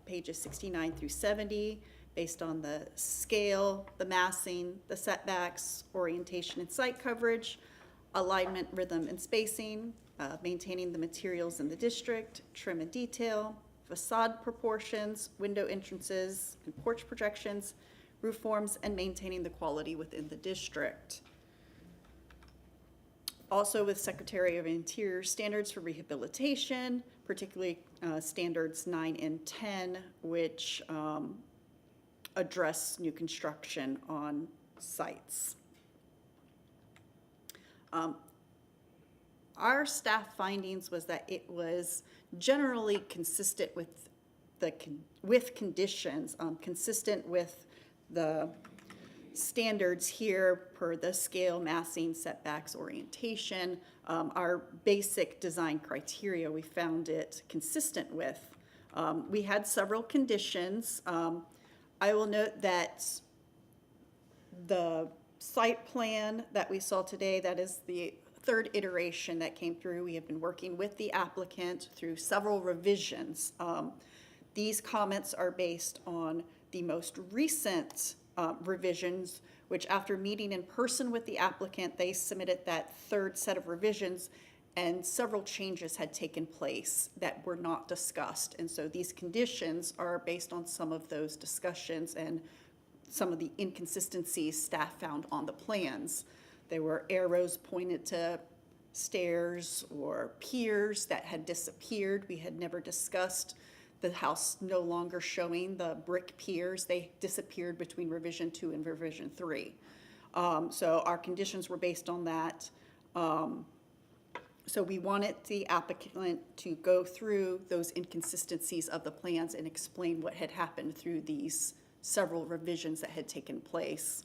pages 69 through 70, based on the scale, the massing, the setbacks, orientation and site coverage, alignment, rhythm, and spacing, maintaining the materials in the district, trim and detail, facade proportions, window entrances and porch projections, roof forms, and maintaining the quality within the district. Also with Secretary of Interior standards for rehabilitation, particularly standards 9 and 10, which address new construction on sites. Our staff findings was that it was generally consistent with conditions, consistent with the standards here per the scale, massing, setbacks, orientation. Our basic design criteria, we found it consistent with. We had several conditions. I will note that the site plan that we saw today, that is the third iteration that came through. We have been working with the applicant through several revisions. These comments are based on the most recent revisions, which after meeting in person with the applicant, they submitted that third set of revisions, and several changes had taken place that were not discussed. And so these conditions are based on some of those discussions and some of the inconsistencies staff found on the plans. There were arrows pointed to stairs or piers that had disappeared. We had never discussed the house no longer showing the brick piers. They disappeared between revision 2 and revision 3. So our conditions were based on that. So we wanted the applicant to go through those inconsistencies of the plans and explain what had happened through these several revisions that had taken place,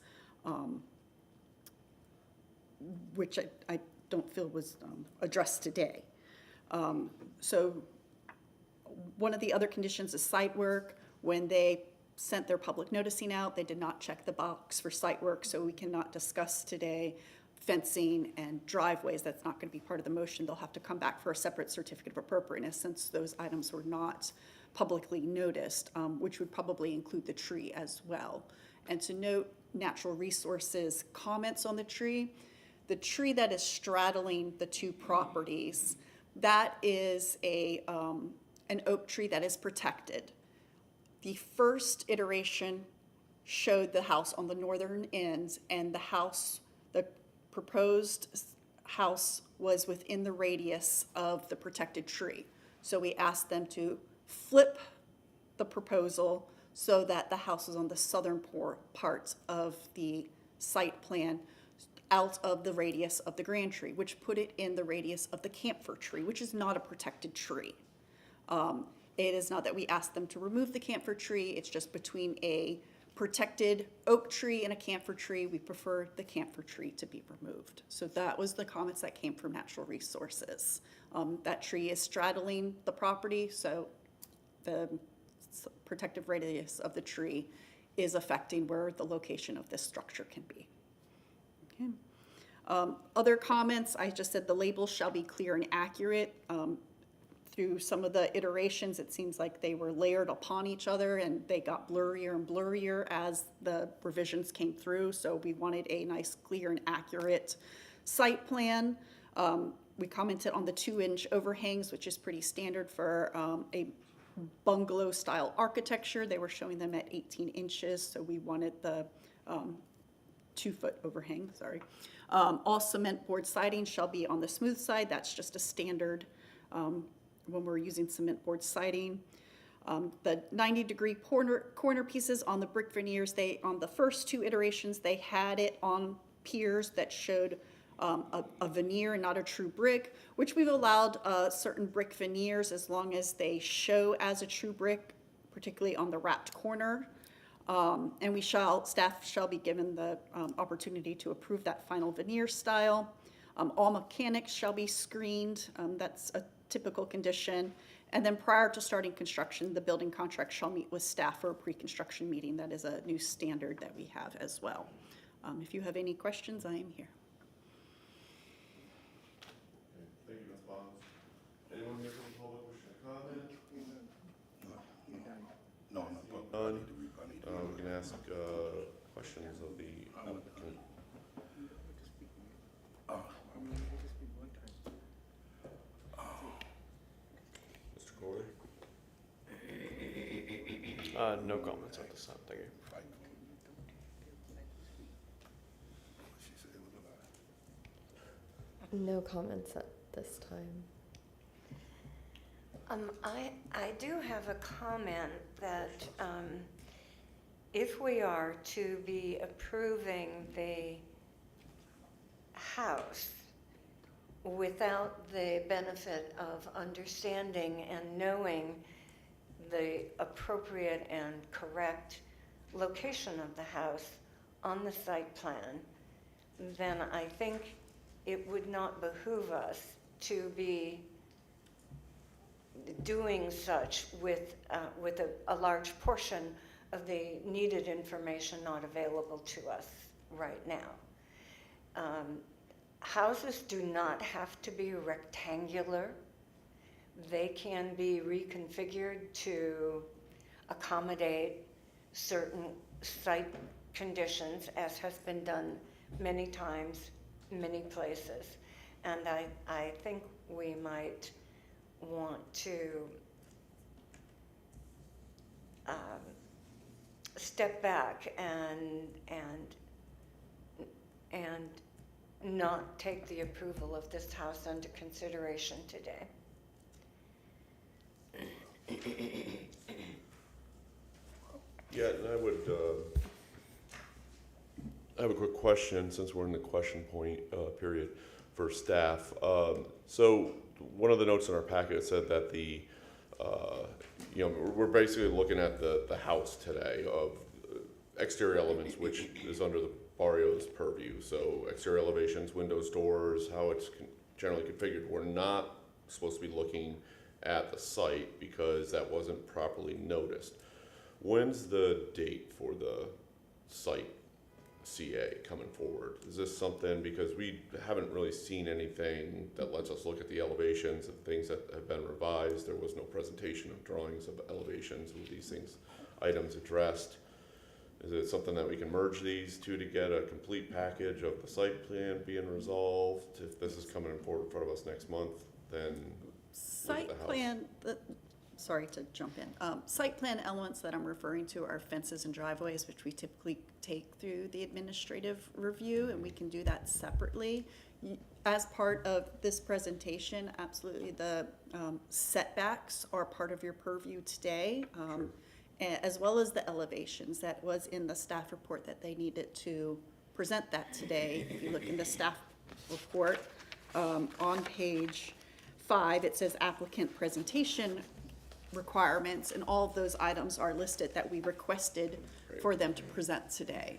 which I don't feel was addressed today. So one of the other conditions is site work. When they sent their public noticing out, they did not check the box for site work, so we cannot discuss today fencing and driveways. That's not going to be part of the motion. They'll have to come back for a separate certificate of appropriateness since those items were not publicly noticed, which would probably include the tree as well. And to note natural resources comments on the tree that is straddling the two properties, that is an oak tree that is protected. The first iteration showed the house on the northern ends, and the proposed house was within the radius of the protected tree. So we asked them to flip the proposal so that the house is on the southern part of the site plan out of the radius of the grand tree, which put it in the radius of the camphor tree, which is not a protected tree. It is not that we asked them to remove the camphor tree, it's just between a protected oak tree and a camphor tree, we prefer the camphor tree to be removed. So that was the comments that came from Natural Resources. That tree is straddling the property, so the protective radius of the tree is affecting where the location of this structure can be. Okay. Other comments, I just said the labels shall be clear and accurate. Through some of the iterations, it seems like they were layered upon each other and they got blurrier and blurrier as the revisions came through. So we wanted a nice, clear and accurate site plan. We commented on the 2-inch overhangs, which is pretty standard for a bungalow style architecture. They were showing them at 18 inches. So we wanted the 2-foot overhang, sorry. All cement board siding shall be on the smooth side. That's just a standard when we're using cement board siding. The 90-degree corner pieces on the brick veneers, on the first 2 iterations, they had it on piers that showed a veneer and not a true brick, which we've allowed certain brick veneers as long as they show as a true brick, particularly on the wrapped corner. And staff shall be given the opportunity to approve that final veneer style. All mechanics shall be screened. That's a typical condition. And then prior to starting construction, the building contract shall meet with staff for a pre-construction meeting. That is a new standard that we have as well. If you have any questions, I am here. Thank you, Ms. Bonds. Anyone here from the public wishing to comment? No, None. We can ask questions of the applicant. Mr. Corey? No comments at this time, thank you. No comments at this time. I do have a comment that if we are to be approving the house without the benefit of understanding and knowing the appropriate and correct location of the house on the site plan, then I think it would not behoove us to be doing such with a large portion of the needed information not available to us right now. Houses do not have to be rectangular. They can be reconfigured to accommodate certain site conditions, as has been done many times, many places. And I think we might want to step back and not take the approval of this house under consideration today. Yeah, and I have a quick question, since we're in the question point period for staff. So one of the notes in our packet said that we're basically looking at the house today of exterior elements, which is under the Barrio's purview. So exterior elevations, windows, doors, how it's generally configured. We're not supposed to be looking at the site because that wasn't properly noticed. When's the date for the site CA coming forward? Is this something, because we haven't really seen anything that lets us look at the elevations and things that have been revised. There was no presentation of drawings of elevations with these items addressed. Is it something that we can merge these two to get a complete package of the site plan being resolved? If this is coming forward in front of us next month, then Site plan, sorry to jump in. Site plan elements that I'm referring to are fences and driveways, which we typically take through the administrative review, and we can do that separately. As part of this presentation, absolutely, the setbacks are part of your purview today, as well as the elevations. That was in the staff report that they needed to present that today. If you look in the staff report, on page 5, it says applicant presentation requirements, and all of those items are listed that we requested for them to present today.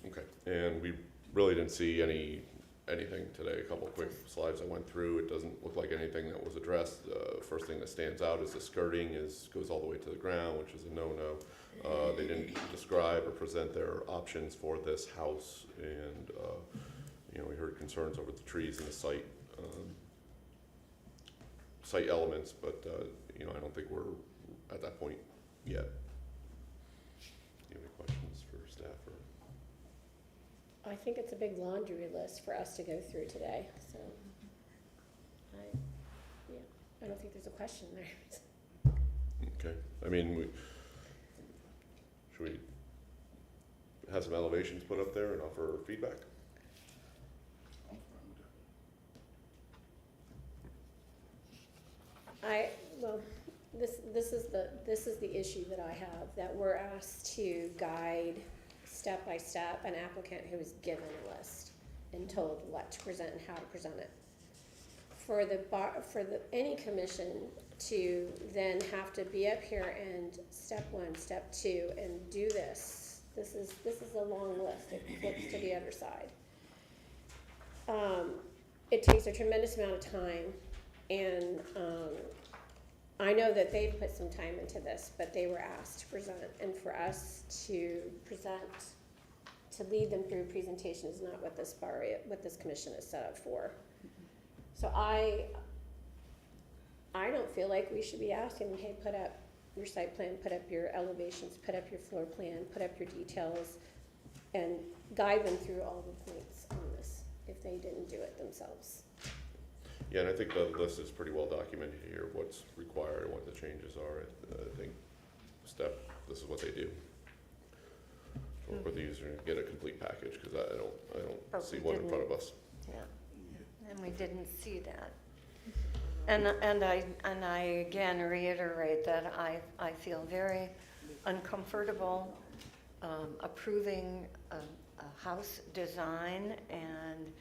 Okay, and we really didn't see anything today. A couple of quick slides I went through. It doesn't look like anything that was addressed. First thing that stands out is the skirting goes all the way to the ground, which is a no-no. They didn't describe or present their options for this house, and we heard concerns over the trees and the site elements, but I don't think we're at that point yet. Do you have any questions for staff? I think it's a big laundry list for us to go through today, so I don't think there's a question there. Okay, I mean, should we have some elevations put up there and offer feedback? This is the issue that I have, that we're asked to guide step by step an applicant who is given a list and told what to present and how to present it. For any commission to then have to be up here and step 1, step 2, and do this is a long list. It flips to the other side. It takes a tremendous amount of time, and I know that they've put some time into this, but they were asked to present, and for us to present, to lead them through a presentation is not what this commission is set up for. So I don't feel like we should be asking them, hey, put up your site plan, put up your elevations, put up your floor plan, put up your details, and guide them through all the points on this if they didn't do it themselves. Yeah, and I think the list is pretty well documented here, what's required and what the changes are. I think this is what they do. Work with the user and get a complete package, because I don't see one in front of us. Yeah, and we didn't see that. And I again reiterate that I feel very uncomfortable approving a house design and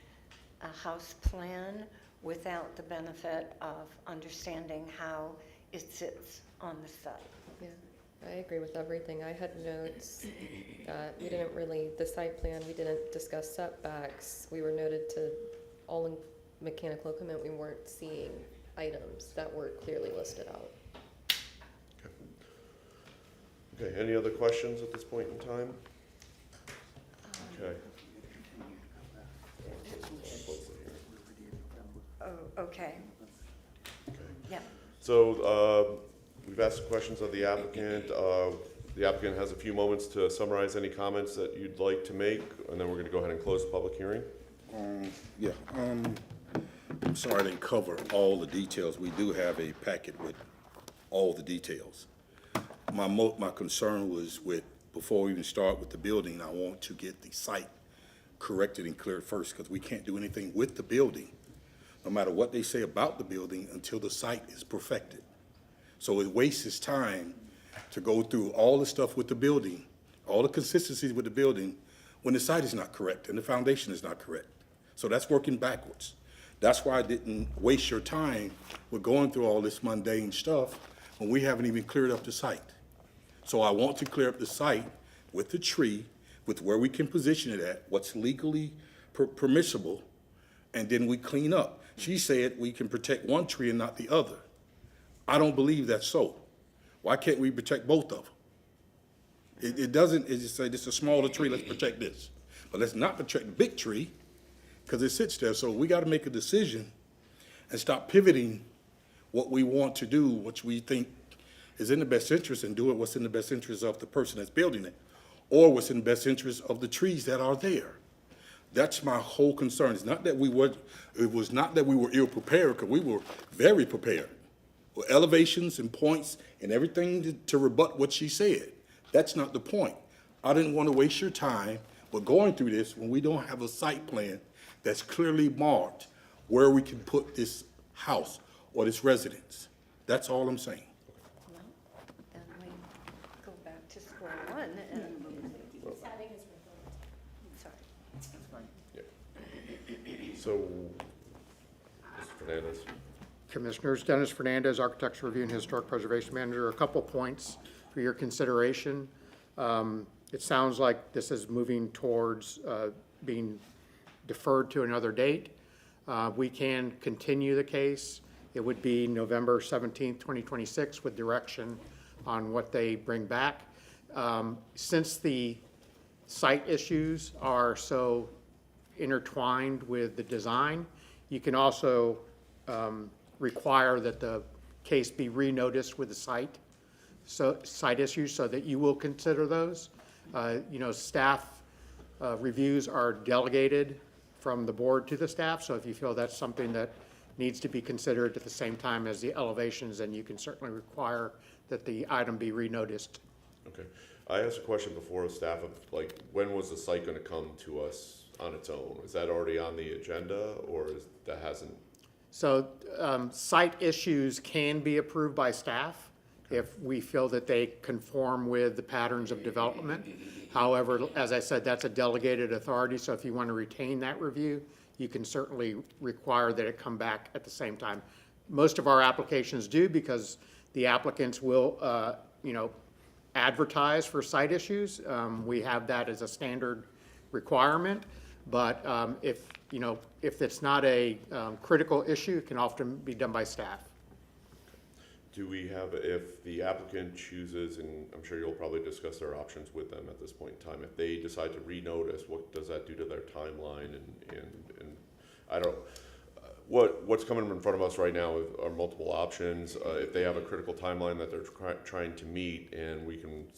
a house plan without the benefit of understanding how it sits on the site. Yeah, I agree with everything. I had notes that the site plan, we didn't discuss setbacks. We were noted to all in mechanical equipment. We weren't seeing items that were clearly listed out. Okay, any other questions at this point in time? Okay. Oh, okay. Yeah. So we've asked questions of the applicant. The applicant has a few moments to summarize any comments that you'd like to make, and then we're going to go ahead and close the public hearing. I'm sorry I didn't cover all the details. We do have a packet with all the details. My concern was with before we even start with the building, I want to get the site corrected and cleared first, because we can't do anything with the building, no matter what they say about the building, until the site is perfected. So it wastes time to go through all the stuff with the building, all the consistencies with the building, when the site is not correct and the foundation is not correct. So that's working backwards. That's why I didn't waste your time with going through all this mundane stuff when we haven't even cleared up the site. So I want to clear up the site with the tree, with where we can position it at, what's legally permissible, and then we clean up. She said we can protect one tree and not the other. I don't believe that's so. Why can't we protect both of them? It doesn't, it's just say this is a smaller tree, let's protect this. But let's not protect the big tree, because it sits there. So we got to make a decision and stop pivoting what we want to do, which we think is in the best interest, and do it what's in the best interest of the person that's building it, or what's in the best interest of the trees that are there. That's my whole concern. It's not that it was not that we were ill-prepared, because we were very prepared, with elevations and points and everything to rebut what she said. That's not the point. I didn't want to waste your time with going through this when we don't have a site plan that's clearly marked where we can put this house or this residence. That's all I'm saying. Well, then we go back to square one and. Sorry. So, Mr. Fernandez. Commissioners, Dennis Fernandez, Architecture Review and Historic Preservation Manager. A couple points for your consideration. It sounds like this is moving towards being deferred to another date. We can continue the case. It would be November 17th, 2026, with direction on what they bring back. Since the site issues are so intertwined with the design, you can also require that the case be re-noticed with the site issues, so that you will consider those. Staff reviews are delegated from the board to the staff, so if you feel that's something that needs to be considered at the same time as the elevations, then you can certainly require that the item be re-noticed. Okay. I asked a question before of staff of, like, when was the site going to come to us on its own? Is that already on the agenda, or that hasn't? So site issues can be approved by staff if we feel that they conform with the patterns of development. However, as I said, that's a delegated authority, so if you want to retain that review, you can certainly require that it come back at the same time. Most of our applications do, because the applicants will, advertise for site issues. We have that as a standard requirement, but if it's not a critical issue, it can often be done by staff. Do we have, if the applicant chooses, and I'm sure you'll probably discuss their options with them at this point in time, if they decide to renotice, what does that do to their timeline? And I don't, what's coming in front of us right now are multiple options. If they have a critical timeline that they're trying to meet, and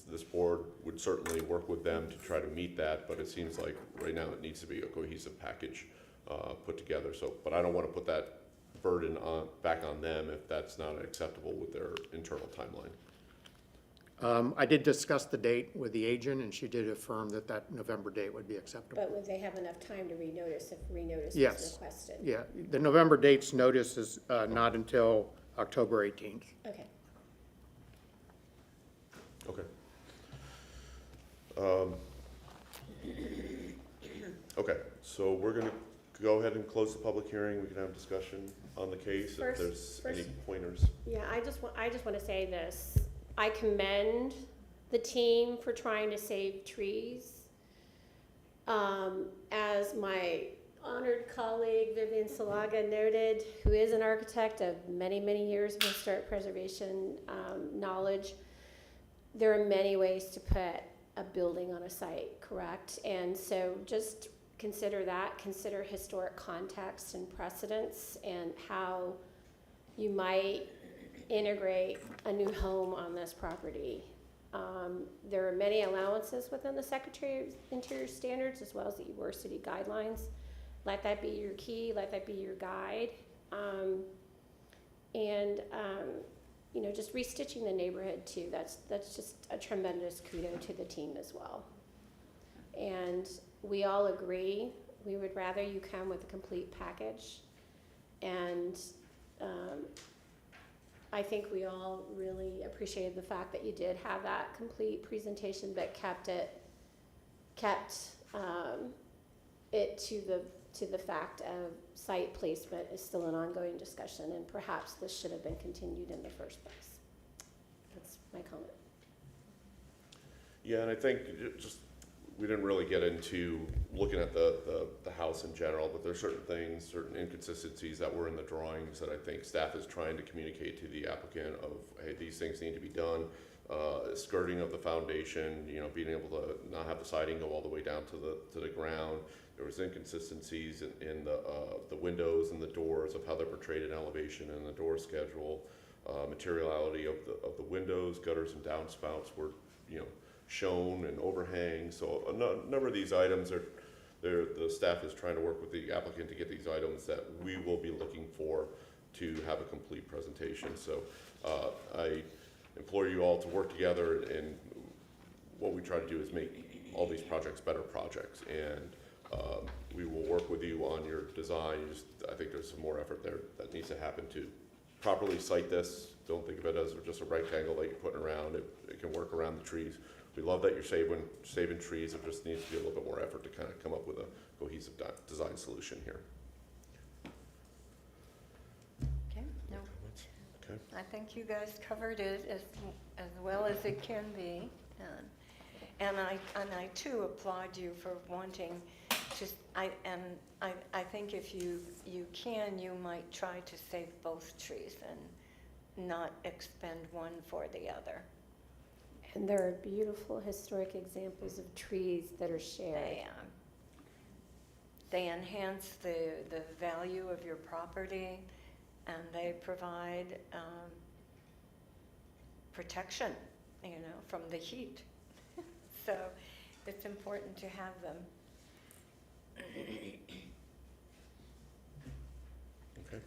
this board would certainly work with them to try to meet that, but it seems like right now it needs to be a cohesive package put together. So, but I don't want to put that burden back on them if that's not acceptable with their internal timeline. I did discuss the date with the agent, and she did affirm that that November date would be acceptable. But would they have enough time to renotice if renotice Yes. is requested? Yeah, the November date's notice is not until October 18th. Okay. Okay. Okay, so we're going to go ahead and close the public hearing. We can have discussion on the case if there's any pointers. Yeah, I just want to say this. I commend the team for trying to save trees. As my honored colleague Vivian Salaga noted, who is an architect of many, many years of historic preservation knowledge, there are many ways to put a building on a site, correct? And so just consider that, consider historic context and precedents, and how you might integrate a new home on this property. There are many allowances within the Secretary of Interior standards, as well as the Ybor City guidelines. Let that be your key, let that be your guide. you know, just restitching the neighborhood too, that's just a tremendous kudo to the team as well. And we all agree, we would rather you come with a complete package. And I think we all really appreciated the fact that you did have that complete presentation, but kept it to the fact of site placement is still an ongoing discussion, and perhaps this should have been continued in the first place. That's my comment. Yeah, and I think just, we didn't really get into looking at the house in general, but there's certain things, certain inconsistencies that were in the drawings that I think staff is trying to communicate to the applicant of, hey, these things need to be done. Skirting of the foundation, you know, being able to not have the siding go all the way down to the ground. There was inconsistencies in the windows and the doors of how they're portrayed in elevation and the door schedule. Materiality of the windows, gutters and downspouts were, you know, shown and overhang. So a number of these items are, the staff is trying to work with the applicant to get these items that we will be looking for to have a complete presentation. So I implore you all to work together, and what we try to do is make all these projects better projects. And we will work with you on your design. I think there's some more effort there that needs to happen to properly site this. Don't think of it as just a rectangle that you're putting around. It can work around the trees. We love that you're saving trees. It just needs to be a little bit more effort to kind of come up with a cohesive design solution here. Okay, no. Okay. I think you guys covered it as well as it can be. And I too applaud you for wanting to, I think if you can, you might try to save both trees and not expend one for the other. And there are beautiful historic examples of trees that are shared. They enhance the value of your property, and they provide protection, you know, from the heat. So it's important to have them. Okay.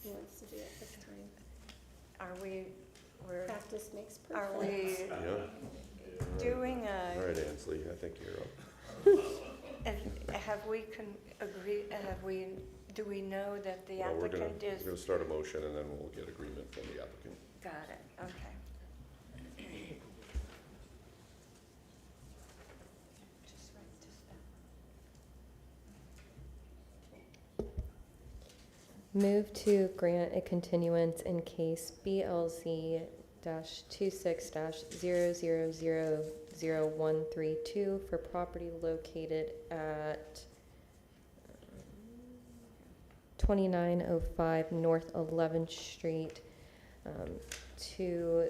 Who wants to do it this time? Practice makes perfect. Are we doing a? All right, Ansley, I think you're up. Have we do we know that the Well, applicant is? We're gonna start a motion, and then we'll get agreement from the applicant. Got it, okay. Move to grant a continuance in case BLZ -26-00000132 for property located at 2905 North 11th Street to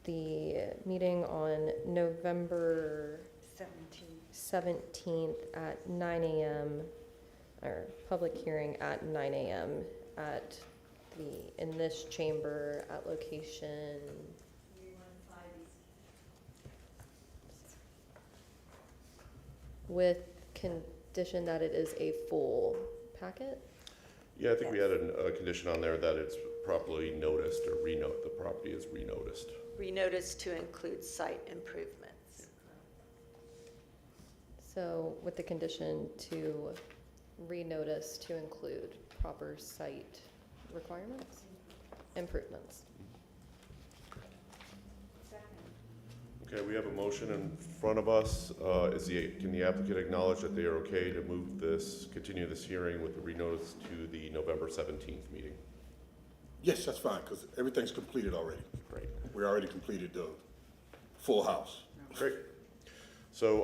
the meeting on November 17th at 9 a.m. or public hearing at 9 a.m. in this chamber at location with condition that it is a full packet. Yeah, I think we had a condition on there that it's properly noticed or the property is renoticed. Renotice to include site improvements. So with the condition to renotice to include proper site requirements, improvements. Okay, we have a motion in front of us. Can the applicant acknowledge that they are okay to continue this hearing with the renotice to the November 17th meeting? Yes, that's fine, because everything's completed already. Great. We already completed the full house. Great. So,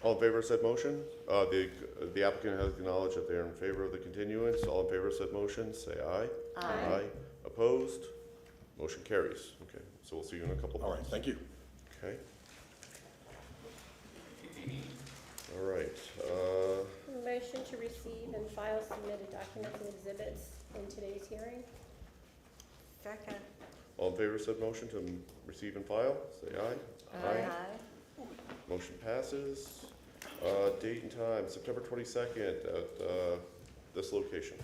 all in favor of said motion? The applicant has acknowledged that they are in favor of the continuance. All in favor of said motion, say aye. Aye. Opposed? Motion carries. Okay, so we'll see you in a couple months. All right, thank you. Okay. All right. Motion to receive and file submitted documents and exhibits in today's hearing. Second. All in favor of said motion to receive and file, say aye. Aye. Motion passes. Date and time, September 22nd at this location.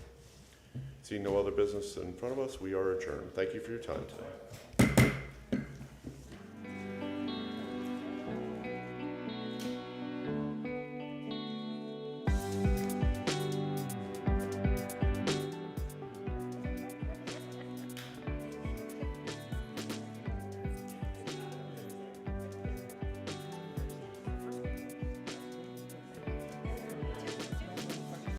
Seeing no other business in front of us, we are adjourned. Thank you for your time today.